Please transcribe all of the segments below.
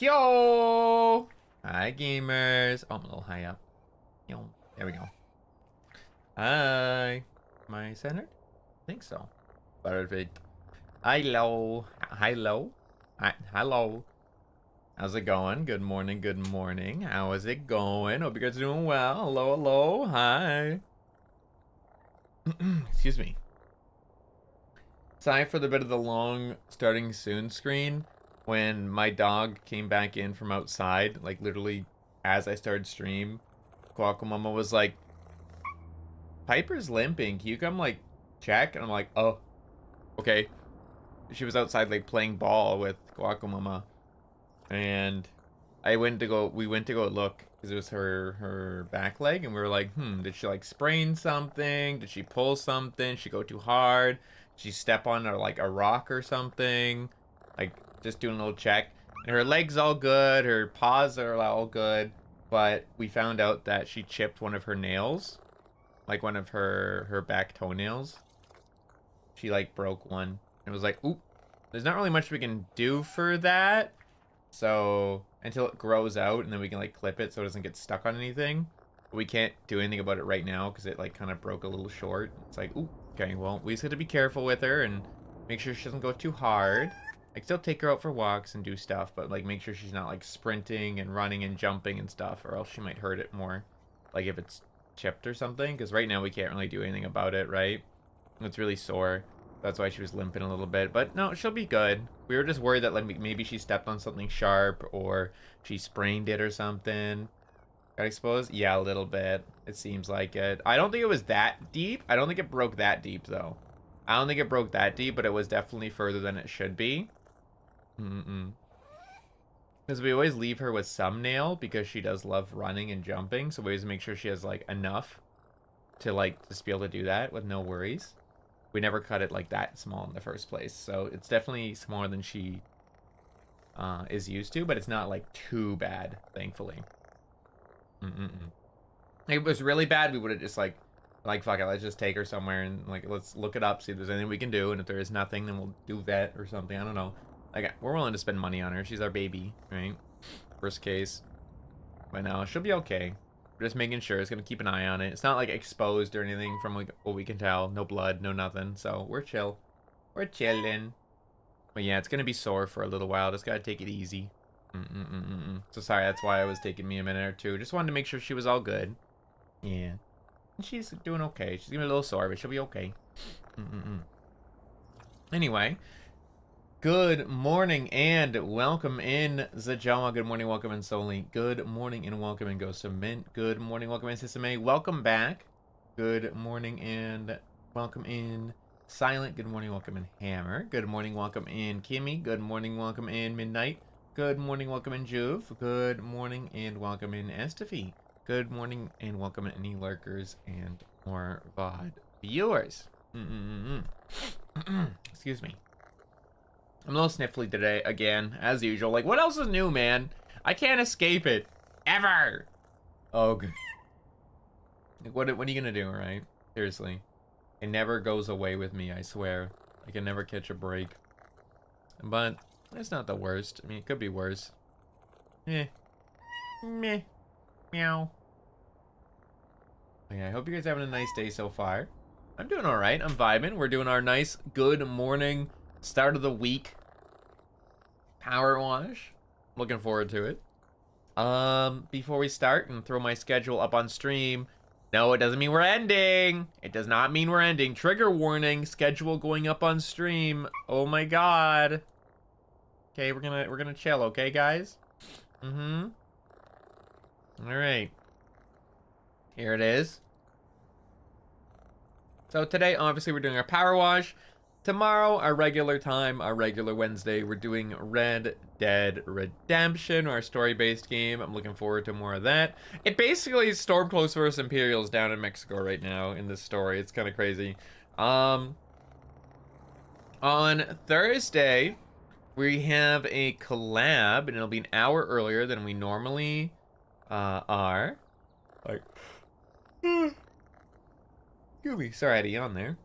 Yo! Hi, gamers. Oh, I'm a little high up. Yo. There we go. Hi. Am I centered? I think so. Perfect. Hello. Hello. Hello. How's it going? Good morning. Good morning. How is it going? Hope you guys are doing well. Hello. Hello. Hi. Excuse me. Sorry for the bit of the long starting soon screen. When my dog came back in from outside, like literally as I started stream, Kohaku Mama was like, Piper's limping. Can you come like check? And I'm like, oh, okay. She was outside like playing ball with Kohaku Mama. And we went to go look because it was her back leg, and we were like, did she like sprain something? Did she pull something? Did she go too hard? Did she step on like a rock or something? Like just doing a little check. And her legs all good, her paws are all good, but we found out that she chipped one of her nails, like one of her back toenails. She like broke one. It was like, oop, there's not really much we can do for that. So until it grows out, and then we can like clip it so it doesn't get stuck on anything. But we can't do anything about it right now because it like kind of broke a little short. It's like, ooh, okay, well, we just have to be careful with her and make sure she doesn't go too hard. Like, still take her out for walks and do stuff, but like make sure she's not like sprinting and running and jumping and stuff, or else she might hurt it more. Like if it's chipped or something, because right now we can't really do anything about it, right? It's really sore. That's why she was limping a little bit, but no, she'll be good. We were just worried that like maybe she stepped on something sharp or she sprained it or something. Got exposed? Yeah, a little bit. It seems like it. I don't think it was that deep. I don't think it broke that deep though. I don't think it broke that deep, but it was definitely further than it should be. Because we always leave her with some nail because she does love running and jumping, so we always make sure she has like enough to like just be able to do that with no worries. We never cut it like that small in the first place, so it's definitely smaller than she is used to, but it's not like too bad, thankfully. If it was really bad, we would have just like fuck it, let's just take her somewhere and like let's look it up, see if there's anything we can do, and if there is nothing, then we'll do vet or something. I don't know. Like, we're willing to spend money on her. She's our baby, right? Worst case. But no, she'll be okay. We're just making sure. It's gonna keep an eye on it. It's not like exposed or anything from like what we can tell. No blood, no nothing. So we're chill. We're chilling. But yeah, it's gonna be sore for a little while. Just gotta take it easy. So sorry, that's why it was taking me a minute or two. Just wanted to make sure she was all good. Yeah. And she's doing okay. She's gonna be a little sore, but she'll be okay. Anyway. Good morning and welcome in Zajama. Good morning, welcome in Soli. Good morning and welcome in Ghost of Mint. Good morning, welcome in Sisame. Welcome back. Good morning and welcome in Silent. Good morning, welcome in Hammer. Good morning, welcome in Kimmy. Good morning, welcome in Midnight. Good morning, welcome in Juve. Good morning and welcome in Estefy. Good morning and welcome in any lurkers and more VOD viewers. Excuse me. I'm a little sniffly today, again, as usual. Like, what else is new, man? I can't escape it. Ever! Oh, good. Like, what are you gonna do, right? Seriously. It never goes away with me, I swear. I can never catch a break. But, it's not the worst. I mean, it could be worse. Eh. Meh. Meow. Okay, I hope you guys are having a nice day so far. I'm doing alright. I'm vibing. We're doing our nice, good morning start of the week power wash. Looking forward to it. Before we start and throw my schedule up on stream. No, it doesn't mean we're ending. It does not mean we're ending. Trigger warning, schedule going up on stream. Oh my god. Okay, we're gonna chill, okay guys? Alright. Here it is. So today, obviously, we're doing our power wash. Tomorrow, our regular time, our regular Wednesday, we're doing Red Dead Redemption, our story-based game. I'm looking forward to more of that. It basically is Stormcloaks vs. Imperials down in Mexico right now in this story. It's kind of crazy. On Thursday, we have a collab, and it'll be an hour earlier than we normally are. Like, excuse me, sorry I had a yawn there.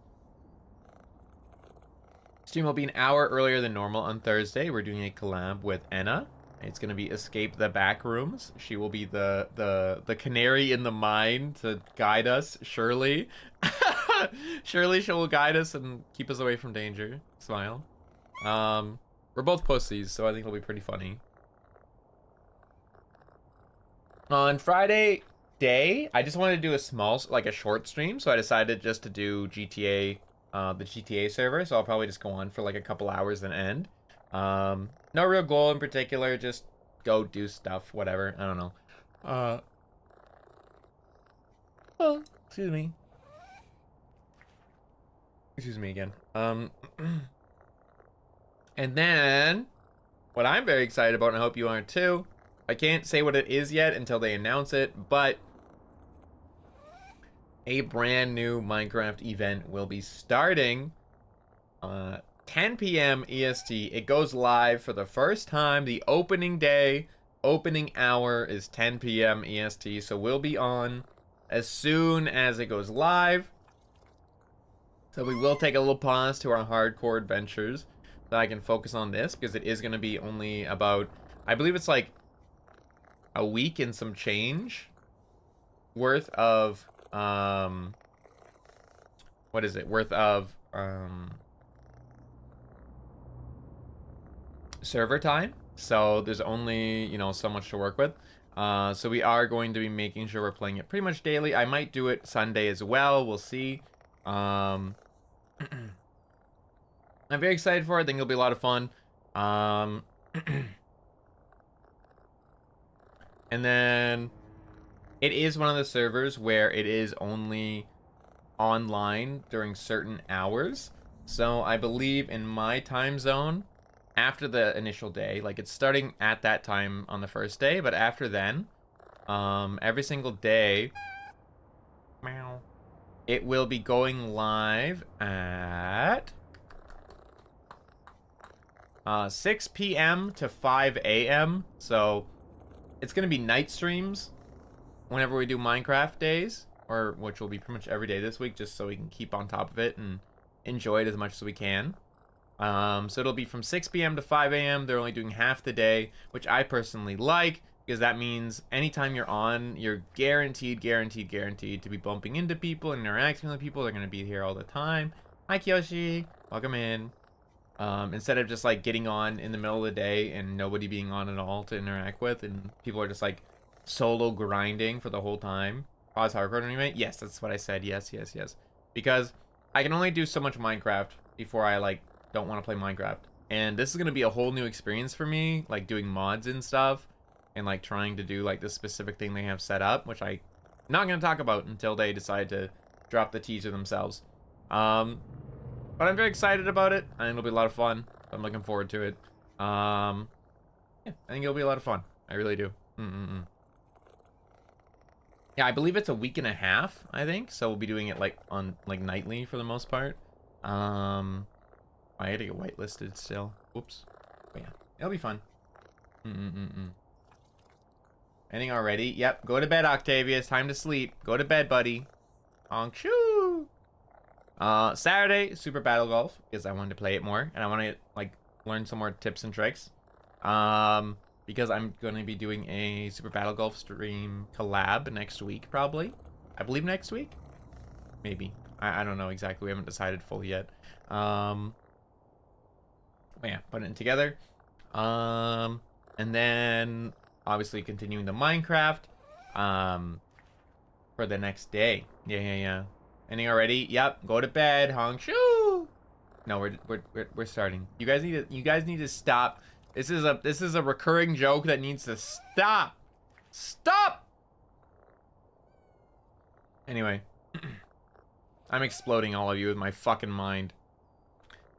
Stream will be an hour earlier than normal on Thursday. We're doing a collab with Enna. It's gonna be escape the back rooms. She will be the canary in the mine to guide us. Surely, surely she will guide us and keep us away from danger. Smile. We're both pussies, so I think it'll be pretty funny. On Friday day, I just wanted to do a small, like a short stream, so I decided just to do GTA, the GTA server. So I'll probably just go on for like a couple hours and end. No real goal in particular, just go do stuff, whatever. I don't know. Oh, excuse me. Excuse me again. And then, what I'm very excited about, and I hope you are too, I can't say what it is yet until they announce it, but a brand new Minecraft event will be starting 10 p.m. EST. It goes live for the first time. The opening day, opening hour is 10 p.m. EST. So we'll be on as soon as it goes live. So we will take a little pause to our hardcore adventures so I can focus on this, because it is going to be only about, I believe it's like a week and some change worth of, what is it? Worth of, server time. So there's only, you know, so much to work with. So we are going to be making sure we're playing it pretty much daily. I might do it Sunday as well. We'll see. I'm very excited for it. I think it'll be a lot of fun. And then it is one of the servers where it is only online during certain hours. So I believe in my time zone, after the initial day, like it's starting at that time on the first day, but after then, every single day, meow, it will be going live at 6 p.m. to 5 a.m. So it's gonna be night streams whenever we do Minecraft days, or which will be pretty much every day this week, just so we can keep on top of it and enjoy it as much as we can. So it'll be from 6 p.m. to 5 a.m. They're only doing half the day, which I personally like, because that means anytime you're on, you're guaranteed to be bumping into people and interacting with people. They're going to be here all the time. Hi, Kyoshi. Welcome in. Instead of just like getting on in the middle of the day and nobody being on at all to interact with, and people are just like solo grinding for the whole time. Pause hardcore anyway. Yes, that's what I said. Yes. Because I can only do so much Minecraft before I like don't want to play Minecraft, and this is going to be a whole new experience for me, like doing mods and stuff, and like trying to do like this specific thing they have set up, which I'm not going to talk about until they decide to drop the teaser themselves. But I'm very excited about it. I think it'll be a lot of fun. I'm looking forward to it. Yeah, I think it'll be a lot of fun. I really do. Yeah, I believe it's a week and a half, I think, so we'll be doing it like on like nightly for the most part. I had to get whitelisted still. Whoops. But yeah, it'll be fun. Ending already? Yep. Go to bed, Octavius. Time to sleep. Go to bed, buddy. Honk shoo. Saturday, Super Battle Golf, because I wanted to play it more, and I want to like learn some more tips and tricks. Because I'm going to be doing a Super Battle Golf stream collab next week, probably. I believe next week. Maybe. I don't know exactly. We haven't decided fully yet. But yeah, putting it together. And then obviously continuing the Minecraft for the next day. Yeah. Ending already? Yep. Go to bed. Hong shoo. No, we're starting. You guys need to stop. This is a recurring joke that needs to stop. Stop. Anyway, I'm exploding all of you with my fucking mind.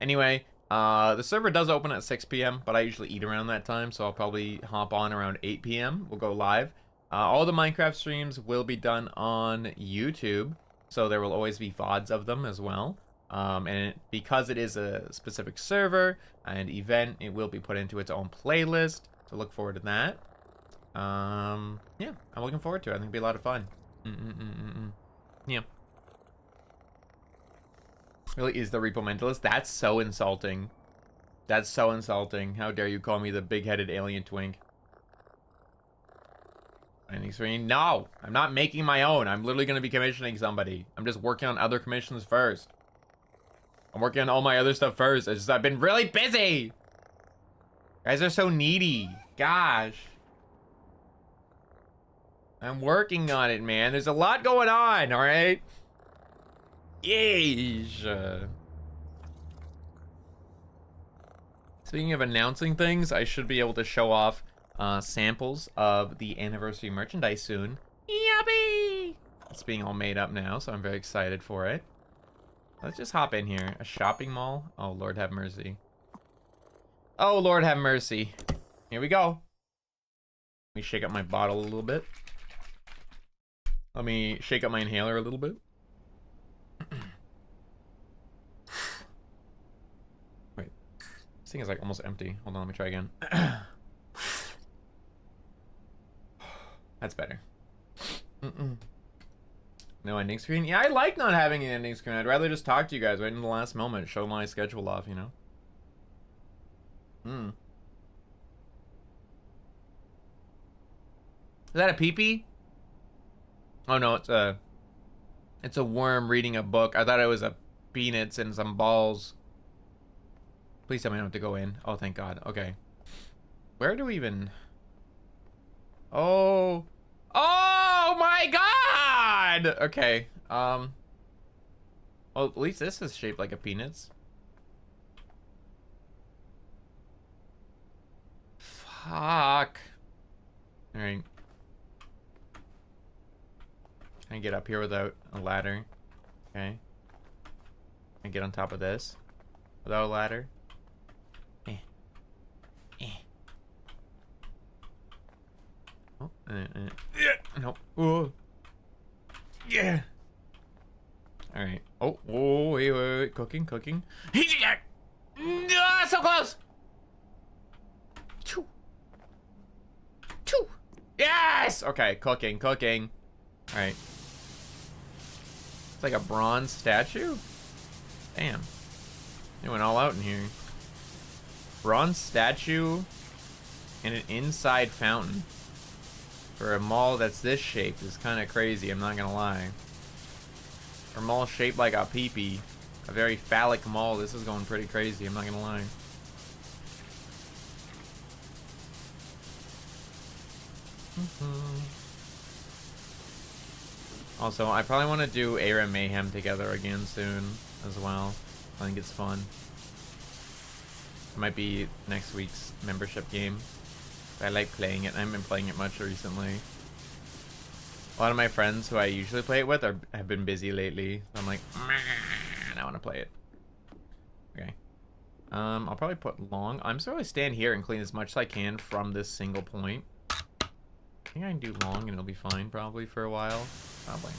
Anyway, the server does open at 6 p.m., but I usually eat around that time, so I'll probably hop on around 8 p.m. We'll go live. All the Minecraft streams will be done on YouTube, so there will always be VODs of them as well. Because it is a specific server and event, it will be put into its own playlist, so look forward to that. Yeah, I'm looking forward to it. I think it'll be a lot of fun. Yeah. Really is the Repo Mentalist? That's so insulting. That's so insulting. How dare you call me the big-headed alien twink? Ending screen? No! I'm not making my own. I'm literally going to be commissioning somebody. I'm just working on other commissions first. I'm working on all my other stuff first. It's just I've been really busy! You guys are so needy. Gosh. I'm working on it, man. There's a lot going on, alright? Yeesh. Speaking of announcing things, I should be able to show off samples of the anniversary merchandise soon. Yuppie! It's being all made up now, so I'm very excited for it. Let's just hop in here. A shopping mall? Oh, Lord have mercy. Oh, Lord have mercy. Here we go. Let me shake up my bottle a little bit. Let me shake up my inhaler a little bit. Wait. This thing is like almost empty. Hold on, let me try again. That's better. No ending screen? Yeah, I like not having an ending screen. I'd rather just talk to you guys right in the last moment. Show my schedule off, you know? Is that a peepee? Oh no, it's a worm reading a book. I thought it was a peanuts and some balls. Please tell me I don't have to go in. Oh, thank God. Okay. Where do we even... Oh. Oh my God! Okay. Well, at least this is shaped like a peanuts. Fuck. Alright. Can I get up here without a ladder? Okay. Can I get on top of this without a ladder? Oh, nope. Whoa. Yeah. All right. Oh, whoa, wait. Cooking. So close. Choo. Yes. Okay, cooking. All right. It's like a bronze statue. Damn. They went all out in here. Bronze statue and an inside fountain. For a mall that's this shaped is kind of crazy, I'm not gonna lie. For a mall shaped like a peepee, a very phallic mall, this is going pretty crazy, I'm not gonna lie. Also, I probably want to do Aram Mayhem together again soon as well. I think it's fun. It might be next week's membership game. I like playing it. I haven't been playing it much recently. A lot of my friends who I usually play it with have been busy lately. So I'm like, I want to play it. Okay. I'll probably put long. I'm just going to stand here and clean as much as I can from this single point. I think I can do long and it'll be fine probably for a while. Probably.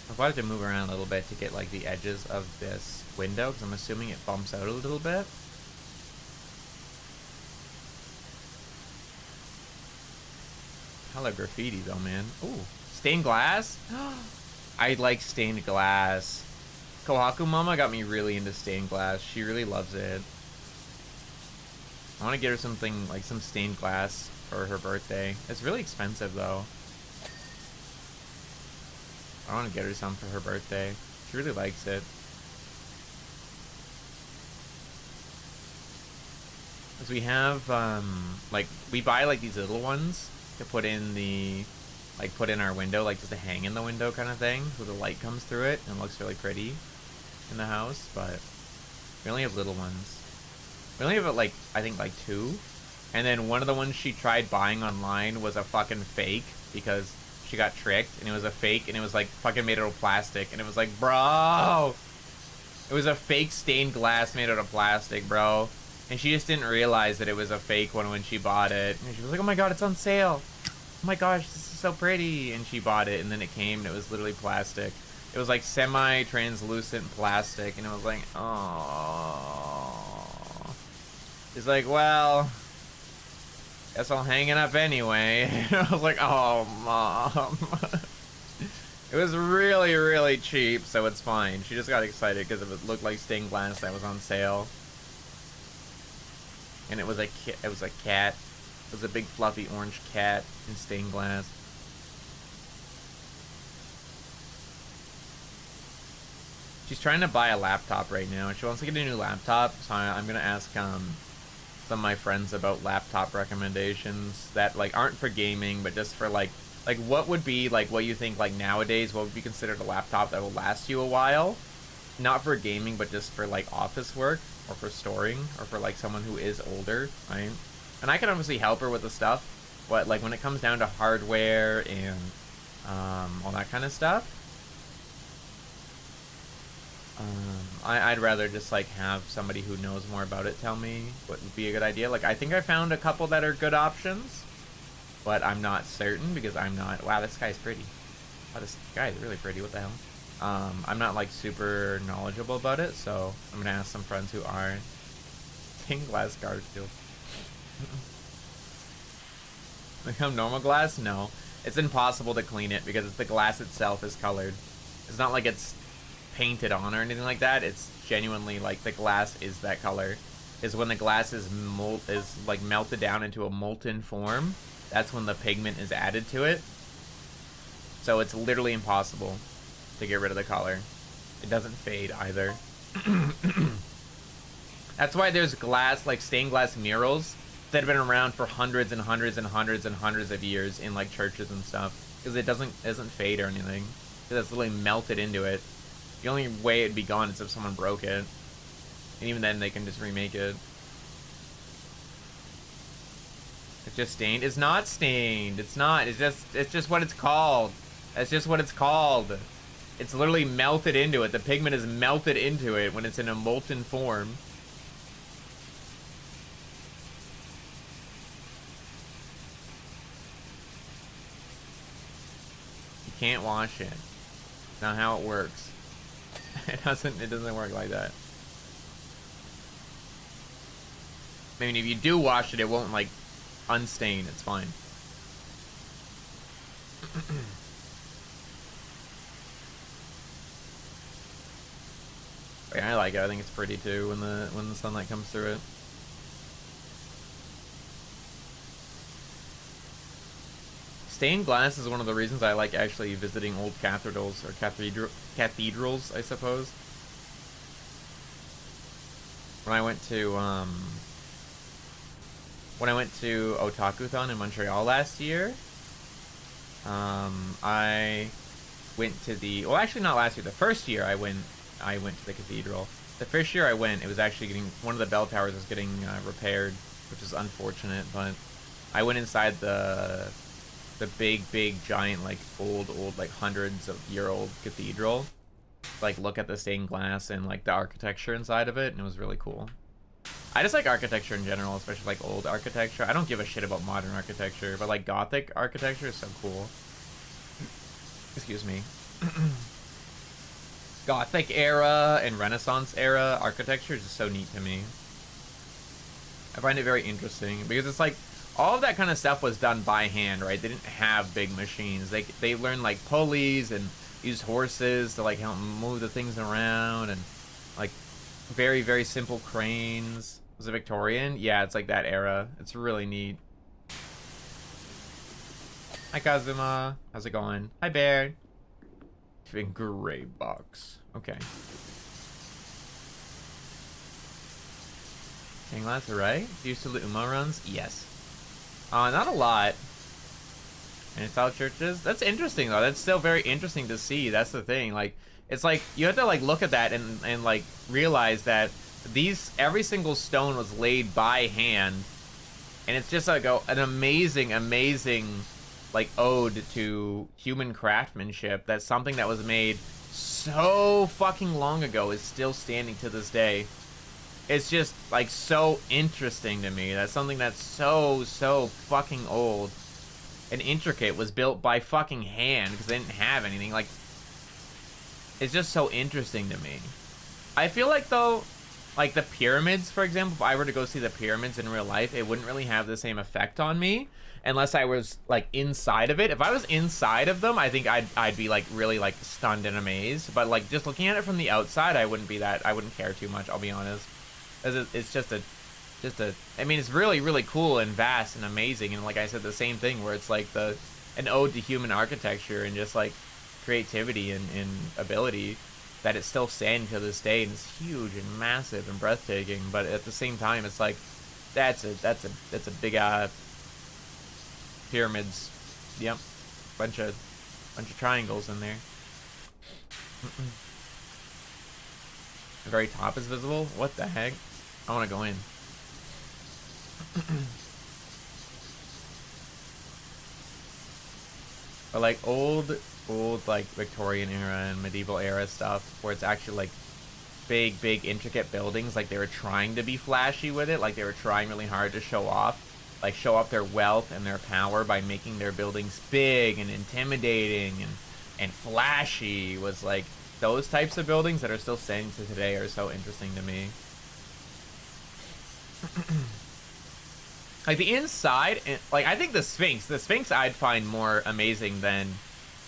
I've wanted to move around a little bit to get like the edges of this window because I'm assuming it bumps out a little bit. Hella graffiti though, man. Ooh, stained glass? I like stained glass. Kohaku Mama got me really into stained glass. She really loves it. I want to get her something like some stained glass for her birthday. It's really expensive though. I want to get her some for her birthday. She really likes it. Because we have, like, we buy, like, these little ones to put in the, like, put in our window, like, just to hang in the window kind of thing. So the light comes through it and it looks really pretty in the house. But we only have little ones. We only have, like, I think, like, 2. And then one of the ones she tried buying online was a fucking fake because she got tricked, and it was a fake, and it was like fucking made out of plastic, and it was like, bro, it was a fake stained glass made out of plastic, bro, and she just didn't realize that it was a fake one when she bought it, and she was like, oh my God, it's on sale, oh my gosh, this is so pretty, and she bought it, and then it came, and it was literally plastic. It was like semi-translucent plastic, and it was like, oh. It's like, well, guess I'll hang it up anyway. I was like, oh, Mom. It was really, really cheap, so it's fine. She just got excited because it looked like stained glass that was on sale. and it was a cat. It was a big fluffy orange cat in stained glass. She's trying to buy a laptop right now. She wants to get a new laptop, so I'm gonna ask some of my friends about laptop recommendations that like aren't for gaming, but just for like what would be like what you think like nowadays, what would be considered a laptop that will last you a while, not for gaming, but just for like office work or for storing or for like someone who is older, right? And I can obviously help her with the stuff, but like when it comes down to hardware and all that kind of stuff, I'd rather just like have somebody who knows more about it tell me what would be a good idea. Like I think I found a couple that are good options, but I'm not certain because I'm not. Wow, this guy's pretty. Wow, this guy is really pretty. What the hell? I'm not like super knowledgeable about it, so I'm gonna ask some friends who are. Stained glass Garfield. Become normal glass? No, it's impossible to clean it because the glass itself is colored. It's not like it's painted on or anything like that. It's genuinely like the glass is that color. Is when the glass is like melted down into a molten form. That's when the pigment is added to it. So it's literally impossible to get rid of the color. It doesn't fade either. That's why there's glass, like stained glass murals that have been around for hundreds and hundreds and hundreds and hundreds of years in like churches and stuff, because it doesn't fade or anything. Because it's literally melted into it. The only way it'd be gone is if someone broke it, and even then they can just remake it. It's just stained. It's not stained. It's not. It's just what it's called. That's just what it's called. It's literally melted into it. The pigment is melted into it when it's in a molten form. You can't wash it. That's not how it works. It doesn't work like that. I mean, if you do wash it, it won't like unstain. It's fine. Yeah, I like it. I think it's pretty too when the sunlight comes through it. Stained glass is one of the reasons I like actually visiting old cathedrals, or cathedrals, I suppose. When I went to Otakuthon in Montreal last year, I went to the, well, actually not last year, the first year I went to the cathedral. The first year I went, it was actually getting, one of the bell towers was getting repaired, which is unfortunate, but I went inside the big giant like old like hundreds of year old cathedral, like look at the stained glass and like the architecture inside of it, and it was really cool. I just like architecture in general, especially like old architecture. I don't give a shit about modern architecture, but like Gothic architecture is so cool. Excuse me. Gothic era and Renaissance era architecture is just so neat to me. I find it very interesting because it's like all of that kind of stuff was done by hand, right? They didn't have big machines. They learned like pulleys and used horses to like help move the things around, and like very, very simple cranes. Was it Victorian? Yeah, it's like that era. It's really neat. Hi Kazuma, how's it going? Hi Bear. Gray box. Okay. Dang, that's right. Used to the Hyouma runs? Yes. Not a lot. And style churches? That's interesting though. That's still very interesting to see. That's the thing. Like, it's like you have to like look at that and like realize that every single stone was laid by hand, and it's just like an amazing like ode to human craftsmanship. That's something that was made so fucking long ago is still standing to this day. It's just like so interesting to me that something that's so fucking old and intricate was built by fucking hand because they didn't have anything. Like, it's just so interesting to me. I feel like though, like the pyramids, for example, if I were to go see the pyramids in real life, it wouldn't really have the same effect on me unless I was like inside of it. If I was inside of them, I think I'd be like really like stunned and amazed. But like just looking at it from the outside, I wouldn't care too much, I'll be honest. It's just just a, I mean, it's really, really cool and vast and amazing. And like I said, the same thing where it's like an ode to human architecture and just like creativity and ability that it's still standing to this day, and it's huge and massive and breathtaking. But at the same time, it's like that's a big pyramids. Yep, bunch of triangles in there. The very top is visible. What the heck? I want to go in. But like old like Victorian era and medieval era stuff where it's actually like big intricate buildings, like they were trying to be flashy with it, like they were trying really hard to show off their wealth and their power by making their buildings big and intimidating and flashy. Was like those types of buildings that are still standing to today are so interesting to me. Like the inside, like I think the Sphinx I'd find more amazing than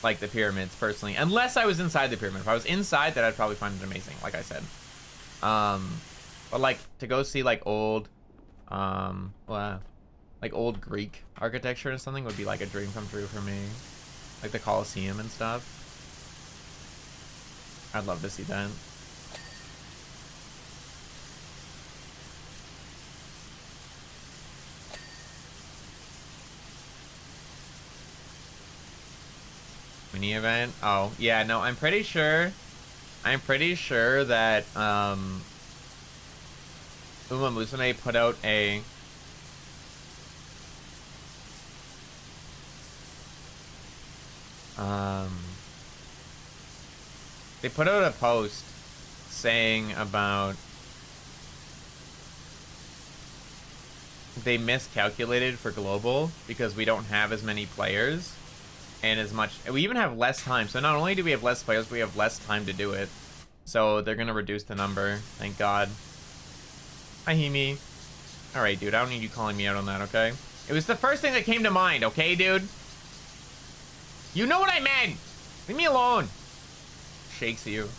like the pyramids personally, unless I was inside the pyramid. If I was inside, that I'd probably find it amazing, like I said. But like to go see like old like old Greek architecture or something would be like a dream come true for me, like the Colosseum and stuff. I'd love to see that. Mini event? Oh, yeah, no, I'm pretty sure that Uma Musume put out a they put out a post saying about they miscalculated for global because we don't have as many players and as much, we even have less time. So not only do we have less players, we have less time to do it. So they're gonna reduce the number, thank God. Hi, Himi. Alright, dude, I don't need you calling me out on that, okay? It was the first thing that came to mind, okay, dude? You know what I meant! Leave me alone! Shakes you.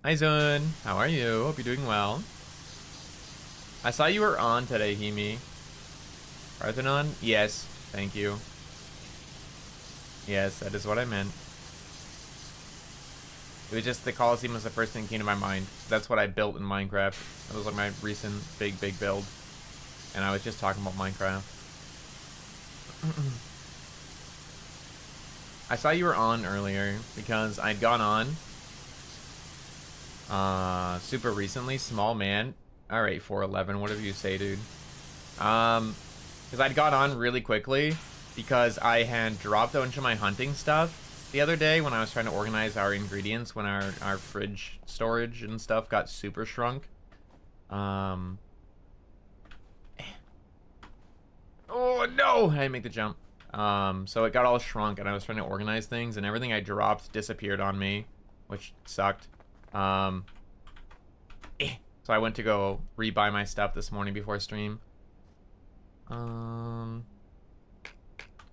Hi, Zun. How are you? Hope you're doing well. I saw you were on today, Himi. Parthenon? Yes, thank you. Yes, that is what I meant. It was just the Colosseum was the first thing that came to my mind. That's what I built in Minecraft. That was like my recent big build. And I was just talking about Minecraft. I saw you were on earlier because I'd gone on super recently. Small man. Alright, 411, whatever you say, dude. Because I'd got on really quickly because I had dropped a bunch of my hunting stuff the other day when I was trying to organize our ingredients when our fridge storage and stuff got super shrunk. Oh no! I didn't make the jump. So it got all shrunk and I was trying to organize things and everything I dropped disappeared on me, which sucked. So I went to go rebuy my stuff this morning before stream. So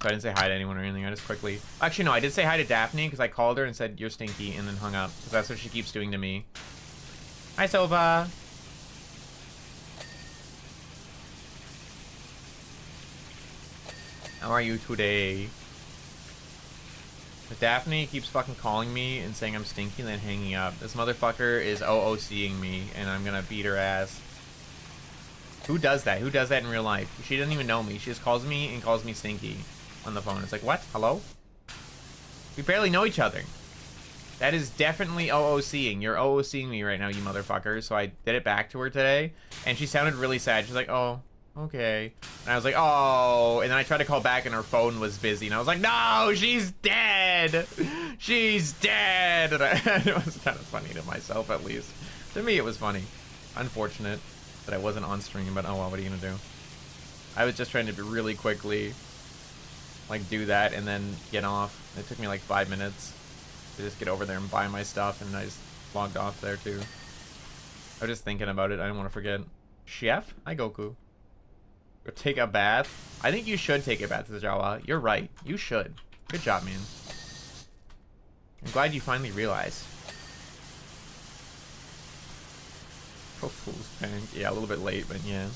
I didn't say hi to anyone or anything. I just quickly... Actually, no, I did say hi to Daphne because I called her and said, "You're stinky," and then hung up. Because that's what she keeps doing to me. Hi, Sova. How are you today? Daphne keeps fucking calling me and saying I'm stinky and then hanging up. This motherfucker is OOCing me and I'm gonna beat her ass. Who does that? Who does that in real life? She doesn't even know me. She just calls me and calls me stinky on the phone. It's like, what? Hello? We barely know each other. That is definitely OOCing. You're OOCing me right now, you motherfucker. So I did it back to her today and she sounded really sad. She's like, "Oh, okay." And I was like, "Oh," and then I tried to call back and her phone was busy and I was like, "No, she's dead. She's dead." And it was kind of funny to myself, at least. To me, it was funny. Unfortunate that I wasn't on stream, but oh well, what are you gonna do? I was just trying to be really quickly, like, do that and then get off. It took me like 5 minutes to just get over there and buy my stuff, and I just logged off there too. I was just thinking about it. I didn't want to forget. Chef? Hi, Goku. Go take a bath? I think you should take a bath, Zajawa. You're right. You should. Good job, man. I'm glad you finally realized. Oh, fool's panic. Yeah, a little bit late, but yeah.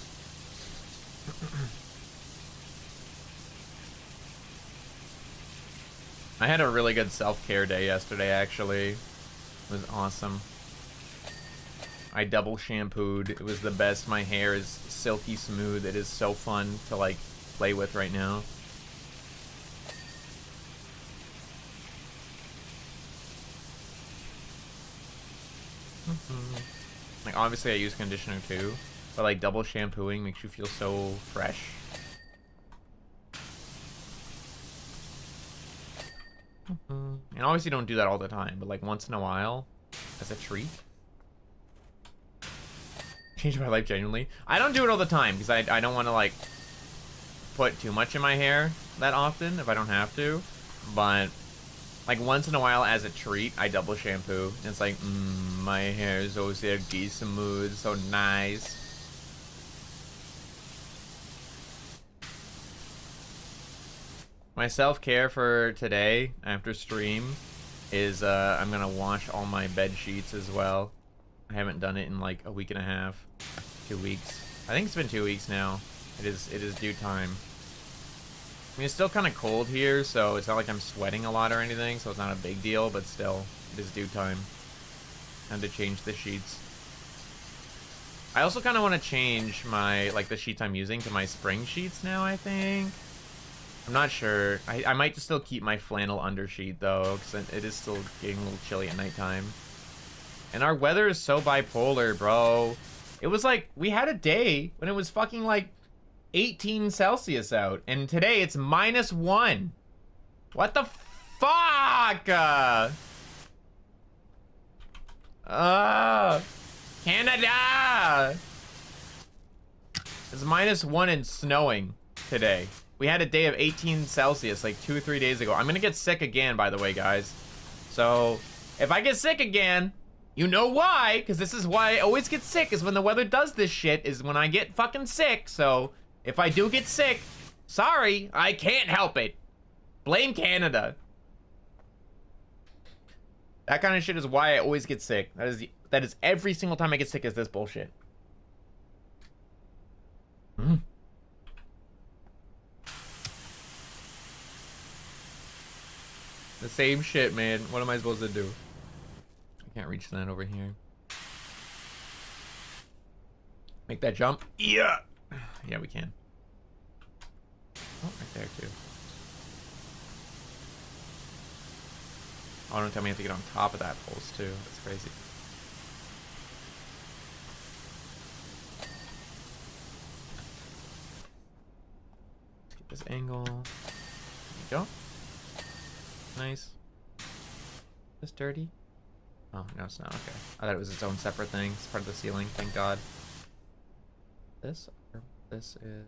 I had a really good self-care day yesterday, actually. It was awesome. I double shampooed. It was the best. My hair is silky smooth. It is so fun to, like, play with right now. Like, obviously I use conditioner too, but like double shampooing makes you feel so fresh. And obviously don't do that all the time, but like once in a while as a treat. Changed my life genuinely. I don't do it all the time because I don't want to like put too much in my hair that often if I don't have to, but like once in a while as a treat I double shampoo. And it's like my hair is so silky smooth, so nice. My self-care for today after stream is I'm gonna wash all my bed sheets as well. I haven't done it in like a week and a half, 2 weeks. I think it's been 2 weeks now. It is due time. I mean, it's still kind of cold here, so it's not like I'm sweating a lot or anything, so it's not a big deal, but still, it is due time. Time to change the sheets. I also kind of want to change my, like, the sheets I'm using to my spring sheets now, I think. I'm not sure. I might just still keep my flannel undersheet, though, because it is still getting a little chilly at nighttime. And our weather is so bipolar, bro. It was like, we had a day when it was fucking, like, 18 Celsius out, and today it's -1. What the fuck? Canada! It's -1 and snowing today. We had a day of 18 Celsius like 2 or 3 days ago. I'm gonna get sick again, by the way, guys. So, if I get sick again, you know why, because this is why I always get sick, is when the weather does this shit, is when I get fucking sick. So, if I do get sick, sorry, I can't help it. Blame Canada. That kind of shit is why I always get sick. That is every single time I get sick is this bullshit. The same shit, man. What am I supposed to do? I can't reach that over here. Make that jump. Yeah. Yeah, we can. Oh, right there, too. Oh, don't tell me I have to get on top of that post, too. That's crazy. Let's get this angle. There we go. Nice. Is this dirty? Oh, no, it's not. Okay. I thought it was its own separate thing. It's part of the ceiling. Thank God. This? Or this is...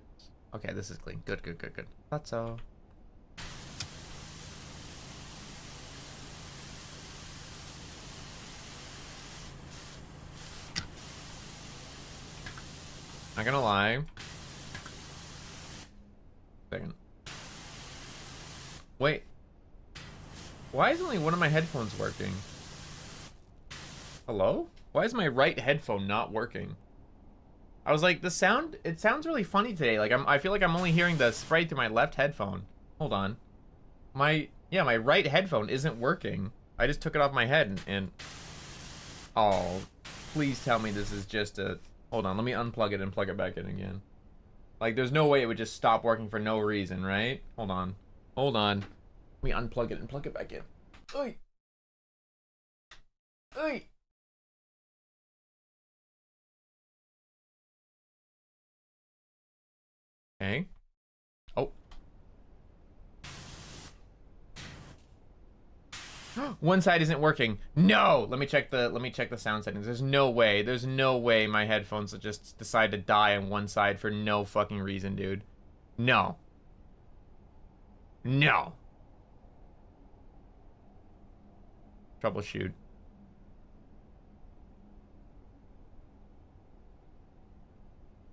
Okay, this is clean. Good, good, good, good. Thought so. Not gonna lie. Second. Wait. Why is only one of my headphones working? Hello? Why is my right headphone not working? I was like, the sound, it sounds really funny today. Like, I feel like I'm only hearing the spray through my left headphone. Hold on. My right headphone isn't working. I just took it off my head and oh, please tell me this is just a... Hold on, let me unplug it and plug it back in again. Like, there's no way it would just stop working for no reason, right? Hold on. Hold on. Let me unplug it and plug it back in. Oi! Oi! Okay. Oh. One side isn't working. No! Let me check the sound settings. There's no way my headphones will just decide to die on one side for no fucking reason, dude. No. No. Troubleshoot.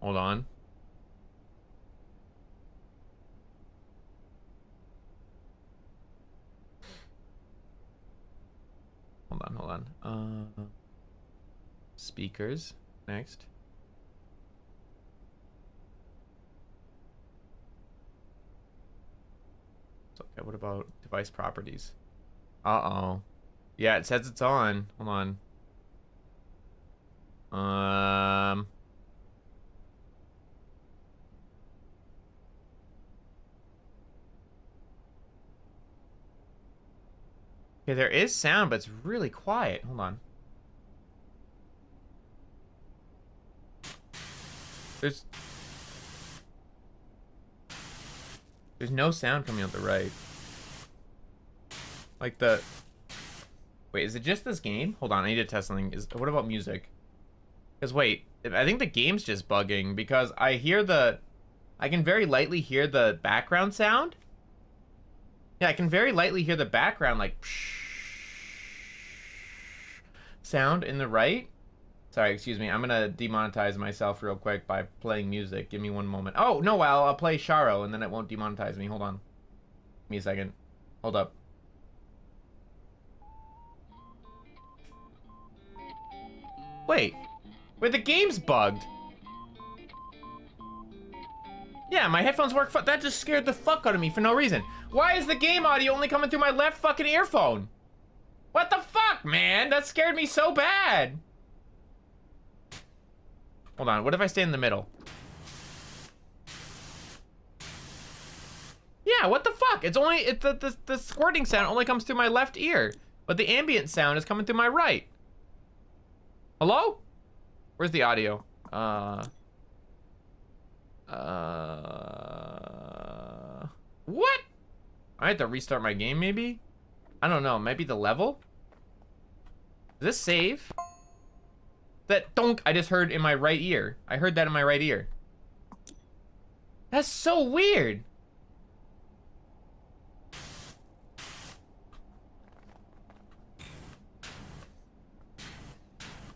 Hold on. Hold on. Speakers. Next. Okay, what about device properties? Uh-oh. Yeah, it says it's on. Hold on. Okay, there is sound, but it's really quiet. Hold on. There's no sound coming out the right. Like the... Wait, is it just this game? Hold on, I need to test something. What about music? Because wait, I think the game's just bugging because I hear the... I can very lightly hear the background sound. Yeah, I can very lightly hear the background, like... sound in the right. Sorry, excuse me. I'm gonna demonetize myself real quick by playing music. Give me one moment. Oh, no, I'll play Sharo, and then it won't demonetize me. Hold on. Give me a second. Hold up. Wait, the game's bugged. Yeah, my headphones work. That just scared the fuck out of me for no reason. Why is the game audio only coming through my left fucking earphone? What the fuck, man? That scared me so bad. Hold on, what if I stay in the middle? Yeah, what the fuck? It's only, the squirting sound only comes through my left ear, but the ambient sound is coming through my right. Hello? Where's the audio? What? I have to restart my game, maybe? I don't know, maybe the level? Does this save? That donk I just heard in my right ear. I heard that in my right ear. That's so weird.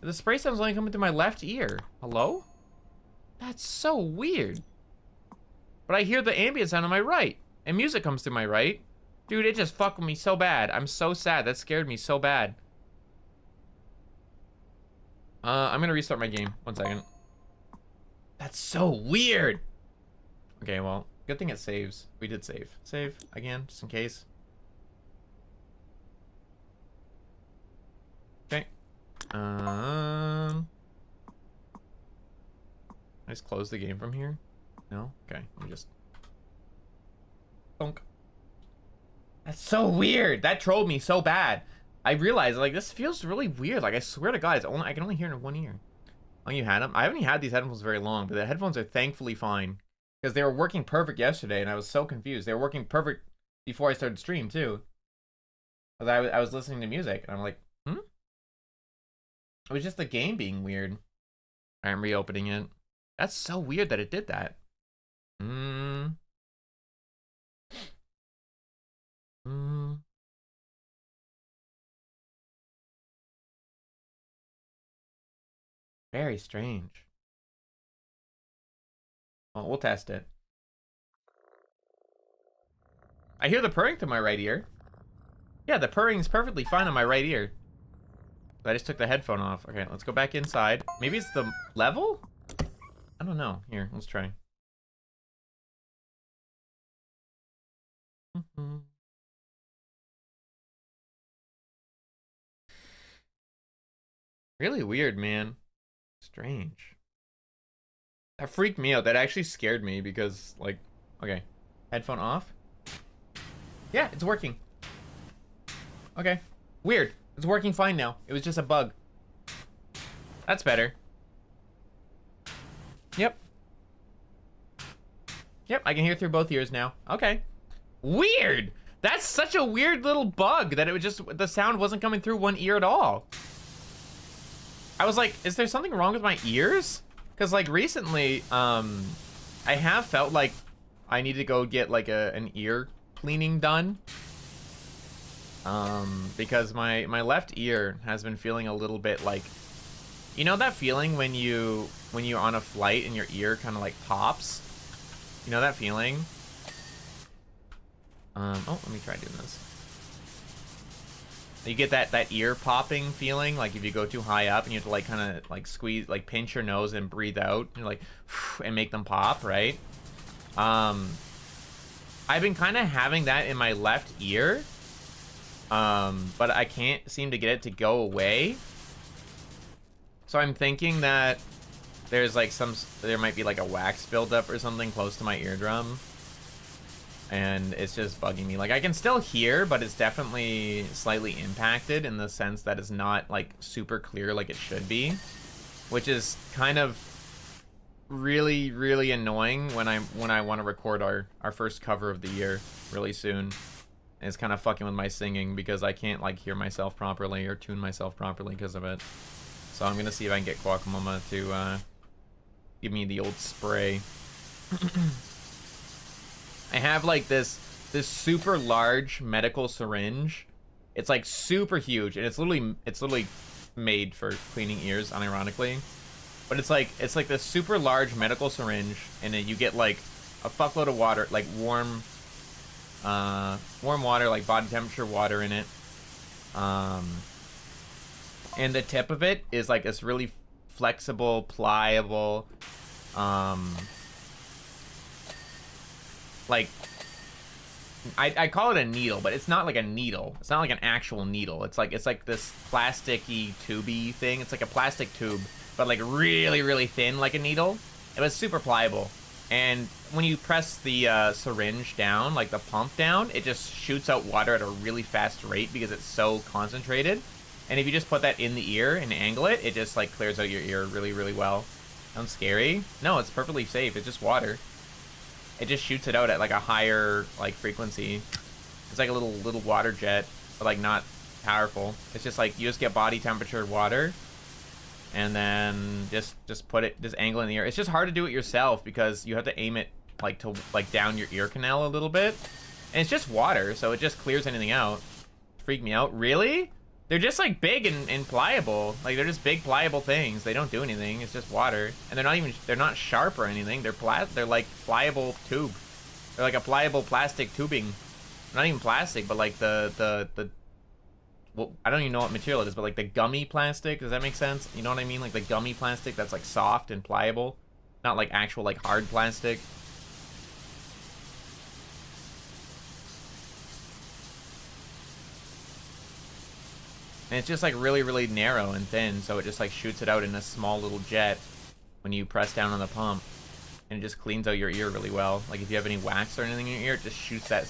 The spray sound's only coming through my left ear. Hello? That's so weird. But I hear the ambient sound on my right. And music comes through my right. Dude, it just fucked with me so bad. I'm so sad. That scared me so bad. I'm gonna restart my game. 1 second. That's so weird. Okay, well, good thing it saves. We did save. Save again, just in case. Okay. I just close the game from here? No? Okay, let me just... Bonk. That's so weird. That trolled me so bad. I realized, like, this feels really weird. Like, I swear to God, I can only hear it in one ear. Oh, you had them? I haven't had these headphones very long, but the headphones are thankfully fine. Because they were working perfect yesterday, and I was so confused. They were working perfect before I started stream, too. Because I was listening to music, and I'm like, It was just the game being weird. I'm reopening it. That's so weird that it did that. Very strange. Well, we'll test it. I hear the purring through my right ear. Yeah, the purring's perfectly fine on my right ear. I just took the headphone off. Okay, let's go back inside. Maybe it's the level? I don't know. Here, let's try. Really weird, man. Strange. That freaked me out. That actually scared me because, like, okay. Headphone off. Yeah, it's working. Okay. Weird. It's working fine now. It was just a bug. That's better. Yep. Yep, I can hear through both ears now. Okay. Weird! That's such a weird little bug that it would just, the sound wasn't coming through one ear at all. I was like, is there something wrong with my ears? Because, like, recently, I have felt like I need to go get, like, an ear cleaning done. Because my left ear has been feeling a little bit like, you know that feeling when you're on a flight and your ear kind of like pops? You know that feeling? Oh, let me try doing this. You get that ear popping feeling, like if you go too high up and you have to like kind of like squeeze, like pinch your nose and breathe out and like and make them pop, right? I've been kind of having that in my left ear, but I can't seem to get it to go away. So I'm thinking that there's like there might be like a wax buildup or something close to my eardrum. And it's just bugging me. Like, I can still hear, but it's definitely slightly impacted in the sense that it's not, like, super clear like it should be. Which is kind of really, really annoying when I want to record our first cover of the year really soon. And it's kind of fucking with my singing because I can't, like, hear myself properly or tune myself properly because of it. So I'm gonna see if I can get Kohaku to, give me the old spray. I have like this super large medical syringe. It's like super huge, and it's literally made for cleaning ears, unironically. But it's like this super large medical syringe, and then you get like a fuckload of water, like warm water, like body temperature water in it. And the tip of it is like this really flexible, pliable, like, I call it a needle, but it's not like a needle. It's not like an actual needle. It's like this plasticky, tubey thing. It's like a plastic tube, but like really, really thin, like a needle. It was super pliable. And when you press the syringe down, like the pump down, it just shoots out water at a really fast rate because it's so concentrated. And if you just put that in the ear and angle it, it just like clears out your ear really, really well. Sounds scary? No, it's perfectly safe. It's just water. It just shoots it out at like a higher like frequency. It's like a little water jet, but like not powerful. It's just like you just get body temperature water, and then just angle in the ear. It's just hard to do it yourself because you have to aim it like to like down your ear canal a little bit, and it's just water, so it just clears anything out. Freak me out, really? They're just like big and pliable. Like they're just big pliable things. They don't do anything. It's just water, and they're not sharp or anything. They're like pliable tube. They're like a pliable plastic tubing. Not even plastic, but like the well, I don't even know what material it is, but like the gummy plastic. Does that make sense? You know what I mean? Like the gummy plastic that's like soft and pliable, not like actual like hard plastic. And it's just like really, really narrow and thin, so it just like shoots it out in a small little jet when you press down on the pump. And it just cleans out your ear really well. Like if you have any wax or anything in your ear, it just shoots that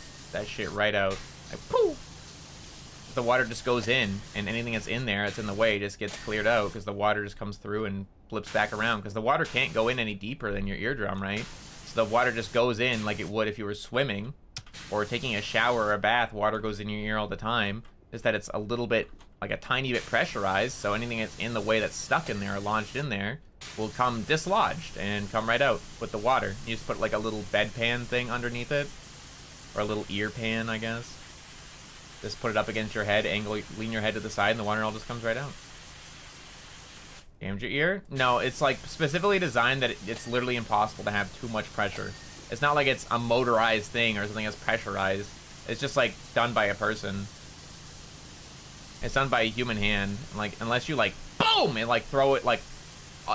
shit right out. Like, poof! The water just goes in, and anything that's in there that's in the way just gets cleared out because the water just comes through and flips back around. Because the water can't go in any deeper than your eardrum, right? So the water just goes in like it would if you were swimming or taking a shower or a bath. Water goes in your ear all the time. Just that it's a little bit, like a tiny bit pressurized, so anything that's in the way that's stuck in there or lodged in there will come dislodged and come right out with the water. You just put like a little bedpan thing underneath it, or a little ear pan, I guess. Just put it up against your head, lean your head to the side, and the water all just comes right out. Damage your ear? No, it's like specifically designed that it's literally impossible to have too much pressure. It's not like it's a motorized thing or something that's pressurized. It's just like done by a person. It's done by a human hand. Like, unless you like, boom, and like throw it like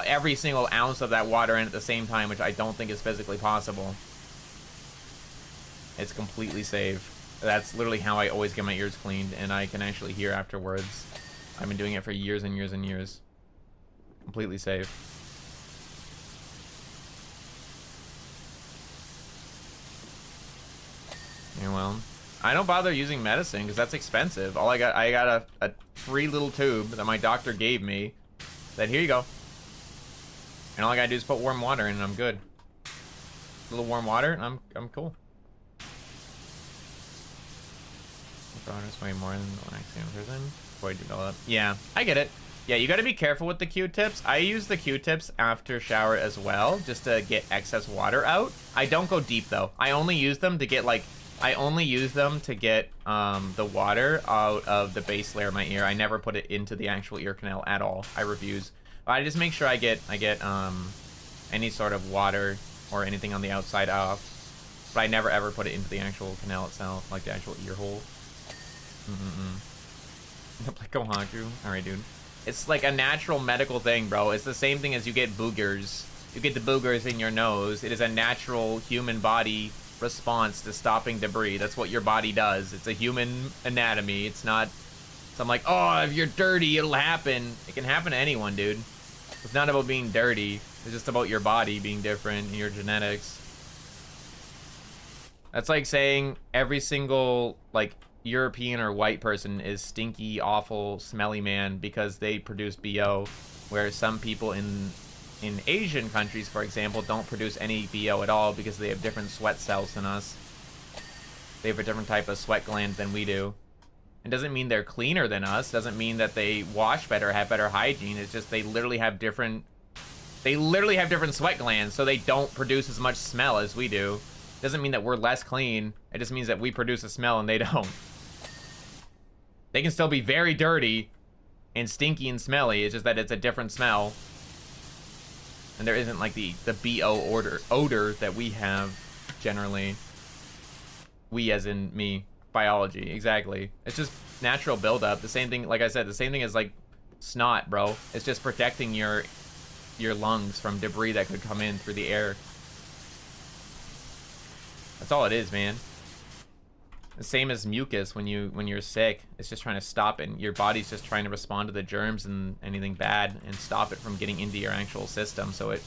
every single ounce of that water in at the same time, which I don't think is physically possible. It's completely safe. That's literally how I always get my ears cleaned, and I can actually hear afterwards. I've been doing it for years and years and years. Completely safe. Yeah, well, I don't bother using medicine because that's expensive. I got a free little tube that my doctor gave me. That here you go. And all I gotta do is put warm water in and I'm good. A little warm water, and I'm cool. Progress way more than the waxing in prison before you develop. Yeah, I get it. Yeah, you got to be careful with the Q-tips. I use the Q-tips after shower as well, just to get excess water out. I don't go deep though. I only use them to get like, the water out of the base layer of my ear. I never put it into the actual ear canal at all. I refuse. I just make sure I get any sort of water or anything on the outside off. But I never ever put it into the actual canal itself, like the actual ear hole. Like Kohaku. Alright, dude. It's like a natural medical thing, bro. It's the same thing as you get boogers. You get the boogers in your nose. It is a natural human body response to stopping debris. That's what your body does. It's a human anatomy. It's not... So I'm like, oh, if you're dirty, it'll happen. It can happen to anyone, dude. It's not about being dirty. It's just about your body being different and your genetics. That's like saying every single, like, European or white person is stinky, awful, smelly man because they produce BO, whereas some people in Asian countries, for example, don't produce any BO at all because they have different sweat cells than us. They have a different type of sweat gland than we do. It doesn't mean they're cleaner than us. Doesn't mean that they wash better, have better hygiene. It's just they literally have different sweat glands, so they don't produce as much smell as we do. Doesn't mean that we're less clean. It just means that we produce a smell and they don't. They can still be very dirty and stinky and smelly. It's just that it's a different smell. And there isn't like the BO odor that we have generally. We as in me. Biology, exactly. It's just natural buildup. The same thing, like I said, the same thing as like snot, bro. It's just protecting your lungs from debris that could come in through the air. That's all it is, man. The same as mucus when you're sick. It's just trying to stop it. Your body's just trying to respond to the germs and anything bad and stop it from getting into your actual system, so it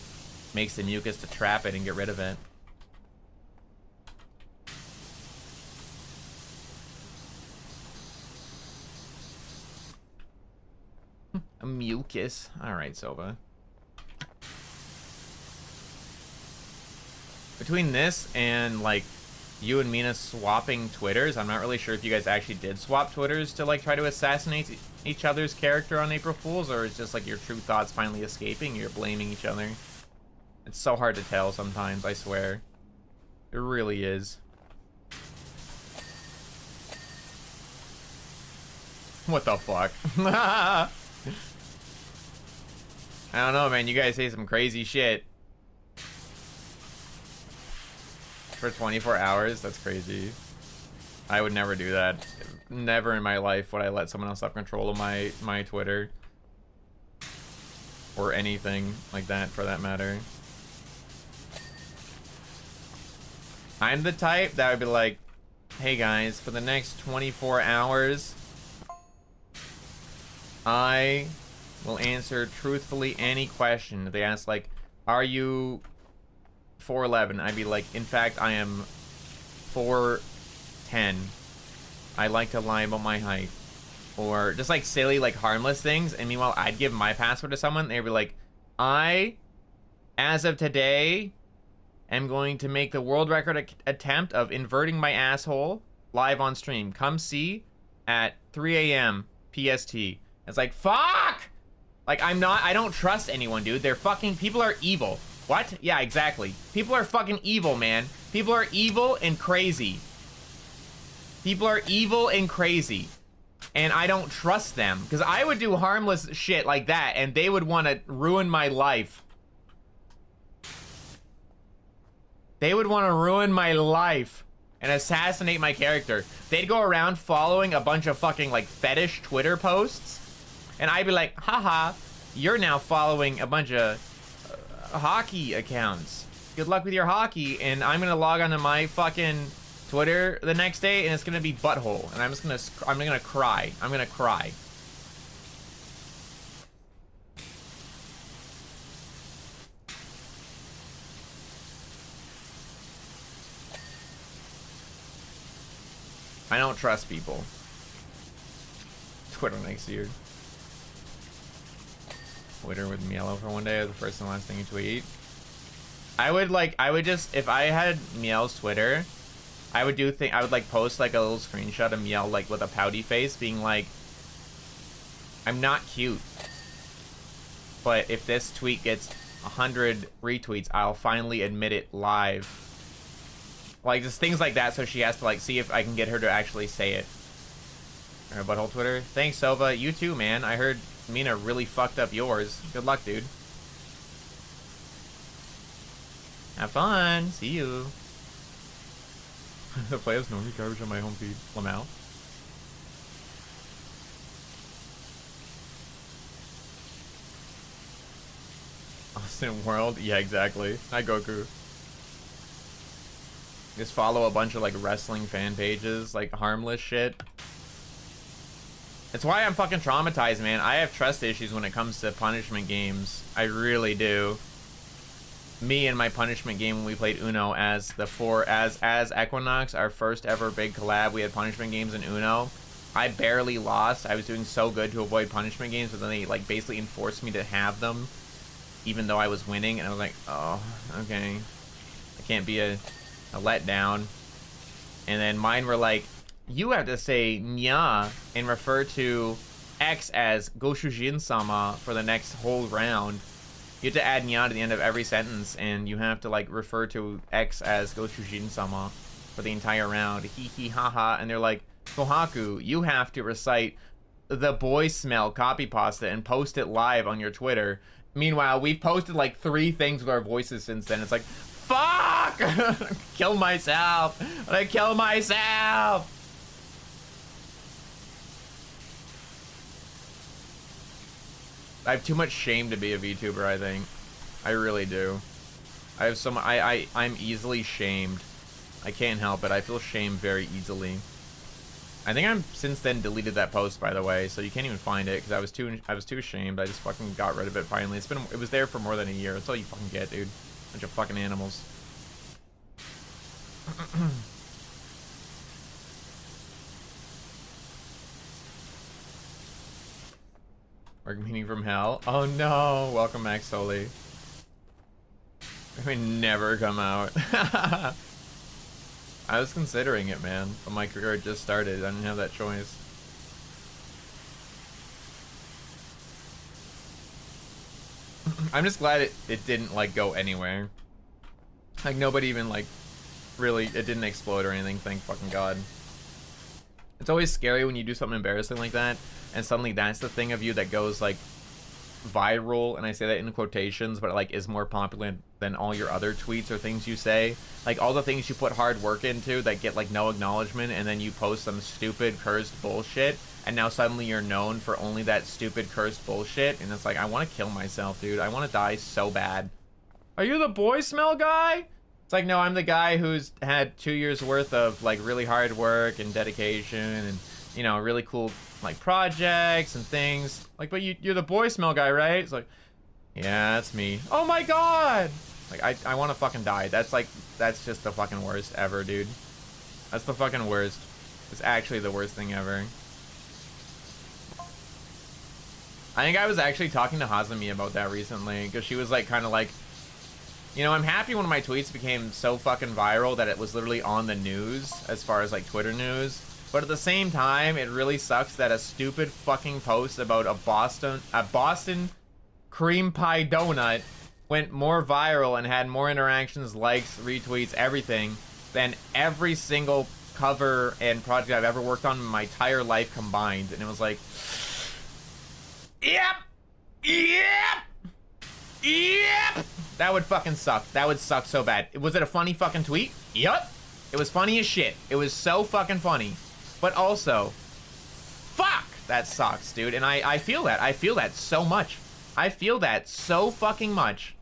makes the mucus to trap it and get rid of it. A mucus. Alright, Sova. Between this and, like, you and Mina swapping Twitters, I'm not really sure if you guys actually did swap Twitters to, like, try to assassinate each other's character on April Fools, or it's just, like, your true thoughts finally escaping, you're blaming each other. It's so hard to tell sometimes, I swear. It really is. What the fuck? I don't know, man. You guys say some crazy shit. For 24 hours? That's crazy. I would never do that. Never in my life would I let someone else have control of my Twitter. Or anything like that, for that matter. I'm the type that would be like, hey guys, for the next 24 hours, I will answer truthfully any question. If they ask, like, are you 4'11"? I'd be like, in fact, I am 4'10". I like to lie about my height. Or just, like, silly, like, harmless things. And meanwhile, I'd give my password to someone. They'd be like, I, as of today, am going to make the world record attempt of inverting my asshole live on stream. Come see at 3 a.m. PST. It's like, fuck! Like, I don't trust anyone, dude. They're fucking, people are evil. What? Yeah, exactly. People are fucking evil, man. People are evil and crazy. People are evil and crazy. And I don't trust them. Because I would do harmless shit like that, and they would want to ruin my life. They would want to ruin my life and assassinate my character. They'd go around following a bunch of fucking, like, fetish Twitter posts. And I'd be like, haha, you're now following a bunch of hockey accounts. Good luck with your hockey. And I'm going to log onto my fucking Twitter the next day, and it's going to be butthole. And I'm going to cry. I'm going to cry. I don't trust people. Twitter next year. Twitter with Mielo for one day, the first and last thing you tweet. I would just, if I had Miel's Twitter, I would like post like a little screenshot of Miel like with a pouty face being like, I'm not cute, but if this tweet gets 100 retweets, I'll finally admit it live. Like, just things like that, so she has to, like, see if I can get her to actually say it. Her butthole Twitter. Thanks, Sova. You too, man. I heard Mina really fucked up yours. Good luck, dude. Have fun. See you. The players know me garbage on my home feed. Lamau. Austin World? Yeah, exactly. Hi, Goku. Just follow a bunch of like wrestling fan pages, like harmless shit. It's why I'm fucking traumatized, man. I have trust issues when it comes to punishment games. I really do. Me and my punishment game when we played Uno as Equinox, our first ever big collab, we had punishment games in Uno. I barely lost. I was doing so good to avoid punishment games, but then they like basically enforced me to have them, even though I was winning, and I was like, oh, okay. I can't be a letdown. And then mine were like, you have to say nya and refer to X as Goshujin-sama for the next whole round. You have to add nya to the end of every sentence, and you have to like refer to X as Goshujin-sama for the entire round. Hee hee ha ha. And they're like, Kohaku, you have to recite the boy smell copy pasta and post it live on your Twitter. Meanwhile, we've posted like 3 things with our voices since then. It's like, fuck! Kill myself! I kill myself! I have too much shame to be a VTuber, I think. I really do. I have so much, I'm easily shamed. I can't help it. I feel shame very easily. I think I'm since then deleted that post, by the way, so you can't even find it because I was too ashamed. I just fucking got rid of it finally. It was there for more than a year. That's all you fucking get, dude. Bunch of fucking animals. Work meeting from hell. Oh no! Welcome, Max Holy. I may never come out. I was considering it, man, but my career had just started. I didn't have that choice. I'm just glad it didn't like go anywhere. Like nobody even like really, it didn't explode or anything, thank fucking God. It's always scary when you do something embarrassing like that and suddenly that's the thing of you that goes like viral, and I say that in quotations, but like is more popular than all your other tweets or things you say. Like all the things you put hard work into that get like no acknowledgement, and then you post some stupid cursed bullshit, and now suddenly you're known for only that stupid cursed bullshit, and it's like, I want to kill myself, dude. I want to die so bad. Are you the boy smell guy? It's like, no, I'm the guy who's had 2 years worth of like really hard work and dedication and, you know, really cool like projects and things. Like, but you're the boy smell guy, right? It's like, yeah, that's me. Oh my God. Like, I want to fucking die. That's like, that's just the fucking worst ever, dude. That's the fucking worst. It's actually the worst thing ever. I think I was actually talking to Hazumi about that recently, because she was like, kind of like, you know, I'm happy one of my tweets became so fucking viral that it was literally on the news as far as like Twitter news. But at the same time, it really sucks that a stupid fucking post about a Boston cream pie donut went more viral and had more interactions, likes, retweets, everything than every single cover and project I've ever worked on in my entire life combined. And it was like, yep, that would fucking suck. That would suck so bad. Was it a funny fucking tweet? Yup. It was funny as shit. It was so fucking funny. But also, fuck, that sucks, dude. And I feel that. I feel that so much. I feel that so fucking much.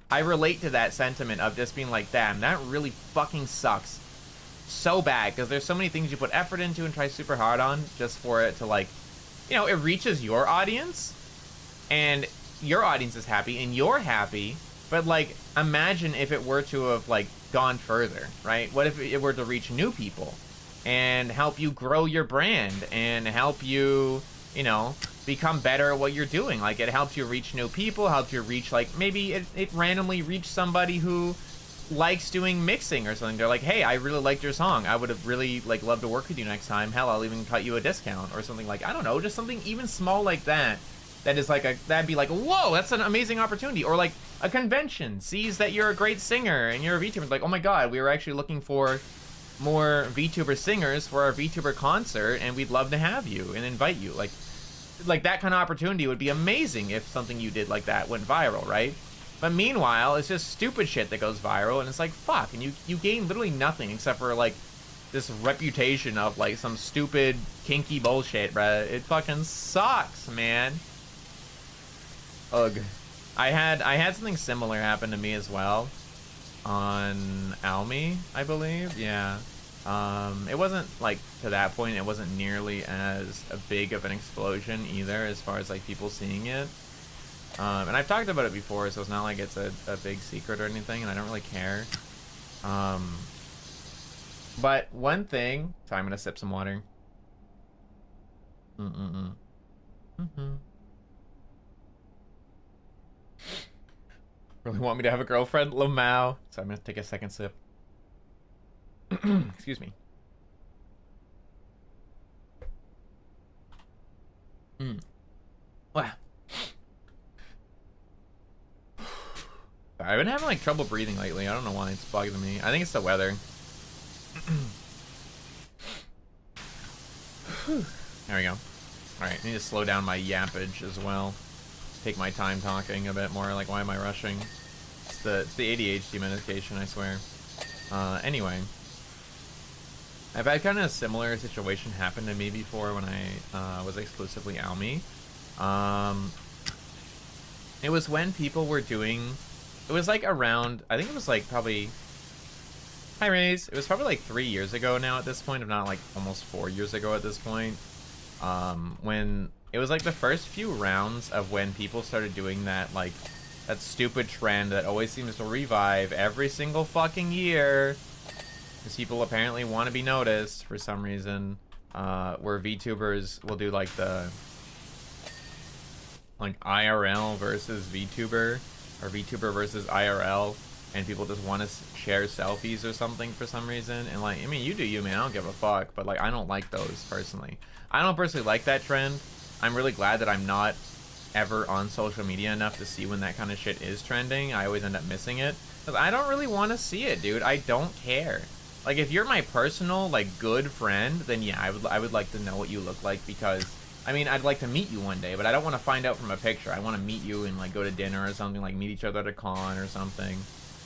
I relate to that sentiment of just being like, damn, that really fucking sucks so bad, because there's so many things you put effort into and try super hard on just for it to, like, you know, it reaches your audience and your audience is happy and you're happy. But like, imagine if it were to have like gone further, right? What if it were to reach new people and help you grow your brand and help you, you know, become better at what you're doing? Like, it helps you reach new people, helps you reach, like, maybe it randomly reached somebody who likes doing mixing or something. They're like, hey, I really liked your song. I would have really like loved to work with you next time. Hell, I'll even cut you a discount or something. Like, I don't know, just something even small like that. That is like that'd be like, whoa, that's an amazing opportunity. Or like a convention sees that you're a great singer and you're a VTuber. It's like, oh my God, we were actually looking for more VTuber singers for our VTuber concert, and we'd love to have you and invite you. Like that kind of opportunity would be amazing if something you did like that went viral, right? But meanwhile, it's just stupid shit that goes viral, and it's like, fuck, and you gain literally nothing except for like this reputation of like some stupid kinky bullshit, bruh. It fucking sucks, man. Ugh. I had something similar happen to me as well on Aomi, I believe. Yeah. It wasn't like to that point. It wasn't nearly as a big of an explosion either, as far as like people seeing it. And I've talked about it before, so it's not like it's a big secret or anything, and I don't really care. But one thing. Sorry, I'm gonna sip some water. Really want me to have a girlfriend, Lamau? So I'm gonna take a second sip. Excuse me. Wow. I've been having like trouble breathing lately. I don't know why. It's bugging me. I think it's the weather. There we go. Alright, I need to slow down my yappage as well. Take my time talking a bit more. Like, why am I rushing? It's the ADHD medication, I swear. Anyway. I've had kind of a similar situation happen to me before when I was exclusively Aomi. It was when people were doing... It was like around... I think it was like probably... Hi, Raze. It was probably like 3 years ago now at this point, if not like almost 4 years ago at this point. When it was like the first few rounds of when people started doing that, like, that stupid trend that always seems to revive every single fucking year. Because people apparently want to be noticed for some reason. Where VTubers will do like the... like IRL versus VTuber. Or VTuber versus IRL. And people just want to share selfies or something for some reason. And like, I mean, you do you, man. I don't give a fuck. But like, I don't like those personally. I don't personally like that trend. I'm really glad that I'm not ever on social media enough to see when that kind of shit is trending. I always end up missing it. Because I don't really want to see it, dude. I don't care. Like, if you're my personal, like, good friend, then yeah, I would like to know what you look like. Because, I mean, I'd like to meet you one day. But I don't want to find out from a picture. I want to meet you and, like, go to dinner or something. Like, meet each other at a con or something.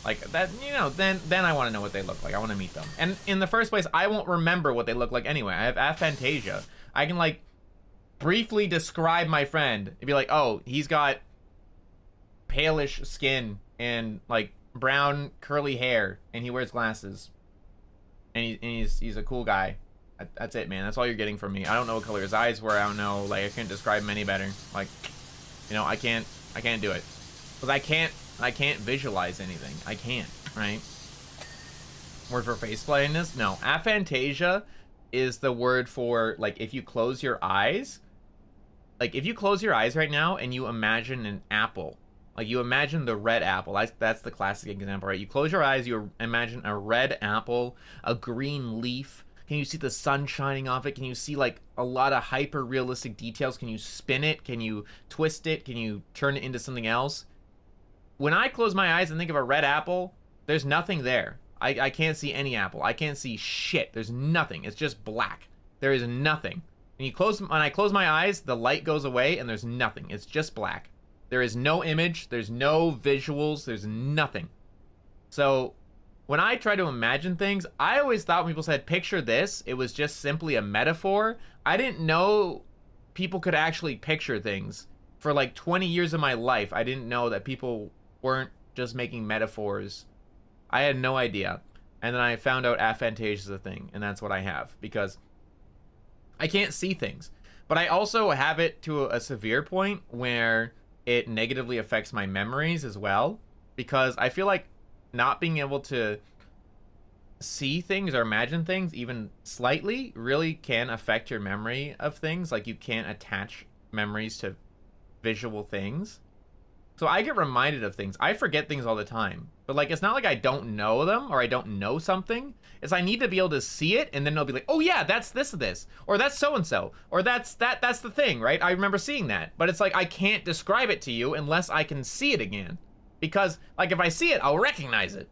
Like, that, you know, then I want to know what they look like. I want to meet them. And in the first place, I won't remember what they look like anyway. I have aphantasia. I can, like, briefly describe my friend and be like, oh, he's got palish skin and, like, brown curly hair, and he wears glasses. And he's a cool guy. That's it, man. That's all you're getting from me. I don't know what color his eyes were. I don't know. Like, I can't describe him any better. Like, you know, I can't do it. Because I can't visualize anything. I can't, right? Word for face blindness? No. Aphantasia is the word for, like, if you close your eyes. Like, if you close your eyes right now and you imagine an apple. Like, you imagine the red apple. That's the classic example, right? You close your eyes, you imagine a red apple, a green leaf. Can you see the sun shining off it? Can you see, like, a lot of hyper-realistic details? Can you spin it? Can you twist it? Can you turn it into something else? When I close my eyes and think of a red apple, there's nothing there. I can't see any apple. I can't see shit. There's nothing. It's just black. There is nothing. When I close my eyes, the light goes away and there's nothing. It's just black. There is no image. There's no visuals. There's nothing. So when I try to imagine things, I always thought when people said, picture this, it was just simply a metaphor. I didn't know people could actually picture things. For like 20 years of my life, I didn't know that people weren't just making metaphors. I had no idea. And then I found out aphantasia is a thing, and that's what I have. Because I can't see things. But I also have it to a severe point where it negatively affects my memories as well. Because I feel like not being able to see things or imagine things, even slightly, really can affect your memory of things. Like, you can't attach memories to visual things. So I get reminded of things. I forget things all the time. But, like, it's not like I don't know them or I don't know something. It's I need to be able to see it, and then it'll be like, oh yeah, that's this. Or that's so-and-so. Or that's the thing, right? I remember seeing that. But it's like I can't describe it to you unless I can see it again. Because, like, if I see it, I'll recognize it.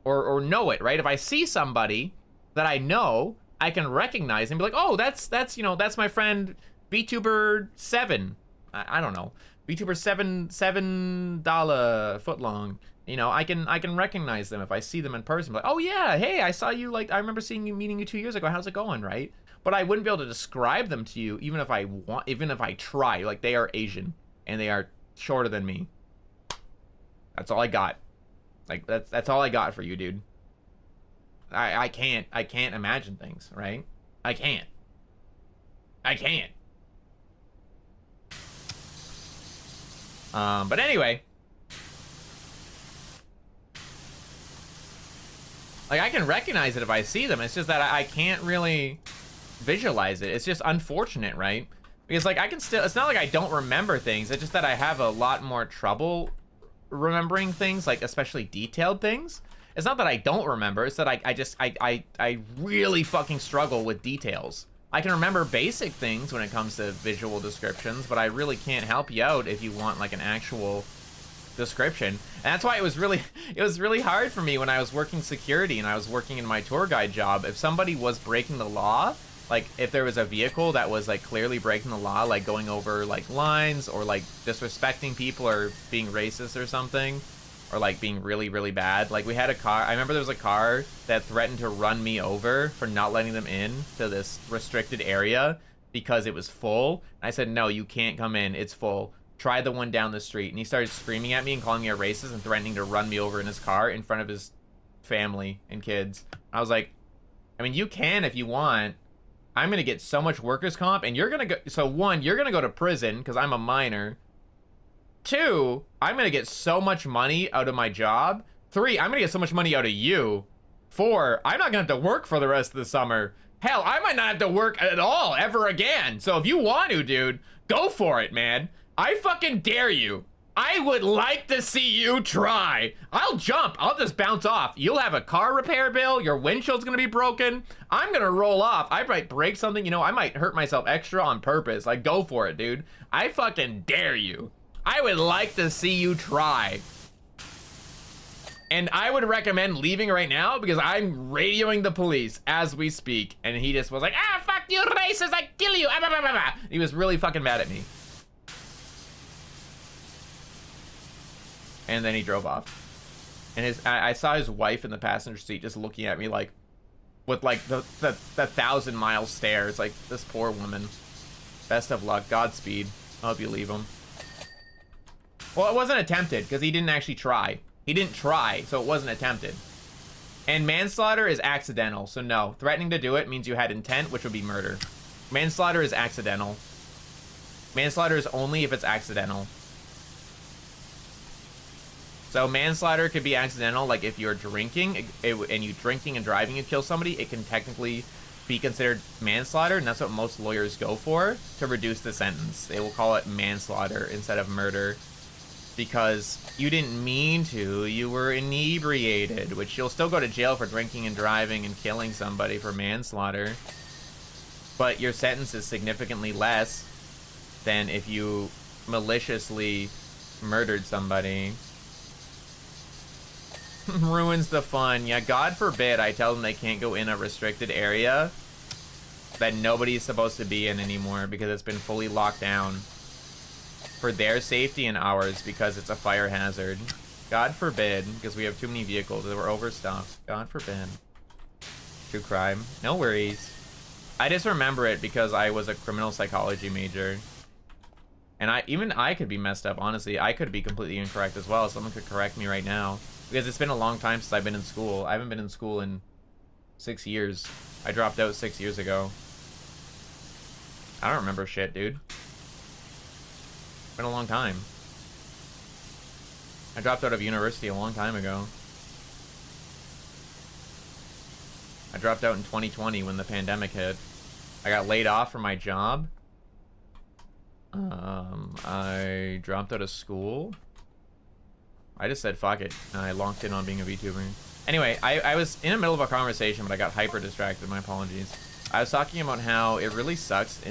Or know it, right? If I see somebody that I know, I can recognize and be like, oh, that's you know, that's my friend VTuber 7. I don't know. VTuber $7 footlong. You know, I can recognize them if I see them in person. Like, oh yeah, hey, I saw you, like, I remember meeting you 2 years ago. How's it going, right? But I wouldn't be able to describe them to you even if I try. Like, they are Asian and they are shorter than me. That's all I got. Like, that's all I got for you, dude. I can't imagine things, right? I can't. But anyway. Like, I can recognize it if I see them. It's just that I can't really visualize it. It's just unfortunate, right? Because, like, I can still... It's not like I don't remember things. It's just that I have a lot more trouble remembering things, like, especially detailed things. It's not that I don't remember. It's that I really fucking struggle with details. I can remember basic things when it comes to visual descriptions, but I really can't help you out if you want, like, an actual... description. And that's why it was really hard for me when I was working security and I was working in my tour guide job. If somebody was breaking the law, like if there was a vehicle that was like clearly breaking the law, like going over like lines or like disrespecting people or being racist or something, or like being really bad. Like we had a car, I remember there was a car that threatened to run me over for not letting them in to this restricted area because it was full. I said, no, you can't come in, it's full. Try the one down the street. And he started screaming at me and calling me a racist and threatening to run me over in his car in front of his family and kids. I was like, I mean, you can if you want. I'm gonna get so much workers' comp, and you're gonna go. So one, you're gonna go to prison because I'm a minor. Two, I'm gonna get so much money out of my job. Three, I'm gonna get so much money out of you. Four, I'm not gonna have to work for the rest of the summer. Hell, I might not have to work at all ever again. So if you want to, dude, go for it, man. I fucking dare you. I would like to see you try. I'll jump. I'll just bounce off. You'll have a car repair bill. Your windshield's gonna be broken. I'm gonna roll off. I might break something. You know, I might hurt myself extra on purpose. Like, go for it, dude. I fucking dare you. I would like to see you try. And I would recommend leaving right now because I'm radioing the police as we speak. And he just was like, ah, fuck you, racist. I kill you. Ah, blah, blah, blah, blah. He was really fucking mad at me. And then he drove off. And I saw his wife in the passenger seat just looking at me like, with like the 1,000-mile stare. It's like, this poor woman. Best of luck. Godspeed. I hope you leave him. Well, it wasn't attempted because he didn't actually try. He didn't try, so it wasn't attempted. And manslaughter is accidental, so no. Threatening to do it means you had intent, which would be murder. Manslaughter is accidental. Manslaughter is only if it's accidental. So manslaughter could be accidental, like if you're drinking and you drinking and driving and kill somebody, it can technically be considered manslaughter, and that's what most lawyers go for to reduce the sentence. They will call it manslaughter instead of murder because you didn't mean to, you were inebriated, which you'll still go to jail for drinking and driving and killing somebody for manslaughter, but your sentence is significantly less than if you maliciously murdered somebody. Ruins the fun. Yeah, God forbid I tell them they can't go in a restricted area that nobody's supposed to be in anymore because it's been fully locked down for their safety and ours because it's a fire hazard. God forbid, because we have too many vehicles that were overstuffed. God forbid. True crime. No worries. I just remember it because I was a criminal psychology major. And even I could be messed up, honestly. I could be completely incorrect as well. Someone could correct me right now. Because it's been a long time since I've been in school. I haven't been in school in 6 years. I dropped out 6 years ago. I don't remember shit, dude. It's been a long time. I dropped out of university a long time ago. I dropped out in 2020 when the pandemic hit. I got laid off from my job. I dropped out of school. I just said fuck it, and I locked in on being a VTuber. Anyway, I was in the middle of a conversation, but I got hyper distracted. My apologies. I was talking about how it really sucks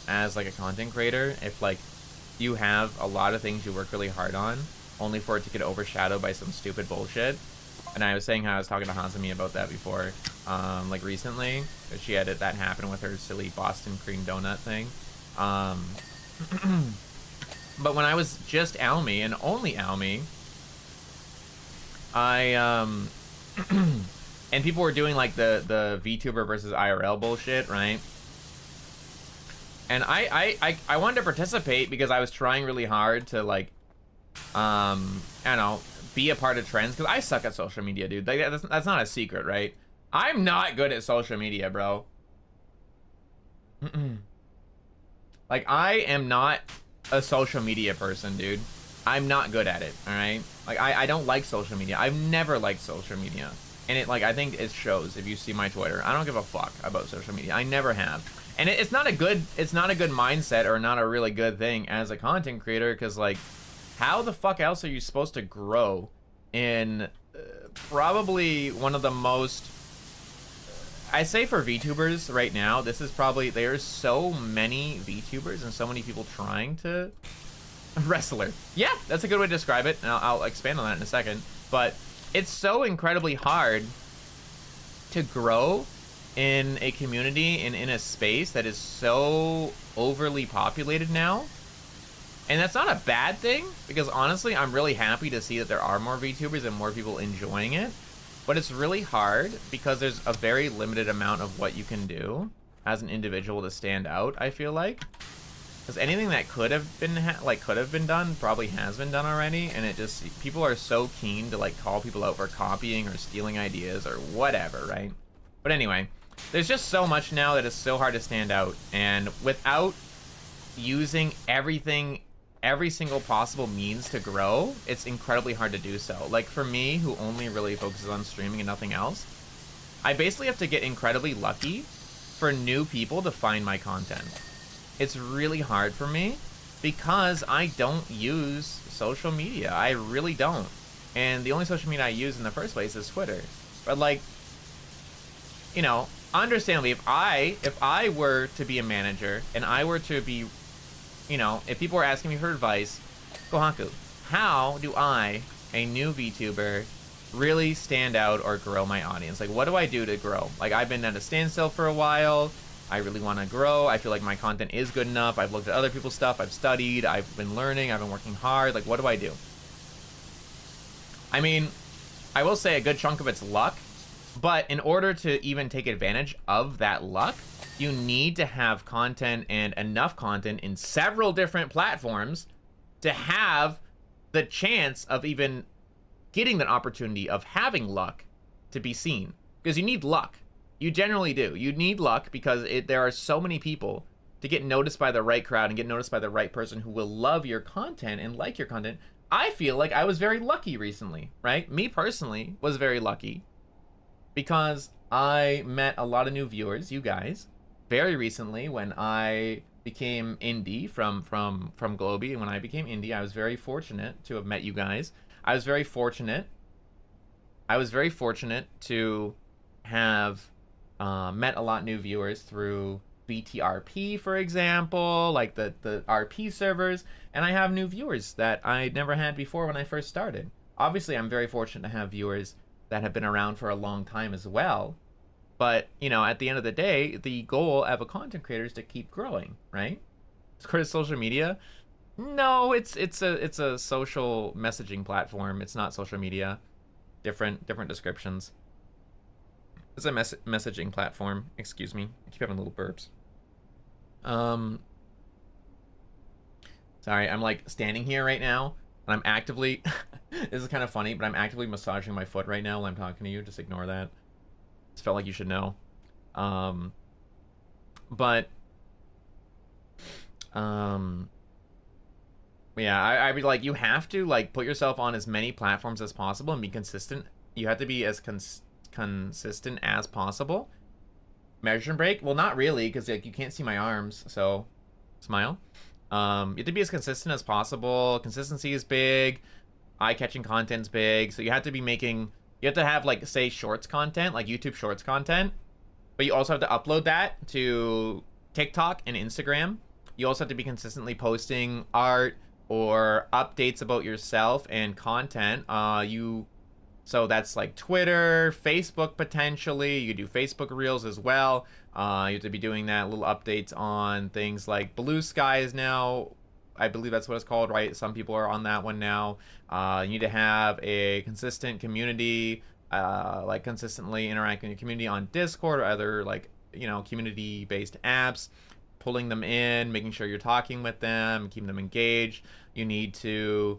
as like a content creator if like you have a lot of things you work really hard on, only for it to get overshadowed by some stupid bullshit. And I was saying how I was talking to Hazami about that before, like recently, that she had that happen with her silly Boston cream donut thing. But when I was just Aomi and only Aomi, and people were doing like the VTuber versus IRL bullshit, right? And I wanted to participate because I was trying really hard to like I don't know, be a part of trends, because I suck at social media, dude. Like, that's not a secret, right? I'm not good at social media, bro. Like, I am not a social media person, dude. I'm not good at it, all right? Like, I don't like social media. I've never liked social media. And it, like, I think it shows if you see my Twitter. I don't give a fuck about social media. I never have. And it's not a good mindset, or not a really good thing as a content creator, because, like, how the fuck else are you supposed to grow in probably one of the most, I say for VTubers right now, this is probably, there's so many VTubers and so many people trying to wrestler. Yeah, that's a good way to describe it, and I'll expand on that in a second. But it's so incredibly hard to grow in a community and in a space that is so overly populated now. And that's not a bad thing, because honestly, I'm really happy to see that there are more VTubers and more people enjoying it. But it's really hard because there's a very limited amount of what you can do as an individual to stand out, I feel like. Because anything that could have been done probably has been done already, and it just, people are so keen to like call people out for copying or stealing ideas or whatever, right? But anyway, there's just so much now that it's so hard to stand out, and without using everything, every single possible means to grow, it's incredibly hard to do so. Like for me, who only really focuses on streaming and nothing else, I basically have to get incredibly lucky for new people to find my content. It's really hard for me because I don't use social media. I really don't. And the only social media I use in the first place is Twitter. But like, you know, understandably, if I were to be a manager and I were to be, you know, if people were asking me for advice, Kohaku, how do I, a new VTuber, really stand out or grow my audience? Like, what do I do to grow? Like, I've been at a standstill for a while. I really want to grow. I feel like my content is good enough. I've looked at other people's stuff. I've studied. I've been learning. I've been working hard. Like, what do I do? I mean, I will say a good chunk of it's luck, but in order to even take advantage of that luck, you need to have content, and enough content in several different platforms to have the chance of even getting that opportunity of having luck to be seen. Because you need luck. You generally do. You need luck because there are so many people to get noticed by the right crowd and get noticed by the right person who will love your content and like your content. I feel like I was very lucky recently, right? Me personally was very lucky because I met a lot of new viewers, you guys, very recently when I became indie from Globey. And when I became indie, I was very fortunate to have met you guys. I was very fortunate to have met a lot of new viewers through VTRP, for example, like the RP servers, and I have new viewers that I never had before when I first started. Obviously, I'm very fortunate to have viewers that have been around for a long time as well, but, you know, at the end of the day, the goal of a content creator is to keep growing, right? As social media, no, it's a social messaging platform. It's not social media. Different descriptions. It's a messaging platform. Excuse me. I keep having little burps. Sorry, I'm like standing here right now, and I'm actively, this is kind of funny, but I'm actively massaging my foot right now while I'm talking to you. Just ignore that. Just felt like you should know. Yeah, I'd be like, you have to like put yourself on as many platforms as possible and be consistent. You have to be as consistent as possible. Measure break? Well, not really, because like you can't see my arms, so smile. You have to be as consistent as possible. Consistency is big. Eye-catching content's big. So you have to be making, you have to have like, say, shorts content, like YouTube shorts content, but you also have to upload that to TikTok and Instagram. You also have to be consistently posting art or updates about yourself and content. So that's like Twitter, Facebook potentially. You do Facebook Reels as well. You have to be doing that, little updates on things like Blue Skies now. I believe that's what it's called, right? Some people are on that one now. You need to have a consistent community, like consistently interacting with your community on Discord or other like, you know, community-based apps. Pulling them in, making sure you're talking with them, keeping them engaged. You need to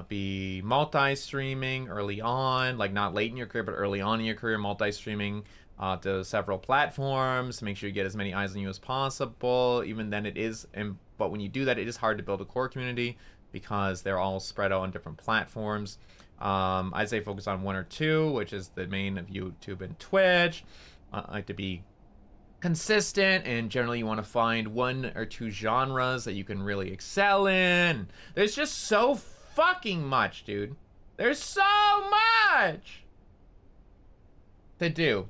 be multi-streaming early on, like not late in your career, but early on in your career, multi-streaming to several platforms to make sure you get as many eyes on you as possible. Even then it is, but when you do that, it is hard to build a core community because they're all spread out on different platforms. I'd say focus on one or two, which is the main of YouTube and Twitch. Like to be consistent, and generally you want to find one or two genres that you can really excel in. There's just so fucking much, dude. There's so much to do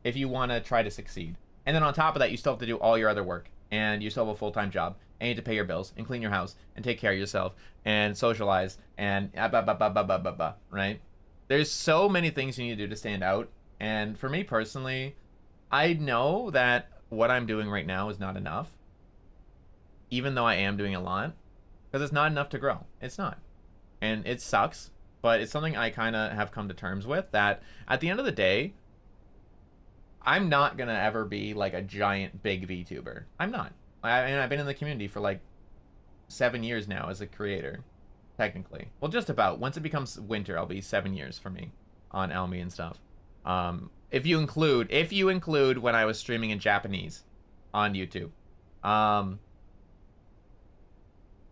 if you want to try to succeed. And then on top of that, you still have to do all your other work, and you still have a full-time job, and you need to pay your bills and clean your house and take care of yourself and socialize and right? There's so many things you need to do to stand out. And for me personally, I know that what I'm doing right now is not enough, even though I am doing a lot, because it's not enough to grow. It's not. And it sucks, but it's something I kind of have come to terms with, that at the end of the day, I'm not going to ever be like a giant big VTuber. I'm not. And I've been in the community for like 7 years now as a creator, technically. Well, just about. Once it becomes winter, I'll be 7 years for me on Aomi and stuff. If you include when I was streaming in Japanese on YouTube.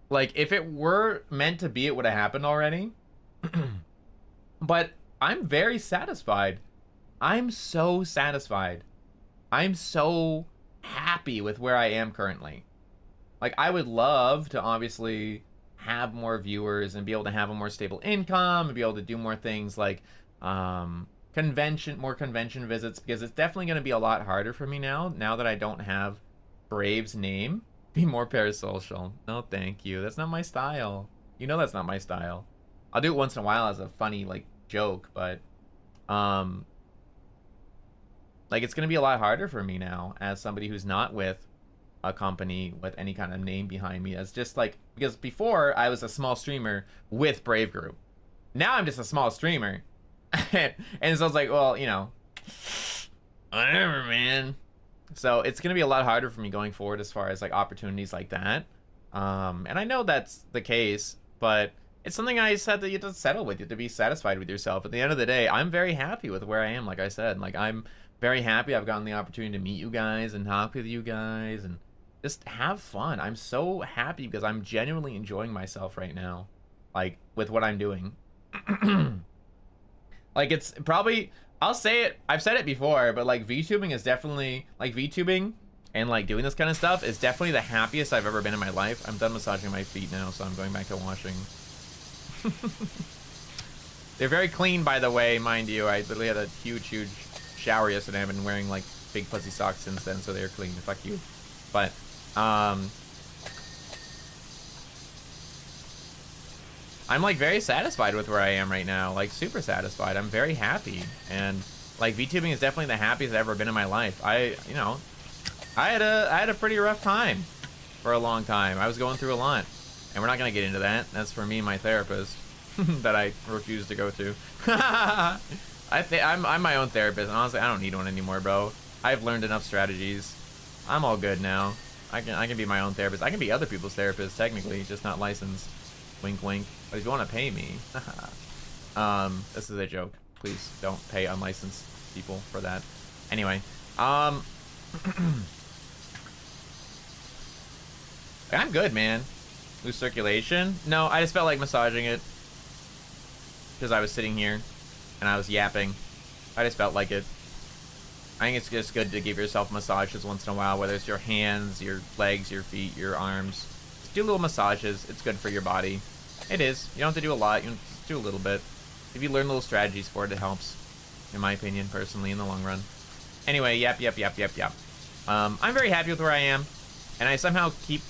Like, if it were meant to be, it would have happened already. But I'm very satisfied. I'm so satisfied. I'm so happy with where I am currently. Like, I would love to obviously have more viewers and be able to have a more stable income and be able to do more things like more convention visits, because it's definitely going to be a lot harder for me now that I don't have Brave's name. Be more parasocial. No, thank you. That's not my style. You know that's not my style. I'll do it once in a while as a funny, like, joke, but like, it's going to be a lot harder for me now as somebody who's not with a company with any kind of name behind me. As just like, because before I was a small streamer with Brave Group. Now I'm just a small streamer. And so I was like, well, you know, whatever, man. So it's going to be a lot harder for me going forward as far as like opportunities like that. And I know that's the case, but it's something I said that you have to settle with. You have to be satisfied with yourself. At the end of the day, I'm very happy with where I am. Like I said, like, I'm very happy I've gotten the opportunity to meet you guys and talk with you guys and just have fun. I'm so happy because I'm genuinely enjoying myself right now, like, with what I'm doing. Like, it's probably, I'll say it, I've said it before, but like, VTubing is definitely, like, VTubing and like doing this kind of stuff is definitely the happiest I've ever been in my life. I'm done massaging my feet now, so I'm going back to washing. They're very clean, by the way, mind you. I literally had a huge shower yesterday. I've been wearing like big fuzzy socks since then, so they're clean. Fuck you. But I'm like very satisfied with where I am right now, like super satisfied. I'm very happy, and like VTubing is definitely the happiest I've ever been in my life. I had a pretty rough time for a long time. I was going through a lot, and we're not gonna get into that. That's for me and my therapist that I refuse to go to. I'm my own therapist, and honestly, I don't need one anymore, bro. I've learned enough strategies. I'm all good now. I can be my own therapist. I can be other people's therapist, technically, just not licensed. Wink, wink. But if you want to pay me, this is a joke. Please don't pay unlicensed people for that. Anyway, I'm good, man. Loose circulation? No, I just felt like massaging it because I was sitting here and I was yapping. I just felt like it. I think it's just good to give yourself massages once in a while, whether it's your hands, your legs, your feet, your arms. Just do little massages. It's good for your body. It is. You don't have to do a lot. You can just do a little bit. If you learn little strategies for it, it helps. In my opinion, personally, in the long run. Anyway, yap. I'm very happy with where I am. And I somehow keep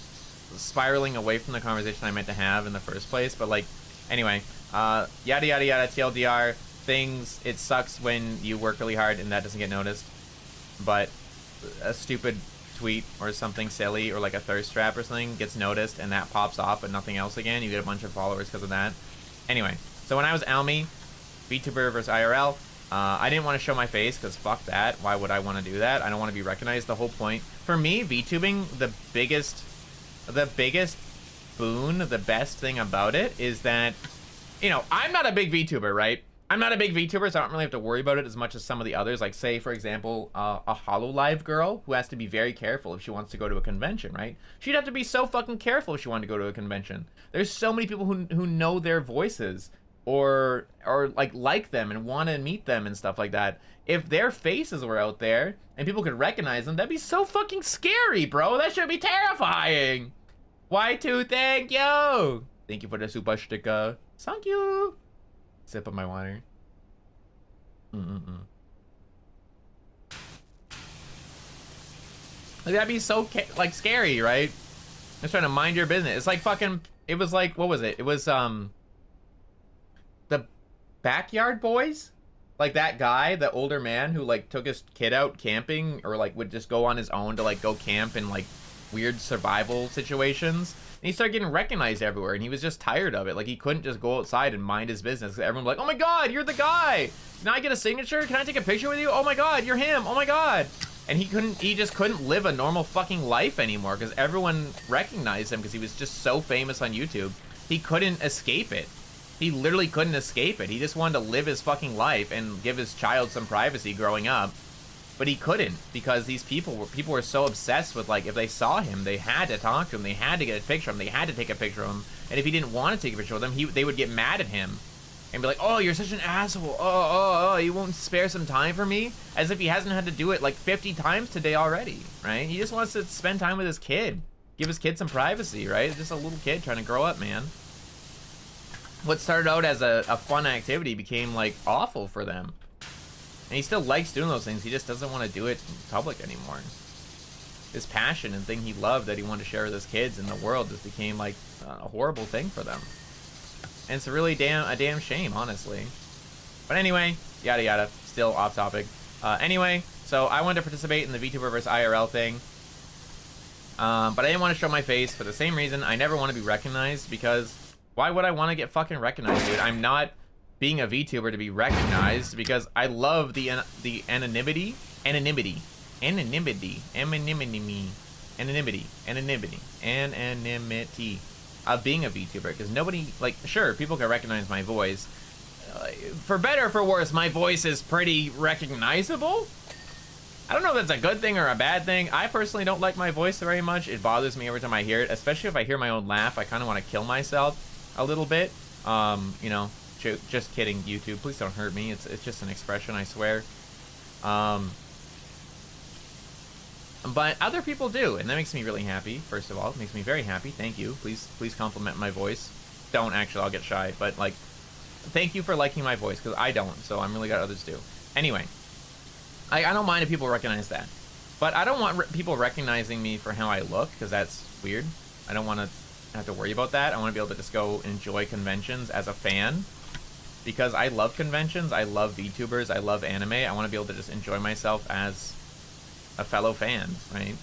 spiraling away from the conversation I meant to have in the first place. But, like, anyway. Yada, yada, yada, TLDR. Things, it sucks when you work really hard and that doesn't get noticed. But a stupid tweet or something silly or like a thirst trap or something gets noticed and that pops off but nothing else again. You get a bunch of followers because of that. Anyway, so when I was Aomi, VTuber versus IRL, I didn't want to show my face because fuck that. Why would I want to do that? I don't want to be recognized. The whole point. For me, VTubing, the biggest boon, the best thing about it is that, you know, I'm not a big VTuber, right? I'm not a big VTuber, so I don't really have to worry about it as much as some of the others. Like, say, for example, a HoloLive girl who has to be very careful if she wants to go to a convention, right? She'd have to be so fucking careful if she wanted to go to a convention. There's so many people who know their voices or like them and want to meet them and stuff like that. If their faces were out there and people could recognize them, that'd be so fucking scary, bro. That should be terrifying. Y2, thank you. Thank you for the super sticker. Thank you. Sip of my water. Like, that'd be so like scary, right? Just trying to mind your business. It's like fucking. It was like, what was it? It was the Backyard Boys. Like that guy, the older man who like took his kid out camping, or like would just go on his own to like go camp in like weird survival situations. And he started getting recognized everywhere, and he was just tired of it. Like, he couldn't just go outside and mind his business. Everyone was like, oh my god, you're the guy! Can I get a signature? Can I take a picture with you? Oh my god, you're him! Oh my god! And he just couldn't live a normal fucking life anymore, because everyone recognized him, because he was just so famous on YouTube. He couldn't escape it. He literally couldn't escape it. He just wanted to live his fucking life and give his child some privacy growing up. But he couldn't, because these people were so obsessed with, like, if they saw him, they had to talk to him, they had to get a picture of him, they had to take a picture of him, and if he didn't want to take a picture with them, they would get mad at him and be like, oh, you're such an asshole, oh, you won't spare some time for me? As if he hasn't had to do it like 50 times today already, right? He just wants to spend time with his kid, give his kid some privacy, right? It's just a little kid trying to grow up, man. What started out as a fun activity became, like, awful for them. And he still likes doing those things, he just doesn't want to do it in public anymore. His passion and thing he loved that he wanted to share with his kids in the world just became like a horrible thing for them. And it's really a damn shame, honestly. But anyway, yada yada, still off topic. Anyway, so I wanted to participate in the VTuber vs IRL thing. But I didn't want to show my face for the same reason. I never want to be recognized, because why would I want to get fucking recognized, dude? I'm not being a VTuber to be recognized, because I love the anonymity of being a VTuber, because nobody, like, sure, people can recognize my voice. For better or for worse, my voice is pretty recognizable. I don't know if that's a good thing or a bad thing. I personally don't like my voice very much. It bothers me every time I hear it, especially if I hear my own laugh. I kind of want to kill myself a little bit. You know, just kidding, YouTube. Please don't hurt me. It's just an expression, I swear. But other people do, and that makes me really happy. First of all, it makes me very happy. Thank you. Please compliment my voice. Don't, actually, I'll get shy. But, like, thank you for liking my voice, because I don't, so I'm really glad others do. Anyway, I don't mind if people recognize that. But I don't want people recognizing me for how I look, because that's weird. I don't want to have to worry about that. I want to be able to just go enjoy conventions as a fan, because I love conventions, I love VTubers, I love anime. I want to be able to just enjoy myself as a fellow fan, right?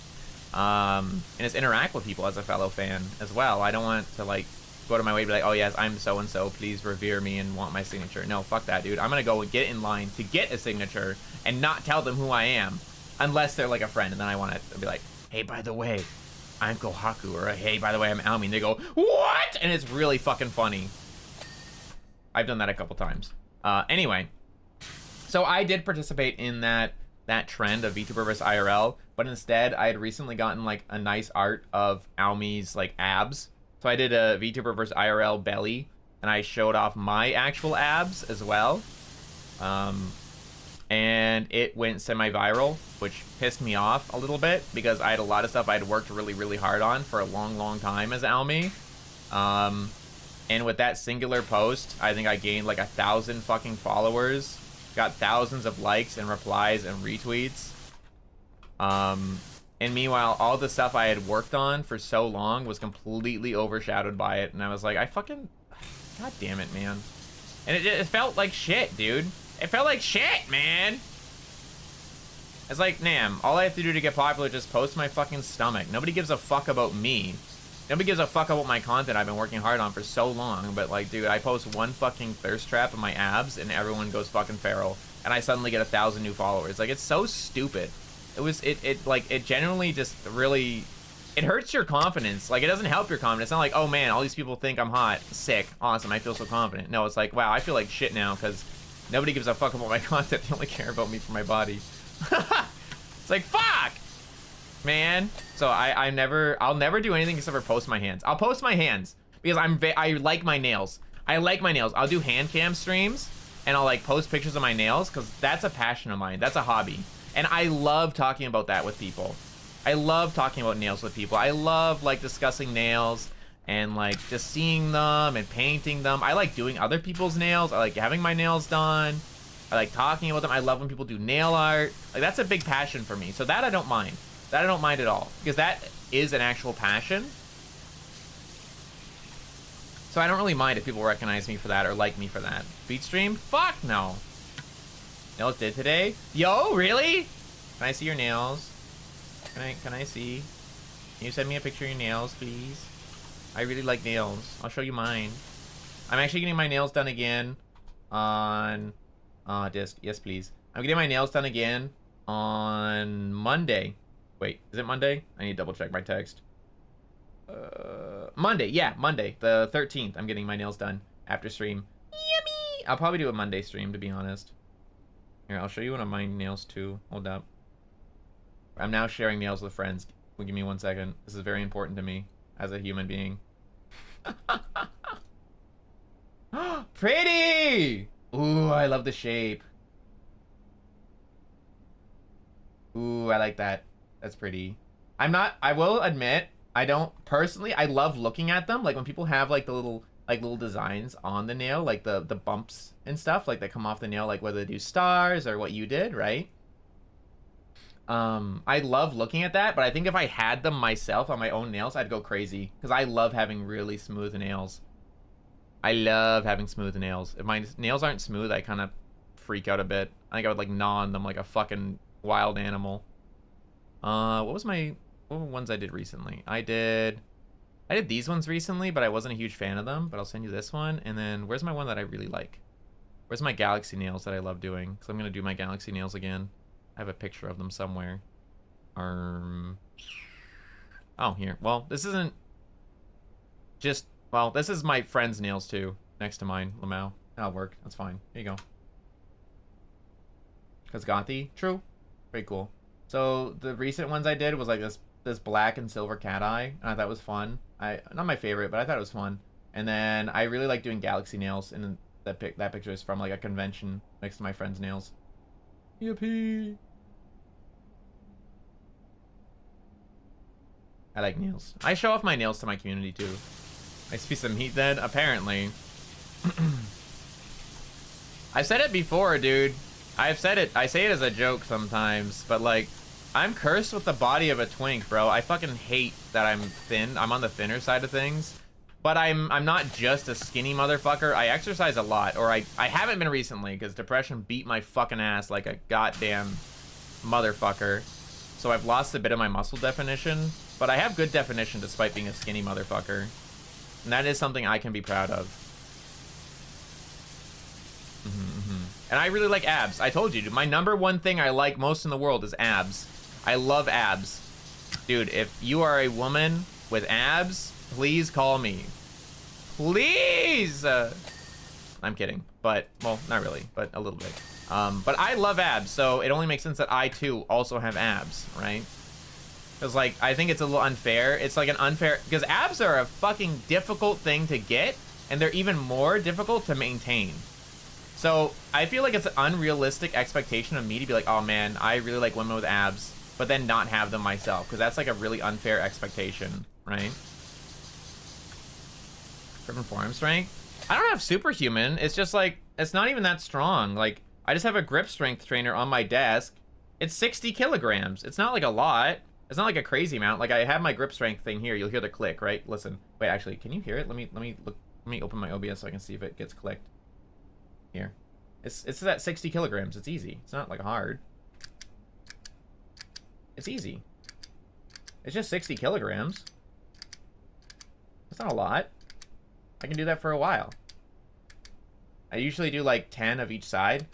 And just interact with people as a fellow fan as well. I don't want to, like, go to my way to be like, oh yes, I'm so-and-so, please revere me and want my signature. No, fuck that, dude. I'm gonna go and get in line to get a signature and not tell them who I am, unless they're like a friend, and then I want to be like, hey, by the way, I'm Kohaku, or hey, by the way, I'm Aomi, and they go, what? And it's really fucking funny. I've done that a couple times. Anyway, so I did participate in that trend of VTuber vs IRL, but instead I had recently gotten like a nice art of Aomi's like abs. So I did a VTuber vs IRL belly, and I showed off my actual abs as well. And it went semi-viral, which pissed me off a little bit, because I had a lot of stuff I had worked really, really hard on for a long time as Aomi. And with that singular post, I think I gained like 1,000 fucking followers, got thousands of likes and replies and retweets. And meanwhile, all the stuff I had worked on for so long was completely overshadowed by it. And I was like, god damn it, man. And it felt like shit, dude. It felt like shit, man. It's like, Nam, all I have to do to get popular is just post my fucking stomach. Nobody gives a fuck about me. Nobody gives a fuck about my content I've been working hard on for so long. But, like, dude, I post one fucking thirst trap of my abs and everyone goes fucking feral. And I suddenly get 1,000 new followers. Like, it's so stupid. It genuinely just really it hurts your confidence. Like, it doesn't help your confidence. It's not like, oh man, all these people think I'm hot. Sick. Awesome. I feel so confident. No, it's like, wow, I feel like shit now because nobody gives a fuck about my content. They only care about me for my body. It's like, fuck, man. So I'll never do anything except for post my hands. I'll post my hands because I like my nails. I like my nails. I'll do hand cam streams and I'll like post pictures of my nails because that's a passion of mine. That's a hobby. And I love talking about that with people. I love talking about nails with people. I love like discussing nails and like just seeing them and painting them. I like doing other people's nails. I like having my nails done. I like talking about them. I love when people do nail art. Like, that's a big passion for me. So that I don't mind. That I don't mind at all because that is an actual passion. So I don't really mind if people recognize me for that or like me for that. Beat stream? Fuck no. Nails did today? Yo, really? Can I see your nails? Can I see? Can you send me a picture of your nails, please? I really like nails. I'll show you mine. I'm actually getting my nails done again on disc. Yes, please. I'm getting my nails done again on Monday. Wait, is it Monday? I need to double check my text. Monday, yeah, Monday, the 13th. I'm getting my nails done after stream. Yummy! I'll probably do a Monday stream, to be honest. Here, I'll show you one of my nails too. Hold up. I'm now sharing nails with friends. Well, give me 1 second. This is very important to me as a human being. Pretty! Ooh, I love the shape. Ooh, I like that. That's pretty. I will admit, I don't personally, I love looking at them. Like when people have like the little designs on the nail, like the bumps and stuff, like that come off the nail, like whether they do stars or what you did, right? I love looking at that, but I think if I had them myself on my own nails, I'd go crazy because I love having really smooth nails. I love having smooth nails. If my nails aren't smooth, I kind of freak out a bit. I think I would like gnaw on them like a fucking wild animal. What were ones I did recently? I did these ones recently, but I wasn't a huge fan of them, but I'll send you this one. And then where's my one that I really like? Where's my galaxy nails that I love doing? Because I'm going to do my galaxy nails again. I have a picture of them somewhere. Oh, here. Well, this isn't just, well, this is my friend's nails too, next to mine, Lamau. That'll work. That's fine. Here you go. Because gothy? True. Very cool. So the recent ones I did was like this black and silver cat eye. And I thought it was fun. Not my favorite, but I thought it was fun. And then I really like doing galaxy nails. And that picture is from like a convention next to my friend's nails. Yippee! I like nails. I show off my nails to my community too. Nice piece of meat then, apparently. I've said it before, dude. I've said it. I say it as a joke sometimes, but like, I'm cursed with the body of a twink, bro. I fucking hate that I'm thin. I'm on the thinner side of things. But I'm not just a skinny motherfucker. I exercise a lot, or I haven't been recently because depression beat my fucking ass like a goddamn motherfucker. So I've lost a bit of my muscle definition, but I have good definition despite being a skinny motherfucker. And that is something I can be proud of. And I really like abs. I told you, dude, my #1 thing I like most in the world is abs. I love abs. Dude, if you are a woman with abs, please call me. Please! I'm kidding. But, well, not really, but a little bit. But I love abs, so it only makes sense that I, too, also have abs, right? Because, like, I think it's a little unfair. It's like an unfair... Because abs are a fucking difficult thing to get, and they're even more difficult to maintain. So, I feel like it's an unrealistic expectation of me to be like, oh, man, I really like women with abs, but then not have them myself. Because that's, like, a really unfair expectation, right? Driven forearm strength? I don't have superhuman. It's just, like, it's not even that strong. Like, I just have a grip strength trainer on my desk. It's 60 kilograms. It's not, like, a lot. It's not, like, a crazy amount. Like, I have my grip strength thing here. You'll hear the click, right? Listen. Wait, actually, can you hear it? Let me open my OBS so I can see if it gets clicked. Here. It's at 60 kilograms. It's easy. It's not, like, hard. It's easy. It's just 60 kilograms. It's not a lot. I can do that for a while. I usually do, like, 10 of each side.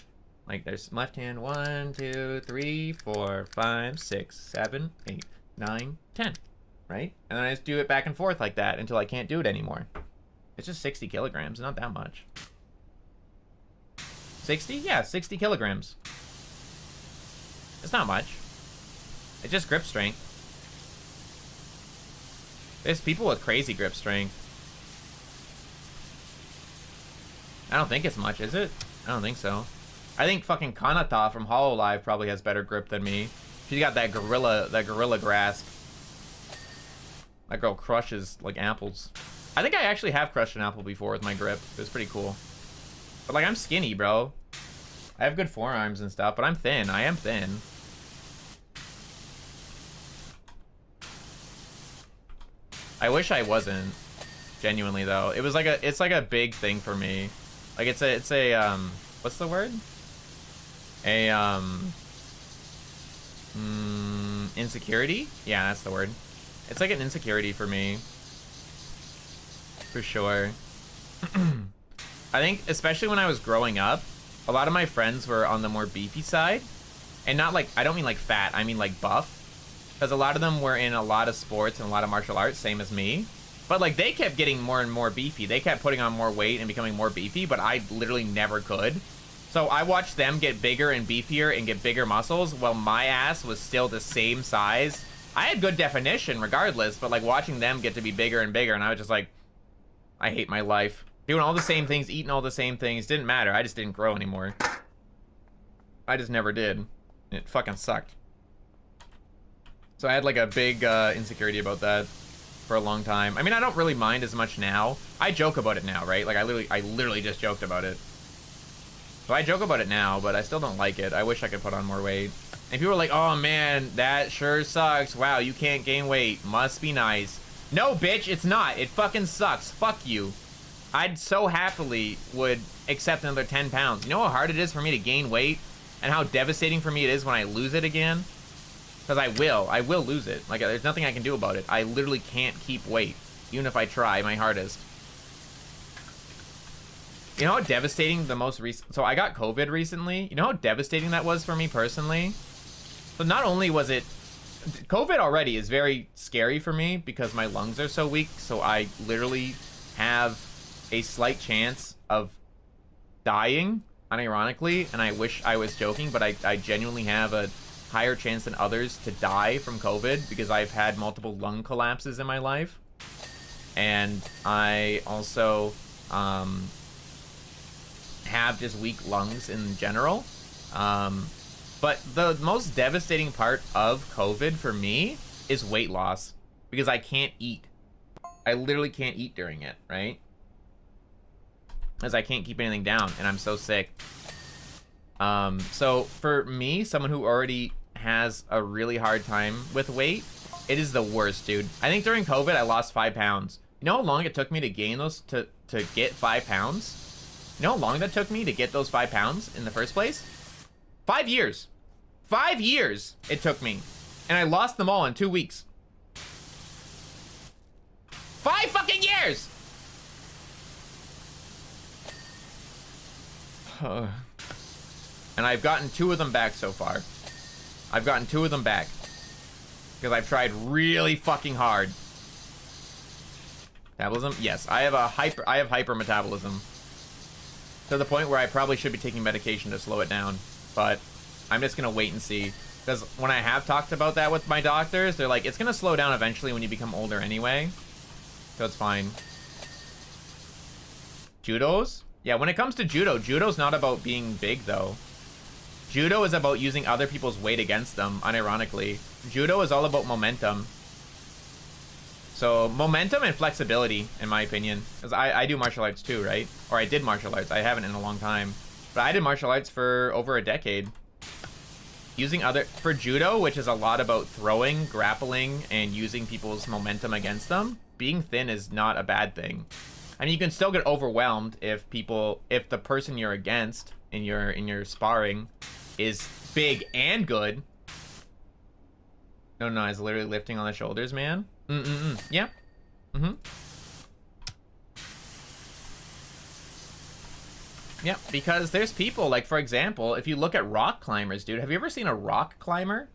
Like, there's left hand, 1, 2, 3, 4, 5, 6, 7, 8, 9, 10. right? And then I just do it back and forth like that until I can't do it anymore. It's just 60 kilograms, not that much. 60? Yeah, 60 kilograms. It's not much. It's just grip strength. There's people with crazy grip strength. I don't think it's much, is it? I don't think so. I think fucking Kanata from HoloLive probably has better grip than me. She's got that gorilla grasp. That girl crushes like apples. I think I actually have crushed an apple before with my grip. It was pretty cool. But like, I'm skinny, bro. I have good forearms and stuff, but I'm thin. I am thin. I wish I wasn't. Genuinely though. It was like it's like a big thing for me. Like it's a what's the word? Insecurity? Yeah, that's the word. It's like an insecurity for me. For sure. I think, especially when I was growing up, a lot of my friends were on the more beefy side. And not like, I don't mean like fat, I mean like buff. Because a lot of them were in a lot of sports and a lot of martial arts, same as me. But like, they kept getting more and more beefy. They kept putting on more weight and becoming more beefy, but I literally never could. So I watched them get bigger and beefier and get bigger muscles while my ass was still the same size. I had good definition regardless, but like watching them get to be bigger and bigger, and I was just like, I hate my life. Doing all the same things, eating all the same things, didn't matter. I just didn't grow anymore. I just never did. It fucking sucked. So I had like a big insecurity about that for a long time. I mean, I don't really mind as much now. I joke about it now, right? Like I literally just joked about it. So I joke about it now, but I still don't like it. I wish I could put on more weight. And people are like, oh man, that sure sucks. Wow, you can't gain weight. Must be nice. No, bitch, it's not. It fucking sucks. Fuck you. I'd so happily would accept another 10 pounds. You know how hard it is for me to gain weight? And how devastating for me it is when I lose it again? Because I will lose it. Like, there's nothing I can do about it. I literally can't keep weight, even if I try my hardest. You know how devastating the most recent... So I got COVID recently. You know how devastating that was for me personally? So not only was it... COVID already is very scary for me because my lungs are so weak. So I literally have a slight chance of dying, unironically. And I wish I was joking, but I genuinely have a higher chance than others to die from COVID because I've had multiple lung collapses in my life. And I also... have just weak lungs in general. But the most devastating part of COVID for me is weight loss because I can't eat. I literally can't eat during it, right? Because I can't keep anything down and I'm so sick. So for me, someone who already has a really hard time with weight, it is the worst, dude. I think during COVID, I lost 5 pounds. You know how long it took me to gain those, to get 5 pounds? You know how long that took me to get those 5 pounds in the first place? 5 years. 5 years it took me. And I lost them all in 2 weeks. 5 fucking years! And I've gotten 2 of them back so far. I've gotten 2 of them back. Because I've tried really fucking hard. Metabolism? Yes, I have hypermetabolism. To the point where I probably should be taking medication to slow it down. But I'm just going to wait and see. Because when I have talked about that with my doctors, they're like, it's going to slow down eventually when you become older anyway. So it's fine. Judos? Yeah, when it comes to judo, judo's not about being big, though. Judo is about using other people's weight against them, unironically. Judo is all about momentum. So, momentum and flexibility, in my opinion. Because I do martial arts too, right? Or I did martial arts. I haven't in a long time. But I did martial arts for over a decade. Using for judo, which is a lot about throwing, grappling, and using people's momentum against them, being thin is not a bad thing. I mean, you can still get overwhelmed if the person you're against in your sparring is big and good. No, it's literally lifting on the shoulders, man. Yeah. Yeah, because there's people, like, for example, if you look at rock climbers, dude, have you ever seen a rock climber?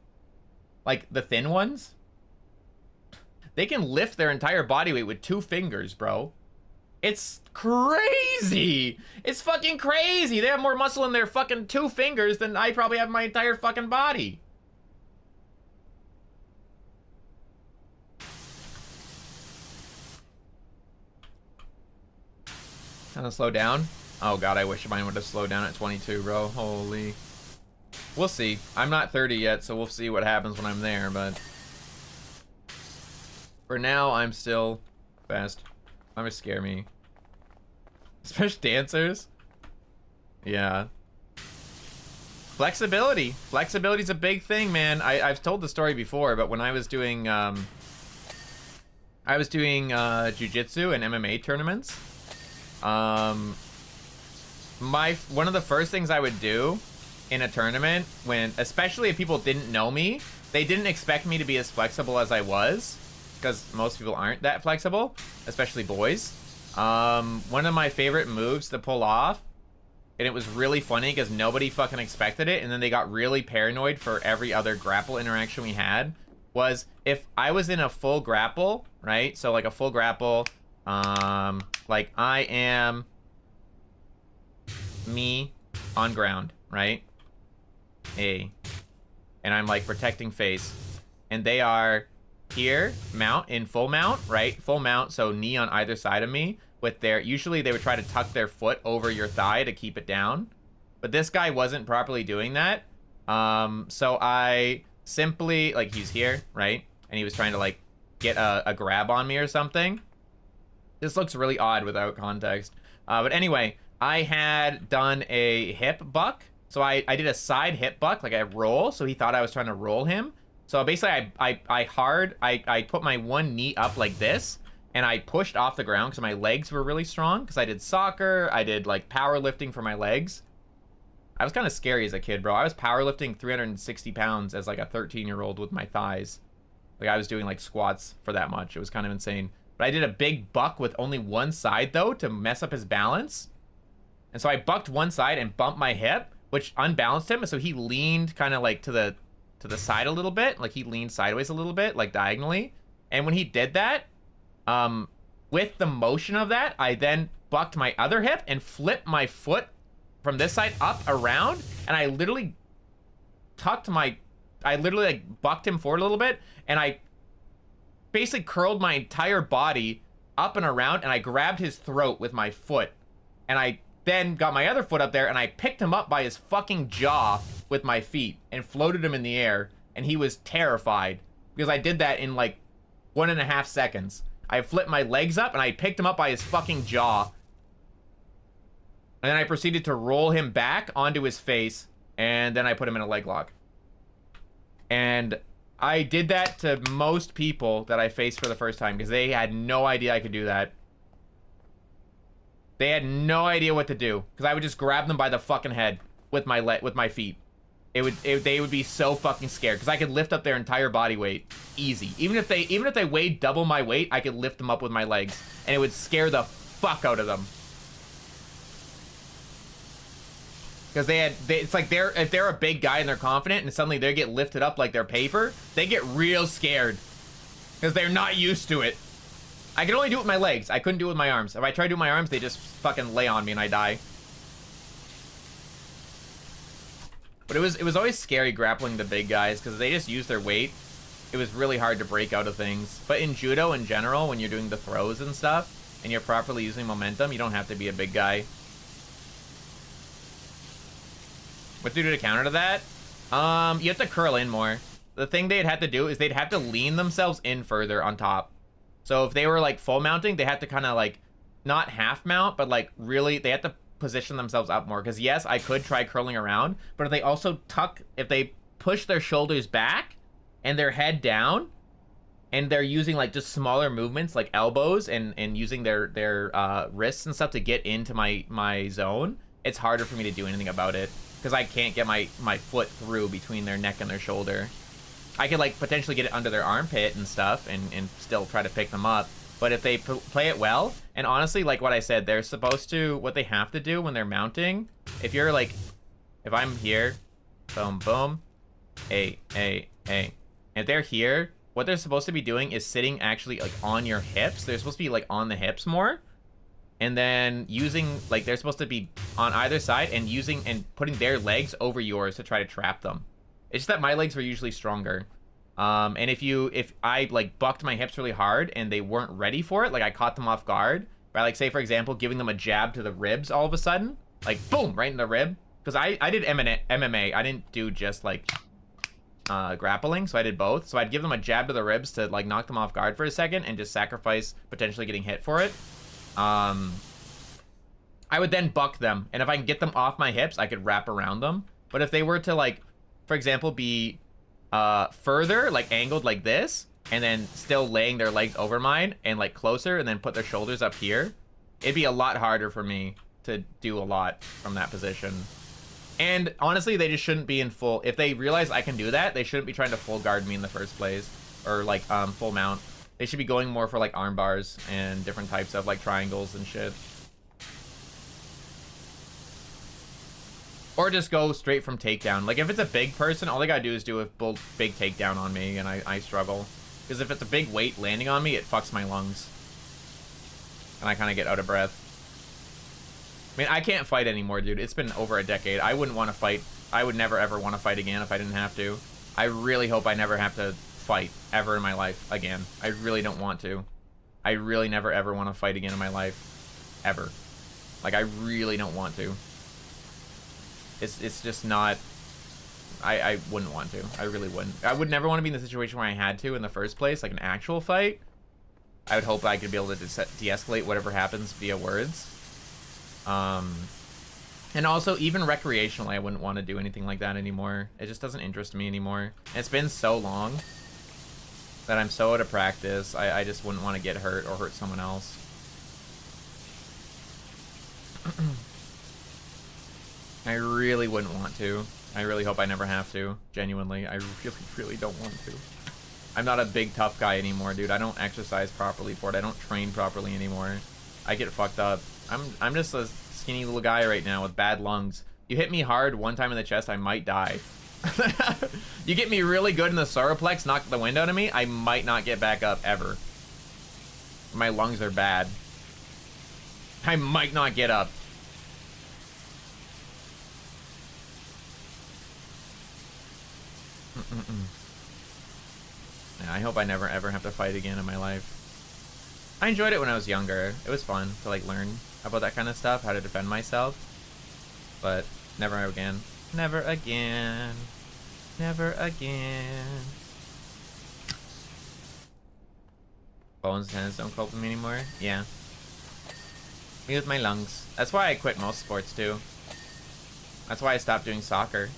Like, the thin ones? they can lift their entire body weight with 2 fingers, bro. It's crazy. It's fucking crazy. They have more muscle in their fucking 2 fingers than I probably have in my entire fucking body. Gonna slow down? Oh god, I wish mine would have slowed down at 22, bro. Holy. We'll see. I'm not 30 yet, so we'll see what happens when I'm there, but for now, I'm still fast. That would scare me. Especially dancers. Yeah. Flexibility. Flexibility's a big thing, man. I've told the story before, but when I was doing jiu-jitsu and MMA tournaments, one of the first things I would do in a tournament, when especially if people didn't know me, they didn't expect me to be as flexible as I was, because most people aren't that flexible, especially boys. One of my favorite moves to pull off, and it was really funny because nobody fucking expected it, and then they got really paranoid for every other grapple interaction we had, was if I was in a full grapple, right? So like a full grapple, like I am me on ground, right? And I'm like protecting face, and they are here, mount, in full mount, right? Full mount, so knee on either side of me with their, usually they would try to tuck their foot over your thigh to keep it down, but this guy wasn't properly doing that. So I simply, like, he's here, right? And he was trying to like get a grab on me or something. This looks really odd without context. But anyway, I had done a hip buck. So I did a side hip buck, like a roll. So he thought I was trying to roll him. So basically I put my one knee up like this, and I pushed off the ground because my legs were really strong, because I did soccer, I did like powerlifting for my legs. I was kind of scary as a kid, bro. I was powerlifting 360 pounds as like a 13-year-old with my thighs. Like I was doing like squats for that much. It was kind of insane. But I did a big buck with only one side though to mess up his balance. And so I bucked one side and bumped my hip, which unbalanced him. So he leaned kind of like to the side a little bit. Like he leaned sideways a little bit, like diagonally. And when he did that, with the motion of that, I then bucked my other hip and flipped my foot from this side up around. And I literally like bucked him forward a little bit. And I basically curled my entire body up and around, and I grabbed his throat with my foot. And I then got my other foot up there, and I picked him up by his fucking jaw with my feet and floated him in the air. And he was terrified because I did that in like 1.5 seconds. I flipped my legs up and I picked him up by his fucking jaw. And then I proceeded to roll him back onto his face, and then I put him in a leg lock. And I did that to most people that I faced for the first time because they had no idea I could do that. They had no idea what to do because I would just grab them by the fucking head with my feet. They would be so fucking scared because I could lift up their entire body weight easy. Even if they weighed double my weight, I could lift them up with my legs, and it would scare the fuck out of them. Because it's like if they're a big guy and they're confident, and suddenly they get lifted up like they're paper, they get real scared because they're not used to it. I could only do it with my legs. I couldn't do it with my arms. If I try to do my arms, they just fucking lay on me and I die. But it was always scary grappling the big guys because they just use their weight. It was really hard to break out of things. But in judo in general, when you're doing the throws and stuff, and you're properly using momentum, you don't have to be a big guy. What to do to counter to that? You have to curl in more. The thing they'd have to do is they'd have to lean themselves in further on top. So if they were like full mounting, they had to kind of like, not half mount, but like really, they had to position themselves up more. Because yes, I could try curling around, but if they also if they push their shoulders back and their head down, and they're using like just smaller movements like elbows and using their wrists and stuff to get into my zone, it's harder for me to do anything about it because I can't get my foot through between their neck and their shoulder. I could like potentially get it under their armpit and stuff and still try to pick them up. But if they play it well, and honestly, like what I said, they're supposed to, what they have to do when they're mounting, if you're like, if I'm here, boom, boom, hey. If they're here, what they're supposed to be doing is sitting actually like on your hips. They're supposed to be like on the hips more. And then using, like, they're supposed to be on either side and using and putting their legs over yours to try to trap them. It's just that my legs were usually stronger. And if I like bucked my hips really hard and they weren't ready for it, like I caught them off guard by, like, say for example, giving them a jab to the ribs all of a sudden, like boom, right in the rib. Because I did MMA, I didn't do just like grappling, so I did both. So I'd give them a jab to the ribs to like knock them off guard for a second and just sacrifice potentially getting hit for it. I would then buck them, and if I can get them off my hips, I could wrap around them. But if they were to, like, for example, be further, like angled like this, and then still laying their legs over mine and like closer, and then put their shoulders up here, it'd be a lot harder for me to do a lot from that position. And honestly, they just shouldn't be in full. If they realize I can do that, they shouldn't be trying to full guard me in the first place, or like full mount. They should be going more for like arm bars and different types of like triangles and shit. Or just go straight from takedown. Like if it's a big person, all they gotta do is do a big takedown on me, and I struggle. Because if it's a big weight landing on me, it fucks my lungs. And I kind of get out of breath. I mean, I can't fight anymore, dude. It's been over a decade. I wouldn't want to fight. I would never ever want to fight again if I didn't have to. I really hope I never have to fight ever in my life again. I really don't want to. I really never ever want to fight again in my life. Ever. Like, I really don't want to. It's just not... I wouldn't want to. I really wouldn't. I would never want to be in the situation where I had to in the first place, like an actual fight. I would hope I could be able to de-escalate whatever happens via words. And also, even recreationally, I wouldn't want to do anything like that anymore. It just doesn't interest me anymore. It's been so long that I'm so out of practice, I just wouldn't want to get hurt or hurt someone else. I really wouldn't want to. I really hope I never have to. Genuinely, I really, really don't want to. I'm not a big tough guy anymore, dude. I don't exercise properly for it. I don't train properly anymore. I get fucked up. I'm just a skinny little guy right now with bad lungs. You hit me hard one time in the chest, I might die. You get me really good in the sauroplex, knock the wind out of me, I might not get back up ever. My lungs are bad. I might not get up. Yeah, I hope I never ever have to fight again in my life. I enjoyed it when I was younger. It was fun to like learn about that kind of stuff, how to defend myself. But never again. Never again. Never again. Bones and tennis don't cope with me anymore. Yeah. Me with my lungs. That's why I quit most sports too. That's why I stopped doing soccer.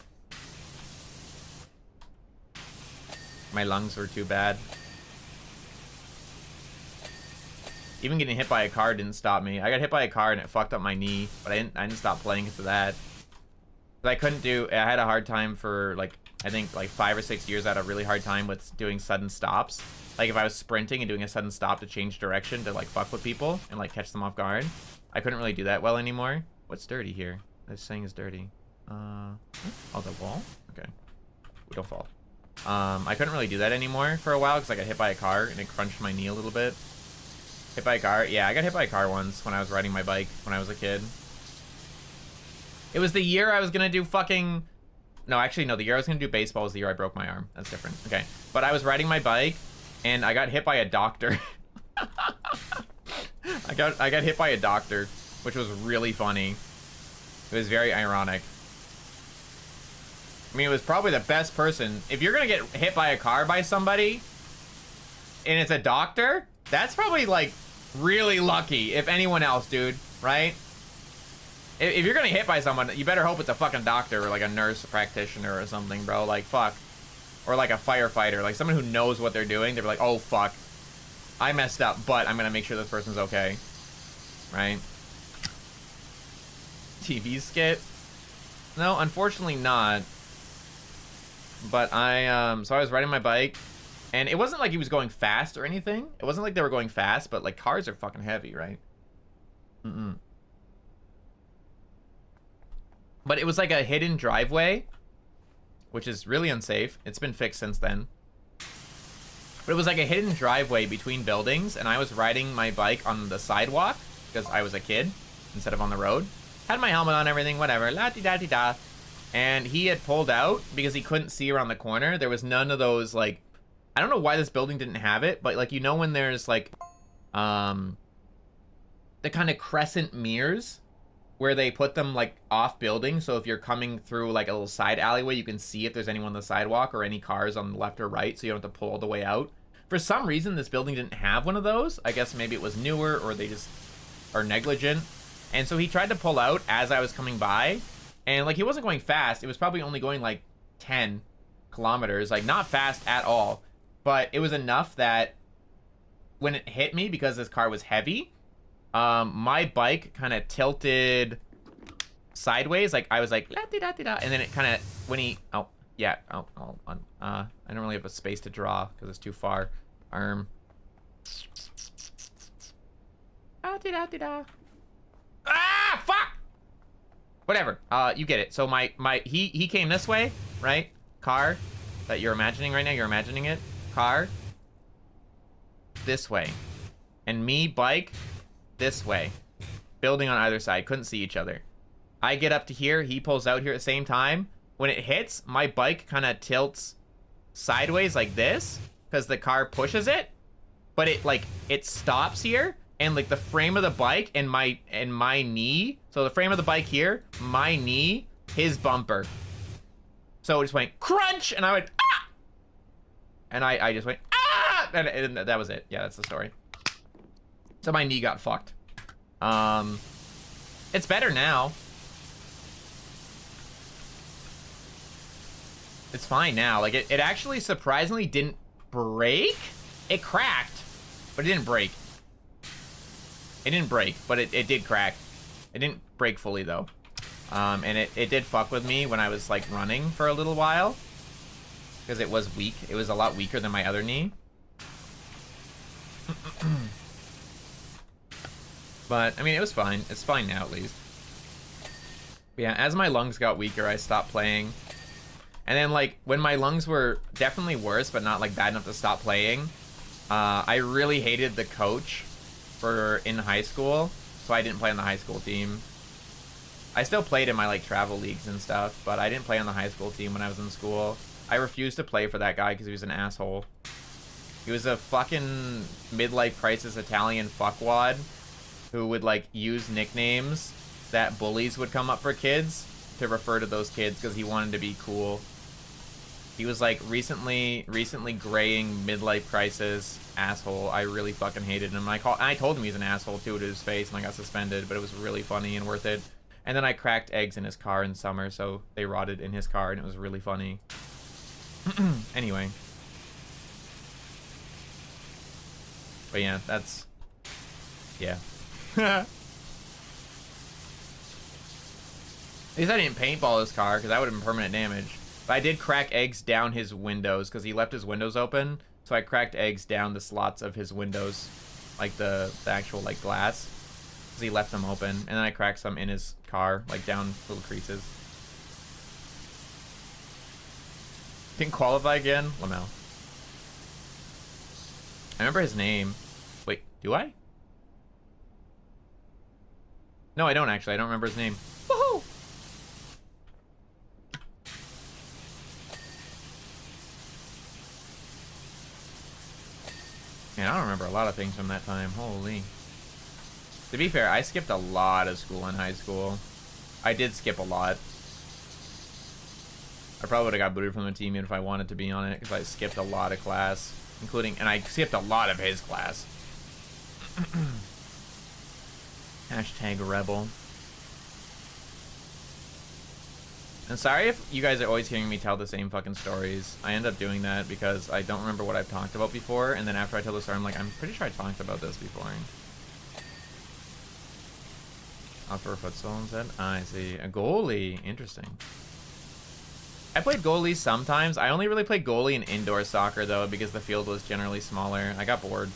My lungs were too bad. Even getting hit by a car didn't stop me. I got hit by a car and it fucked up my knee, but I didn't stop playing because of that. But I couldn't do. I had a hard time for like, I think like 5 or 6 years. I had a really hard time with doing sudden stops. Like if I was sprinting and doing a sudden stop to change direction to like fuck with people and like catch them off guard, I couldn't really do that well anymore. What's dirty here? This thing is dirty. Oh, the wall? Okay. We don't fall. I couldn't really do that anymore for a while because I got hit by a car and it crunched my knee a little bit. Hit by a car? Yeah, I got hit by a car once when I was riding my bike when I was a kid. It was the year I was gonna do fucking... No, actually, no. The year I was gonna do baseball was the year I broke my arm. That's different. Okay. But I was riding my bike and I got hit by a doctor. I got hit by a doctor, which was really funny. It was very ironic. I mean, it was probably the best person. If you're gonna get hit by a car by somebody and it's a doctor, that's probably like really lucky, if anyone else, dude, right? If you're gonna hit by someone, you better hope it's a fucking doctor or like a nurse practitioner or something, bro. Like, fuck. Or like a firefighter, like someone who knows what they're doing. They're like, oh, fuck. I messed up, but I'm gonna make sure this person's okay. Right? TV skit? No, unfortunately not. But so I was riding my bike, and it wasn't like he was going fast or anything. It wasn't like they were going fast, but like cars are fucking heavy, right? But it was like a hidden driveway, which is really unsafe. It's been fixed since then. But it was like a hidden driveway between buildings, and I was riding my bike on the sidewalk because I was a kid instead of on the road. Had my helmet on, everything, whatever, la-di-da-di-da. And he had pulled out because he couldn't see around the corner. There was none of those, like, I don't know why this building didn't have it, but, like, you know when there's, like, the kind of crescent mirrors where they put them, like, off building, so if you're coming through, like, a little side alleyway, you can see if there's anyone on the sidewalk or any cars on the left or right, so you don't have to pull all the way out. For some reason, this building didn't have one of those. I guess maybe it was newer, or they just are negligent. And so he tried to pull out as I was coming by, and, like, he wasn't going fast. It was probably only going, like, 10 kilometers, like, not fast at all. But it was enough that when it hit me, because this car was heavy, my bike kind of tilted sideways. Like, I was like, la-di-da-di-da, and then it kind of, when he, oh, yeah, oh, I don't really have a space to draw because it's too far. Arm. La-di-da-di-da. Ah, fuck! Whatever, you get it. So he came this way, right? Car that you're imagining right now, you're imagining it. Car this way. And me, bike, this way. Building on either side, couldn't see each other. I get up to here, he pulls out here at the same time. When it hits, my bike kind of tilts sideways like this, because the car pushes it. But it stops here. And like the frame of the bike and my knee, so the frame of the bike here, my knee, his bumper. So it just went crunch, and I went ah, and I just went ah, and that was it. Yeah, that's the story. So my knee got fucked. It's better now. It's fine now. Like it actually surprisingly didn't break. It cracked, but it didn't break. It didn't break, but it did crack. It didn't break fully, though. And it did fuck with me when I was, like, running for a little while. Because it was weak. It was a lot weaker than my other knee. But, I mean, it was fine. It's fine now, at least. But yeah, as my lungs got weaker, I stopped playing. And then, like, when my lungs were definitely worse, but not, like, bad enough to stop playing, I really hated the coach in high school, so I didn't play on the high school team. I still played in my like travel leagues and stuff, but I didn't play on the high school team when I was in school. I refused to play for that guy because he was an asshole. He was a fucking midlife crisis Italian fuckwad who would like use nicknames that bullies would come up for kids to refer to those kids because he wanted to be cool. He was like recently graying midlife crisis asshole. I really fucking hated him. I told him he's an asshole too to his face, and I got suspended, but it was really funny and worth it. And then I cracked eggs in his car in summer, so they rotted in his car, and it was really funny. Anyway. But yeah, that's... yeah. At least I didn't paintball his car, because that would have been permanent damage. But I did crack eggs down his windows, because he left his windows open. So I cracked eggs down the slots of his windows, like the actual like glass, because he left them open. And then I cracked some in his car, like down little creases. Didn't qualify again? Lamel. I remember his name. Wait, do I? No, I don't actually. I don't remember his name. Woohoo! Man, I don't remember a lot of things from that time. Holy. To be fair, I skipped a lot of school in high school. I did skip a lot. I probably would have got booted from the team even if I wanted to be on it, because I skipped a lot of class, including, and I skipped a lot of his class. Hashtag rebel. And sorry if you guys are always hearing me tell the same fucking stories. I end up doing that because I don't remember what I've talked about before, and then after I tell the story, I'm like, I'm pretty sure I talked about this before. Upper futsal instead? I see. A goalie. Interesting. I played goalie sometimes. I only really played goalie in indoor soccer, though, because the field was generally smaller. I got bored.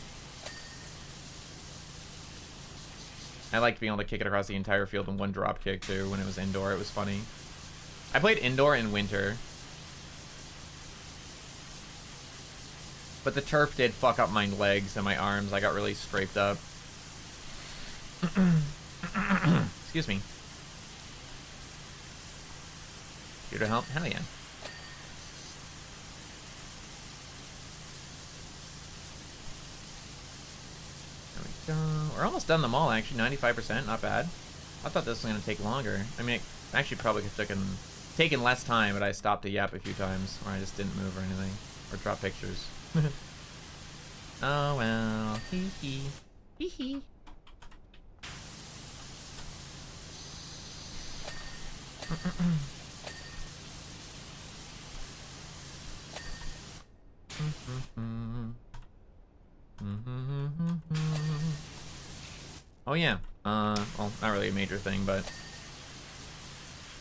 I liked being able to kick it across the entire field in one drop kick, too, when it was indoor. It was funny. I played indoor in winter. But the turf did fuck up my legs and my arms. I got really scraped up. Excuse me. Here to help? Hell yeah. There we go. We're almost done them all, actually. 95%, not bad. I thought this was going to take longer. I mean, it actually probably could have taken less time, but I stopped to yap a few times, or I just didn't move or anything. Or drop pictures. Oh well. Hee hee. Hee hee. Oh yeah. Well, not really a major thing, but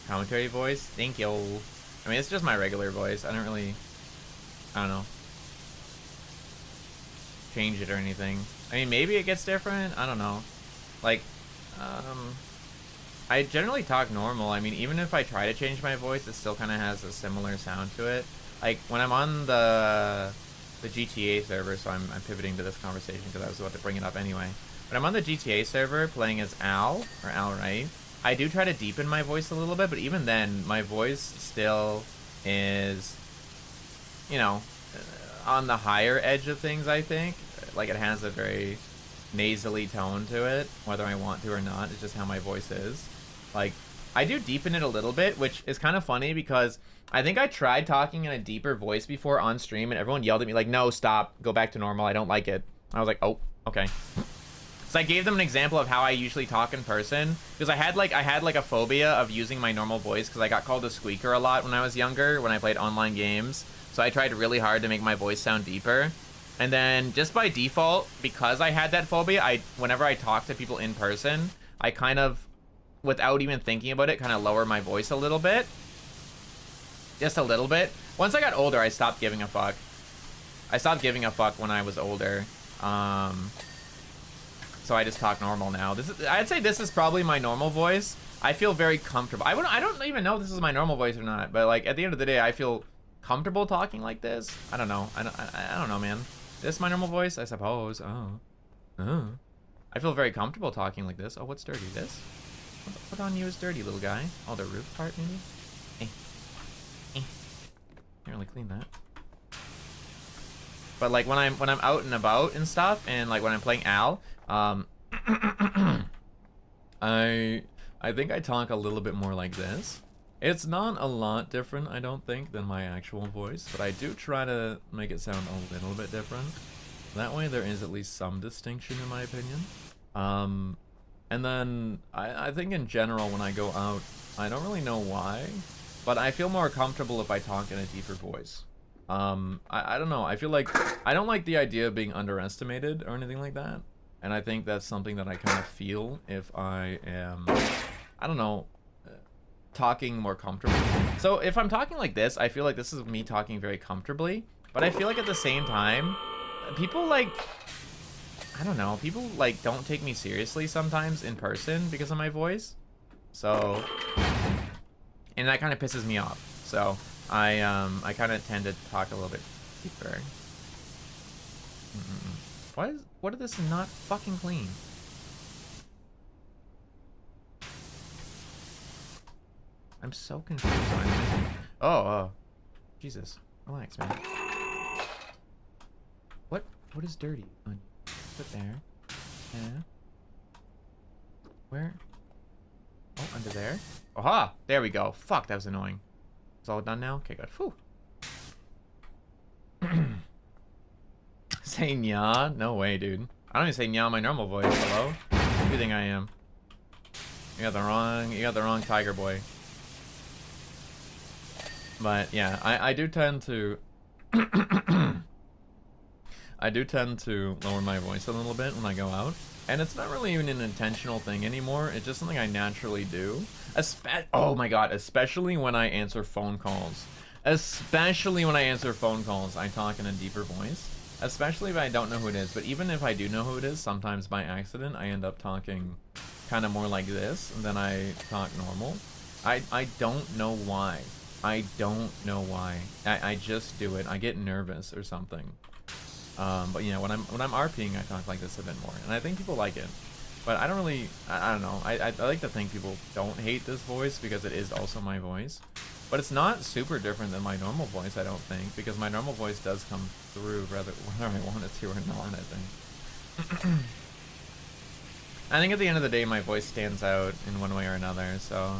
commentary voice. Thank you. I mean, it's just my regular voice. I don't know, change it or anything. I mean, maybe it gets different. I don't know. Like, I generally talk normal. I mean, even if I try to change my voice, it still kind of has a similar sound to it. Like, when I'm on the GTA server, so I'm pivoting to this conversation because I was about to bring it up anyway. When I'm on the GTA server playing as Al, right? I do try to deepen my voice a little bit, but even then, my voice still is, you know, on the higher edge of things, I think. Like, it has a very nasally tone to it, whether I want to or not. It's just how my voice is. Like, I do deepen it a little bit, which is kind of funny because I think I tried talking in a deeper voice before on stream, and everyone yelled at me like, no, stop, go back to normal, I don't like it. I was like, oh, okay. So I gave them an example of how I usually talk in person, because I had like a phobia of using my normal voice because I got called a squeaker a lot when I was younger, when I played online games. So I tried really hard to make my voice sound deeper. And then just by default, because I had that phobia, whenever I talk to people in person, I kind of, without even thinking about it, kind of lower my voice a little bit. Just a little bit. Once I got older, I stopped giving a fuck. I stopped giving a fuck when I was older. So I just talk normal now. I'd say this is probably my normal voice. I feel very comfortable. I don't even know if this is my normal voice or not, but like at the end of the day, I feel comfortable talking like this. I don't know. I don't know, man. This is my normal voice, I suppose. Oh. I feel very comfortable talking like this. Oh, what's dirty? This? What on you is dirty, little guy? Oh, the roof part, maybe? Can't really clean that. But like when I'm out and about and stuff, and like when I'm playing Al, I think I talk a little bit more like this. It's not a lot different, I don't think, than my actual voice, but I do try to make it sound a little bit different. That way there is at least some distinction in my opinion. And then I think in general when I go out, I don't really know why, but I feel more comfortable if I talk in a deeper voice. I don't know, I feel like I don't like the idea of being underestimated or anything like that. And I think that's something that I kind of feel if I am, I don't know, talking more comfortably. So if I'm talking like this, I feel like this is me talking very comfortably, but I feel like at the same time, people like, I don't know, people like don't take me seriously sometimes in person because of my voice. So, and that kind of pisses me off. So I kind of tend to talk a little bit deeper. What is this not fucking clean? I'm so confused. Oh, Jesus. Relax, man. What is dirty? Put there. Yeah. Where? Oh, under there. Aha! There we go. Fuck, that was annoying. It's all done now? Okay, good. Whew. Say nya? No way, dude. I don't even say nya in my normal voice. Hello? Who do you think I am? You got the wrong tiger boy. But yeah, I do tend to I do tend to lower my voice a little bit when I go out. And it's not really even an intentional thing anymore. It's just something I naturally do. Oh my god, especially when I answer phone calls. Especially when I answer phone calls, I talk in a deeper voice. Especially if I don't know who it is. But even if I do know who it is, sometimes by accident, I end up talking kind of more like this than I talk normal. I don't know why. I don't know why. I just do it. I get nervous or something. But yeah, when I'm RPing, I talk like this a bit more, and I think people like it. But I don't really, I don't know. I like to think people don't hate this voice because it is also my voice. But it's not super different than my normal voice, I don't think, because my normal voice does come through whether I want it to or not, I think. I think at the end of the day, my voice stands out in one way or another, so...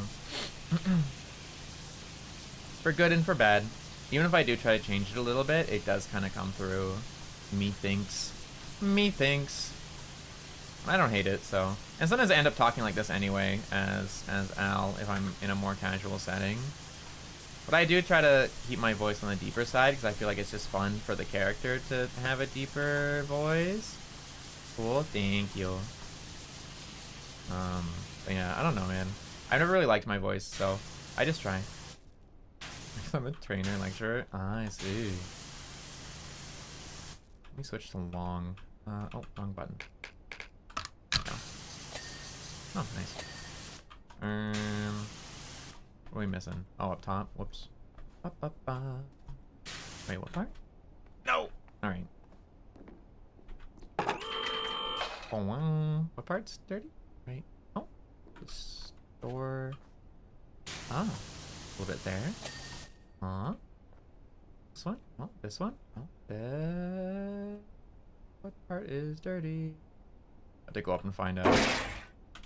For good and for bad. Even if I do try to change it a little bit, it does kind of come through. Me thinks. Me thinks. I don't hate it, so... And sometimes I end up talking like this anyway, as Al, if I'm in a more casual setting. But I do try to keep my voice on the deeper side, because I feel like it's just fun for the character to have a deeper voice. Cool, thank you. But yeah, I don't know, man. I've never really liked my voice, so I just try. I'm a trainer lecturer. Ah, I see. Let me switch to long. Oh, wrong button. No. Oh, nice. What are we missing? Oh, up top. Whoops. Wait, what part? No. All right. What part's dirty? Right. Oh, the store. Ah, a little bit there. This one? Oh, this one? Oh, what part is dirty? I have to go up and find out.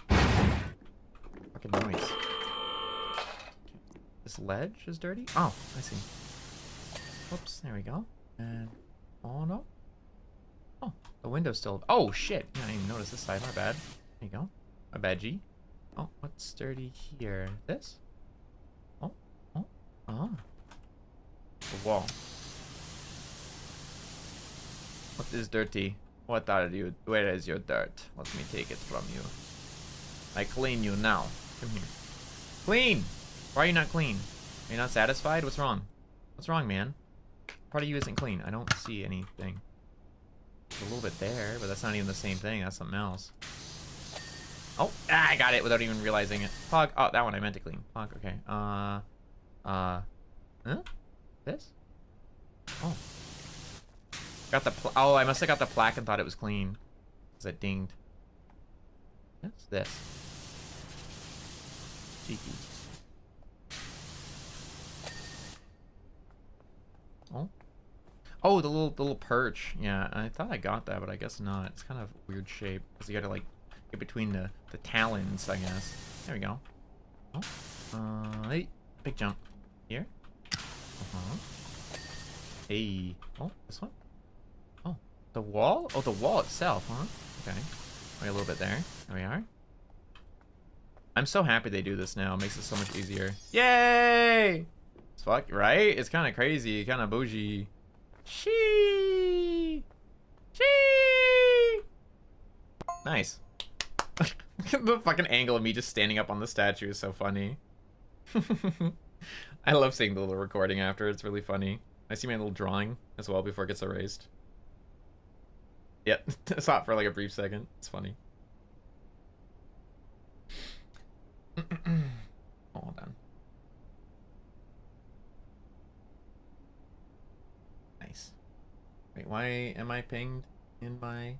Fucking noise. This ledge is dirty? Oh, I see. Whoops, there we go. And, oh no. Oh, the window's still, oh shit. Yeah, I didn't even notice this side, my bad. There you go. My bad, G. Oh, what's dirty here? This? Oh, oh, oh. The wall. What is dirty? What are you? Where is your dirt? Let me take it from you. I clean you now. Come here. Clean! Why are you not clean? Are you not satisfied? What's wrong? What's wrong, man? Part of you isn't clean. I don't see anything. There's a little bit there, but that's not even the same thing. That's something else. Oh, I got it without even realizing it. Pog. Oh, that one I meant to clean. Pog. Okay. Huh? This? Oh. Got the oh, I must have got the plaque and thought it was clean. Because it dinged. What's this? Cheeky. Oh. Oh, the little perch. Yeah, I thought I got that, but I guess not. It's kind of a weird shape. Because you gotta like get between the talons, I guess. There we go. Oh. Hey, big jump. Here. Hey. Oh, this one? Oh, the wall? Oh, the wall itself, huh? Okay. Wait a little bit there. There we are. I'm so happy they do this now. It makes it so much easier. Yay! It's fuck, right? It's kind of crazy, kind of bougie. Shee! Shee! Nice. The fucking angle of me just standing up on the statue is so funny. I love seeing the little recording after. It's really funny. I see my little drawing as well before it gets erased. Yep, I saw it for like a brief second. It's funny. Hold on. Nice. Wait, why am I pinged in my...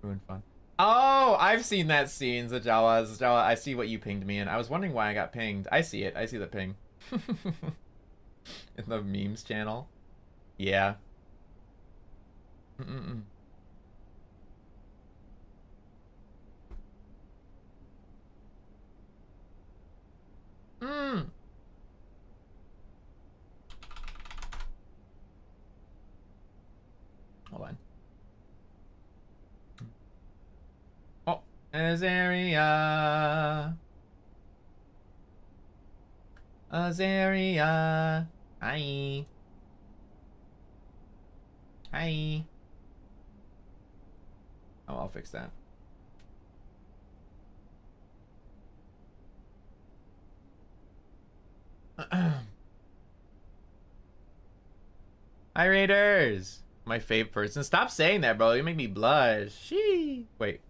Ruin fun. Oh, I've seen that scene, Zajawa. Zajawa, I see what you pinged me in. I was wondering why I got pinged. I see it. I see the ping. In the memes channel. Yeah. Mm-mm-mm. Hold on. Oh, Azaria. Azaria. Hi. Hi. Oh, I'll fix that. Hi, Raiders. My fave person. Stop saying that, bro. You make me blush. Shee. Wait.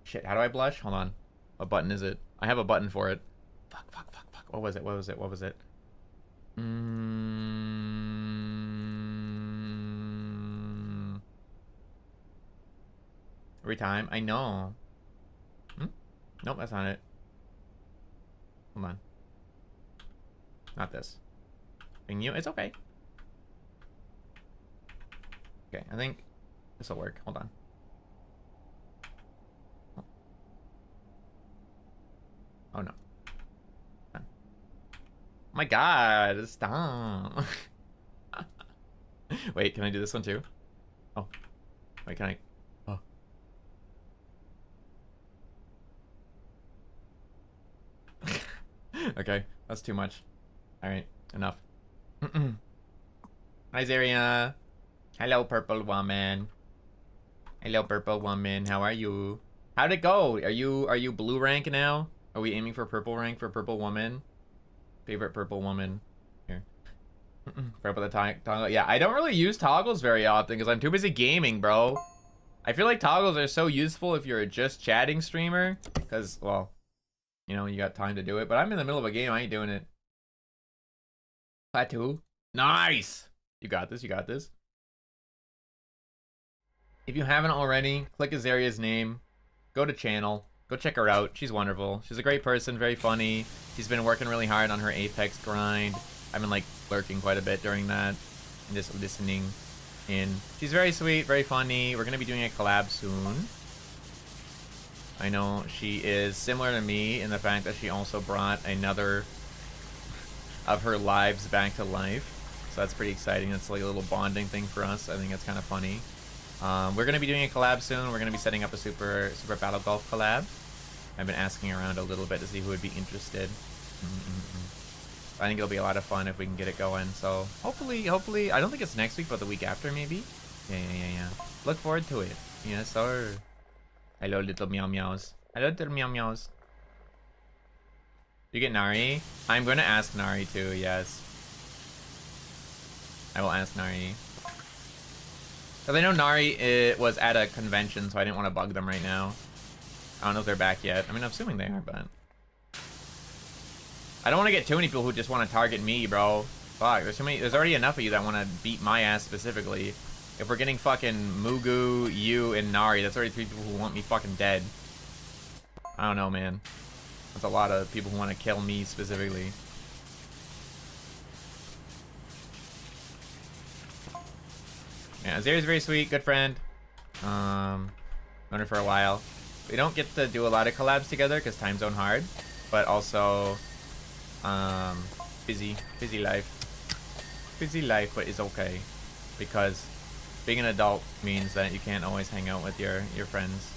Shit. How do I blush? Hold on. What button is it? I have a button for it. Fuck. What was it? What was it? every time. I know. Nope, that's not it. Hold on. Not this. Being you, it's okay. Okay, I think this will work. Hold on. Oh no. Oh my god, stop. Wait, can I do this one too? Oh. Wait, can I? Oh. Okay, that's too much. Alright, enough. Hi, Zaria. Hello, purple woman. Hello, purple woman. How are you? How'd it go? Are you blue rank now? Are we aiming for purple rank for purple woman? Favorite purple woman. Here. Purple the toggle. Yeah, I don't really use toggles very often because I'm too busy gaming, bro. I feel like toggles are so useful if you're a just chatting streamer. Because, well, you know, you got time to do it. But I'm in the middle of a game. I ain't doing it. Plateau. Nice! You got this. You got this. If you haven't already, click Azaria's name. Go to channel. Go check her out. She's wonderful. She's a great person. Very funny. She's been working really hard on her Apex grind. I've been, like, lurking quite a bit during that. And just listening in. She's very sweet. Very funny. We're going to be doing a collab soon. I know she is similar to me in the fact that she also brought another of her lives back to life. So that's pretty exciting. It's like a little bonding thing for us. I think it's kind of funny. We're going to be doing a collab soon. We're going to be setting up a Super Battle Golf collab. I've been asking around a little bit to see who would be interested. I think it'll be a lot of fun if we can get it going. So hopefully, I don't think it's next week, but the week after maybe. Yeah. Look forward to it. Yes, sir. Hello, little meow meows. Hello, little meow meows. You get Nari? I'm going to ask Nari too, yes. I will ask Nari. Because I know Nari was at a convention, so I didn't want to bug them right now. I don't know if they're back yet. I mean, I'm assuming they are, but... I don't want to get too many people who just want to target me, bro. Fuck, there's already enough of you that want to beat my ass specifically. If we're getting fucking Mugu, you, and Nari, that's already 3 people who want me fucking dead. I don't know, man. That's a lot of people who want to kill me specifically. Yeah, Azaria's very sweet, good friend. Known her for a while. We don't get to do a lot of collabs together because time zone hard, but also busy life, but it's okay because being an adult means that you can't always hang out with your friends,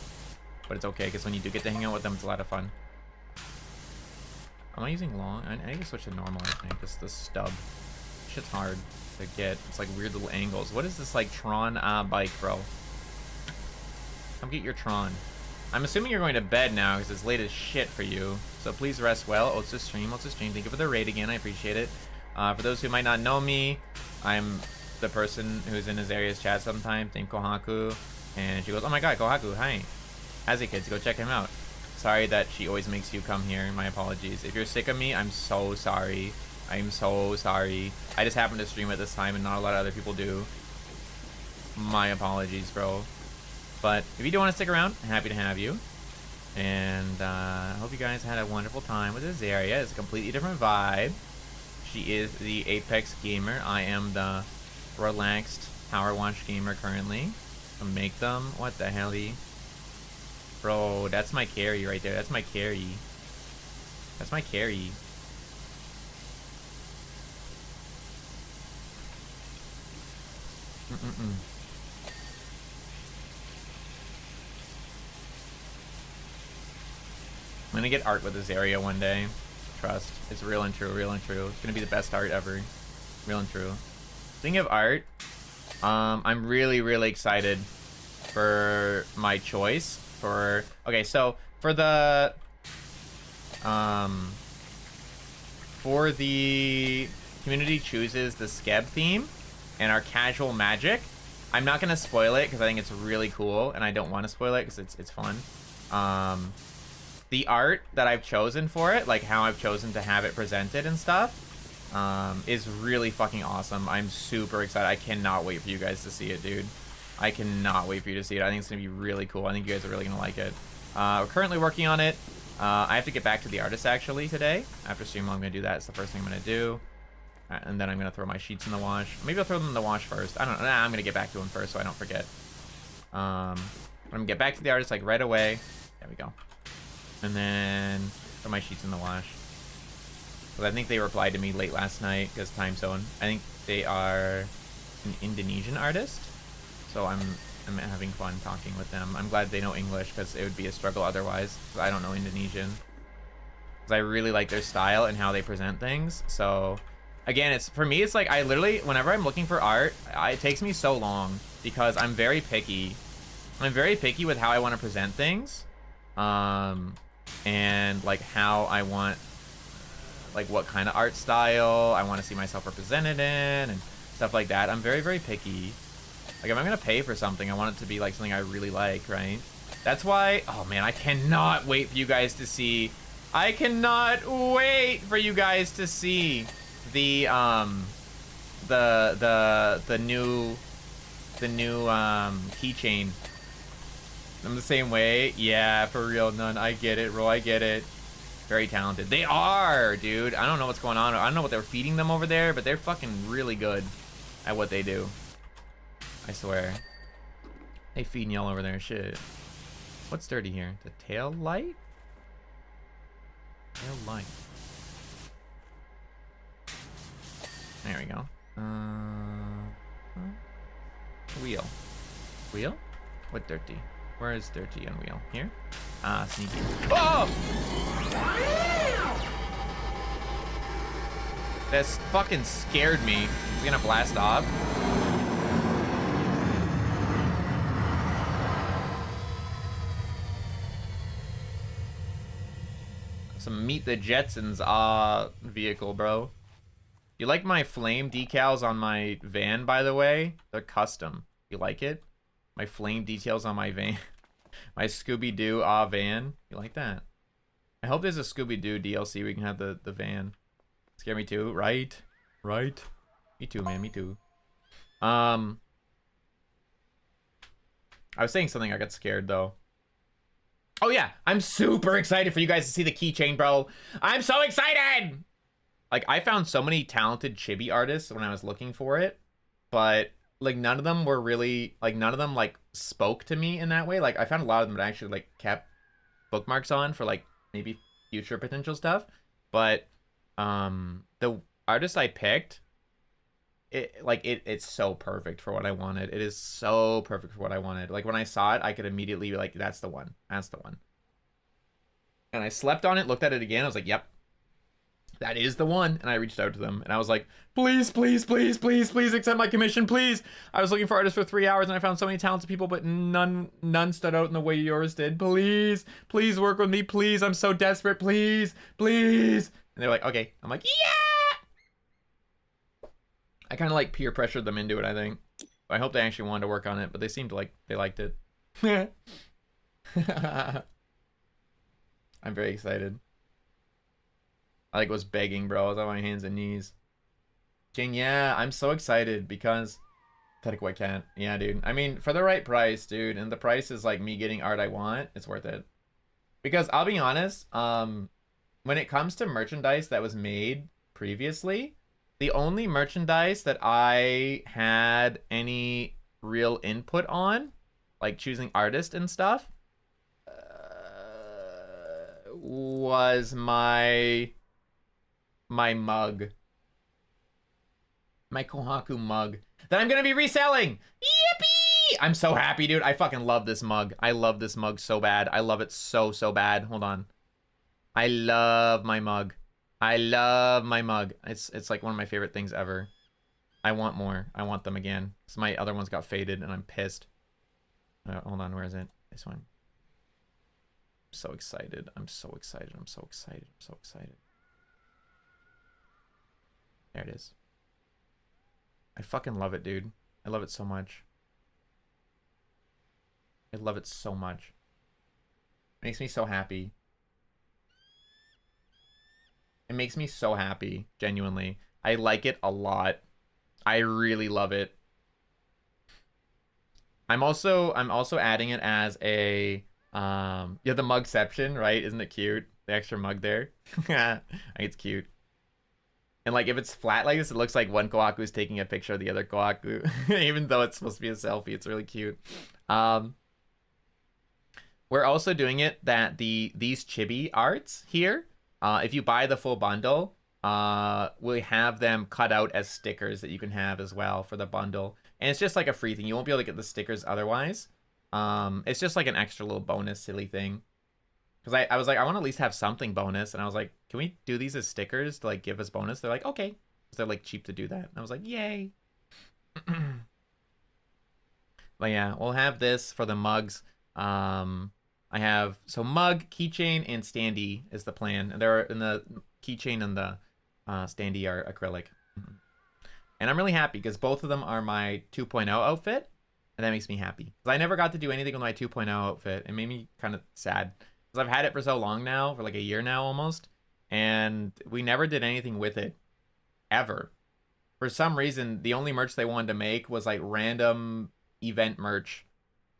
but it's okay because when you do get to hang out with them, it's a lot of fun. Am I using long? I need to switch to normal. I think this stub shit's hard to get. It's like weird little angles. What is this like Tron bike, bro? Come get your Tron. I'm assuming you're going to bed now because it's late as shit for you. So please rest well. Oh, it's a stream. Thank you for the raid again. I appreciate it. For those who might not know me, I'm the person who's in Azaria's chat sometimes named Kohaku. And she goes, oh my god, Kohaku, hi. Hazzy kids, go check him out. Sorry that she always makes you come here. My apologies. If you're sick of me, I'm so sorry. I'm so sorry. I just happen to stream at this time and not a lot of other people do. My apologies, bro. But if you do want to stick around, I'm happy to have you. And I hope you guys had a wonderful time with Azaria. It's a completely different vibe. She is the Apex gamer. I am the relaxed Powerwash gamer currently. So make them. What the hell-y? Bro, that's my carry right there. That's my carry. That's my carry. I'm gonna get art with Azaria one day. Trust. It's real and true, real and true. It's gonna be the best art ever. Real and true. Speaking of art, I'm really excited for my choice for... Okay, so for the community chooses the Skeb theme and our casual magic. I'm not gonna spoil it because I think it's really cool and I don't want to spoil it because it's fun. The art that I've chosen for it, like how I've chosen to have it presented and stuff, is really fucking awesome. I'm super excited. I cannot wait for you guys to see it, dude. I cannot wait for you to see it. I think it's going to be really cool. I think you guys are really going to like it. We're currently working on it. I have to get back to the artist, actually, today. After stream, I'm going to do that. It's the first thing I'm going to do. And then I'm going to throw my sheets in the wash. Maybe I'll throw them in the wash first. I don't know. Nah, I'm going to get back to them first so I don't forget. I'm going to get back to the artist, like, right away. There we go. And then throw my sheets in the wash. But I think they replied to me late last night because time zone. I think they are an Indonesian artist. So I'm having fun talking with them. I'm glad they know English because it would be a struggle otherwise. I don't know Indonesian. Because I really like their style and how they present things. So again, it's for me, it's like I literally, whenever I'm looking for art, it takes me so long because I'm very picky. I'm very picky with how I want to present things. And like how I want, like what kind of art style I want to see myself represented in and stuff like that. I'm very, very picky. Like, if I'm going to pay for something, I want it to be, like, something I really like, right? That's why... Oh, man, I cannot wait for you guys to see... I cannot wait for you guys to see the new keychain. I'm the same way. Yeah, for real, none. I get it, bro. I get it. Very talented. They are, dude. I don't know what's going on. I don't know what they're feeding them over there, but they're fucking really good at what they do. I swear. They feeding y'all over there. Shit. What's dirty here? The tail light? Tail light. There we go. Wheel. Wheel? What dirty? Where is dirty on wheel? Here? Ah, sneaky. Oh! This fucking scared me. He's gonna blast off. Some Meet the Jetsons vehicle, bro. You like my flame decals on my van, by the way? They're custom. You like it? My flame details on my van. My Scooby-Doo van. You like that? I hope there's a Scooby-Doo DLC we can have the van. Scare me too, right? Right? Me too, man, me too. I was saying something, I got scared though. Oh yeah, I'm super excited for you guys to see the keychain, bro. I'm so excited! Like, I found so many talented chibi artists when I was looking for it, but like none of them were really, like none of them like spoke to me in that way. Like I found a lot of them that I actually like kept bookmarks on for like maybe future potential stuff. But the artist I picked, it's so perfect for what I wanted. It is so perfect for what I wanted. Like when I saw it, I could immediately be like, that's the one. That's the one. And I slept on it, looked at it again. I was like, yep, that is the one. And I reached out to them and I was like, please, please, please, please, please accept my commission, please. I was looking for artists for 3 hours and I found so many talented people, but none stood out in the way yours did. Please, please work with me. Please. I'm so desperate. Please, please. And they're like, okay. I'm like, yeah. I kind of like peer pressured them into it, I think. I hope they actually wanted to work on it, but they seemed like they liked it. I'm very excited. I like was begging, bro. I was on my hands and knees. Jing, yeah, I'm so excited because pathetic white cat. Yeah, dude. I mean, for the right price, dude, and the price is like me getting art I want, it's worth it. Because I'll be honest, when it comes to merchandise that was made previously, the only merchandise that I had any real input on, like choosing artist and stuff, was my mug. My Kohaku mug that I'm gonna be reselling. Yippee! I'm so happy, dude. I fucking love this mug. I love this mug so bad. I love it so bad. Hold on. I love my mug. I love my mug. It's like one of my favorite things ever. I want more. I want them again. So my other ones got faded and I'm pissed. Hold on, where is it? This one. I'm so excited. I'm so excited. I'm so excited. I'm so excited. There it is. I fucking love it, dude. I love it so much. I love it so much. It makes me so happy. It makes me so happy, genuinely. I like it a lot. I really love it. I'm also adding it as a yeah, the mugception, right? Isn't it cute? The extra mug there. I think it's cute. And like if it's flat like this, it looks like one Kohaku is taking a picture of the other Kohaku. Even though it's supposed to be a selfie, it's really cute. We're also doing it that these chibi arts here, if you buy the full bundle, we have them cut out as stickers that you can have as well for the bundle. And it's just like a free thing. You won't be able to get the stickers otherwise. It's just like an extra little bonus silly thing. Because I was like, I want to at least have something bonus. And I was like, can we do these as stickers to like give us bonus? They're like, okay. Because they're like cheap to do that. And I was like, yay. But yeah, we'll have this for the mugs. I have, so mug, keychain, and standee is the plan. And they're in the keychain and the standee are acrylic. And I'm really happy because both of them are my 2.0 outfit. And that makes me happy. Because I never got to do anything with my 2.0 outfit. It made me kind of sad. Because I've had it for so long now, for like a year now almost. And we never did anything with it. Ever. For some reason, the only merch they wanted to make was like random event merch.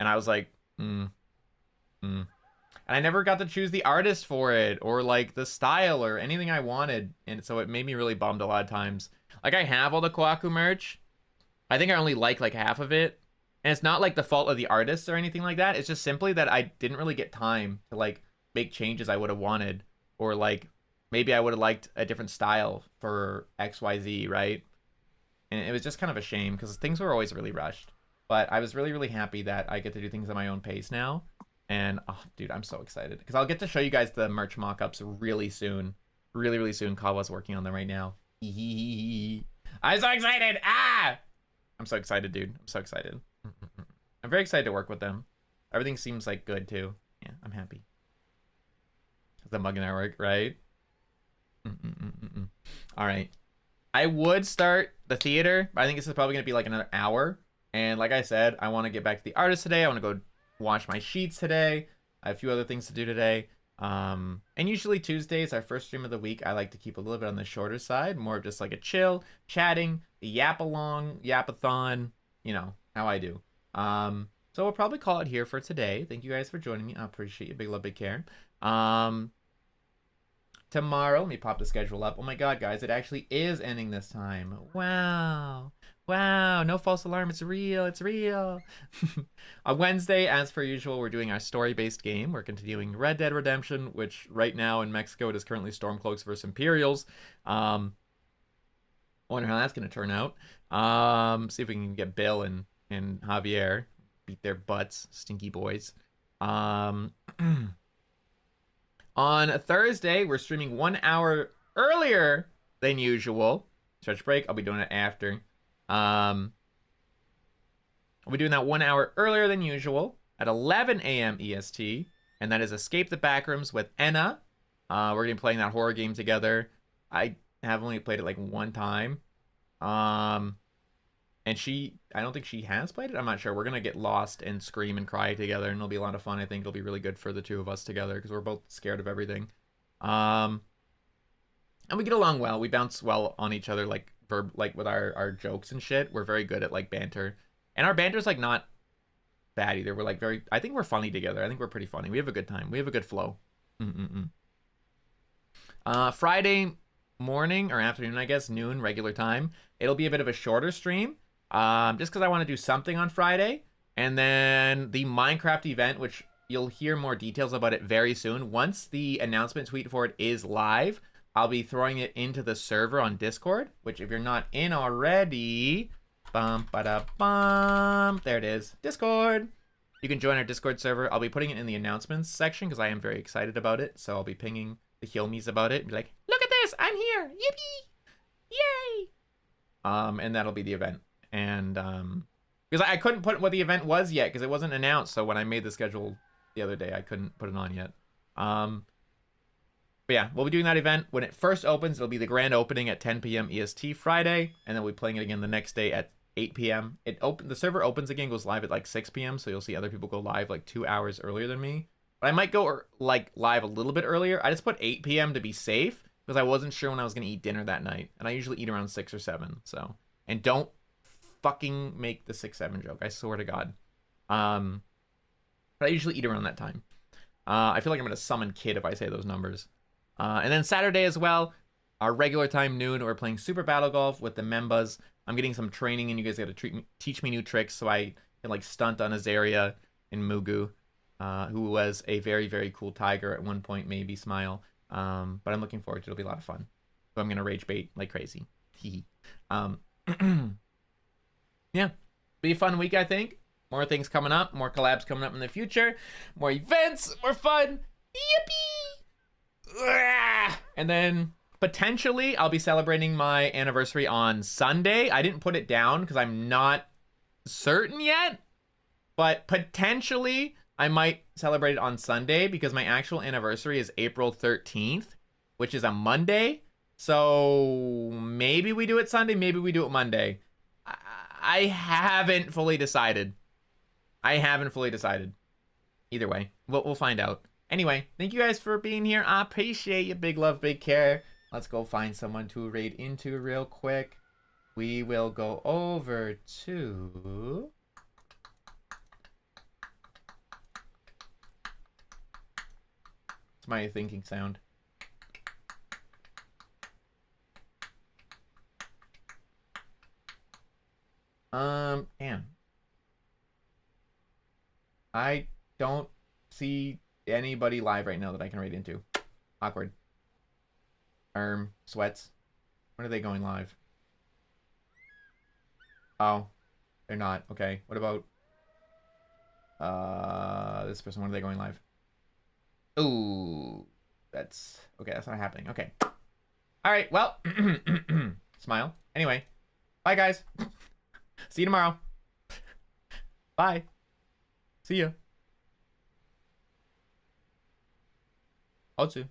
And I was like, And I never got to choose the artist for it. Or like the style or anything I wanted. And so it made me really bummed a lot of times. Like I have all the Kohaku merch. I think I only like half of it. And it's not like the fault of the artists or anything like that. It's just simply that I didn't really get time to like make changes I would have wanted. Or like maybe I would have liked a different style for XYZ, right? And it was just kind of a shame because things were always really rushed. But I was really, really happy that I get to do things at my own pace now. And oh, dude, I'm so excited. Because I'll get to show you guys the merch mock-ups really soon. Really, really soon. Kawa's working on them right now. I'm so excited! Ah! I'm so excited, dude. I'm so excited. I'm very excited to work with them. Everything seems like good too. Yeah, I'm happy. The mug and I work, right? All right. I would start the theater, but I think this is probably going to be like another hour. And like I said, I want to get back to the artist today. I want to go wash my sheets today. I have a few other things to do today. And usually Tuesdays, our first stream of the week, I like to keep a little bit on the shorter side, more of just like a chill, chatting, a yap-along, yapathon, you know, how I do. So we'll probably call it here for today. Thank you guys for joining me. I appreciate you. Big love, big care. Tomorrow, let me pop the schedule up. Oh my god, guys, it actually is ending this time. Wow. Wow, no false alarm. It's real. It's real. On Wednesday, as per usual, we're doing our story-based game. We're continuing Red Dead Redemption, which right now in Mexico, it is currently Stormcloaks versus Imperials. I wonder how that's going to turn out. See if we can get Bill and Javier. Beat their butts. Stinky boys. On Thursday, we're streaming 1 hour earlier than usual. Stretch break. I'll be doing it after. I'll be doing that 1 hour earlier than usual at 11 a.m. EST, and that is Escape the Backrooms with Enna. We're going to be playing that horror game together. I have only played it like one time. And I don't think she has played it. I'm not sure. We're going to get lost and scream and cry together, and it'll be a lot of fun. I think it'll be really good for the two of us together because we're both scared of everything. And we get along well. We bounce well on each other, like with our jokes and shit. We're very good at like banter, and our banter's like not bad either. We're like I think we're funny together. I think we're pretty funny. We have a good time. We have a good flow. Friday morning or afternoon, I guess, noon regular time. It'll be a bit of a shorter stream, just because I want to do something on Friday, and then the Minecraft event, which you'll hear more details about it very soon. Once the announcement tweet for it is live, I'll be throwing it into the server on Discord, which if you're not in already, there it is, Discord. You can join our Discord server. I'll be putting it in the announcements section because I am very excited about it. So I'll be pinging the Hyoumis about it and be like, look at this, I'm here, yippee, yay. And that'll be the event. And because I couldn't put what the event was yet because it wasn't announced. So when I made the schedule the other day, I couldn't put it on yet. But yeah, we'll be doing that event. When it first opens, it'll be the grand opening at 10 p.m. EST Friday, and then we'll be playing it again the next day at 8 p.m. The server opens again, goes live at like 6 p.m., so you'll see other people go live like 2 hours earlier than me. But I might go like live a little bit earlier. I just put 8 p.m. to be safe, because I wasn't sure when I was going to eat dinner that night. And I usually eat around 6 or 7, so. And don't fucking make the 6-7 joke, I swear to God. But I usually eat around that time. I feel like I'm gonna summon Kid if I say those numbers. And then Saturday as well, our regular time noon, we're playing Super Battle Golf with the members. I'm getting some training, and you guys got to teach me new tricks so I can like stunt on Azaria and Mugu, who was a very, very cool tiger at one point, maybe Smile. But I'm looking forward to it. It'll be a lot of fun. So I'm gonna rage bait like crazy. Yeah, be a fun week, I think. More things coming up, more collabs coming up in the future, more events, more fun. Yippee! And then potentially I'll be celebrating my anniversary on Sunday. I didn't put it down because I'm not certain yet, but potentially I might celebrate it on Sunday because my actual anniversary is April 13th, which is a Monday. So maybe we do it Sunday, maybe we do it Monday. I haven't fully decided. Either way, we'll find out. Anyway, thank you guys for being here. I appreciate you. Big love, big care. Let's go find someone to raid into real quick. We will go over to... It's my thinking sound. Damn. I don't see anybody live right now that I can raid into. Awkward. Sweats. When are they going live? Oh, they're not. Okay. What about this person? When are they going live? Ooh, that's okay. That's not happening. Okay. All right. Well, smile. Anyway, bye guys. See you tomorrow. Bye. See ya. Otsu.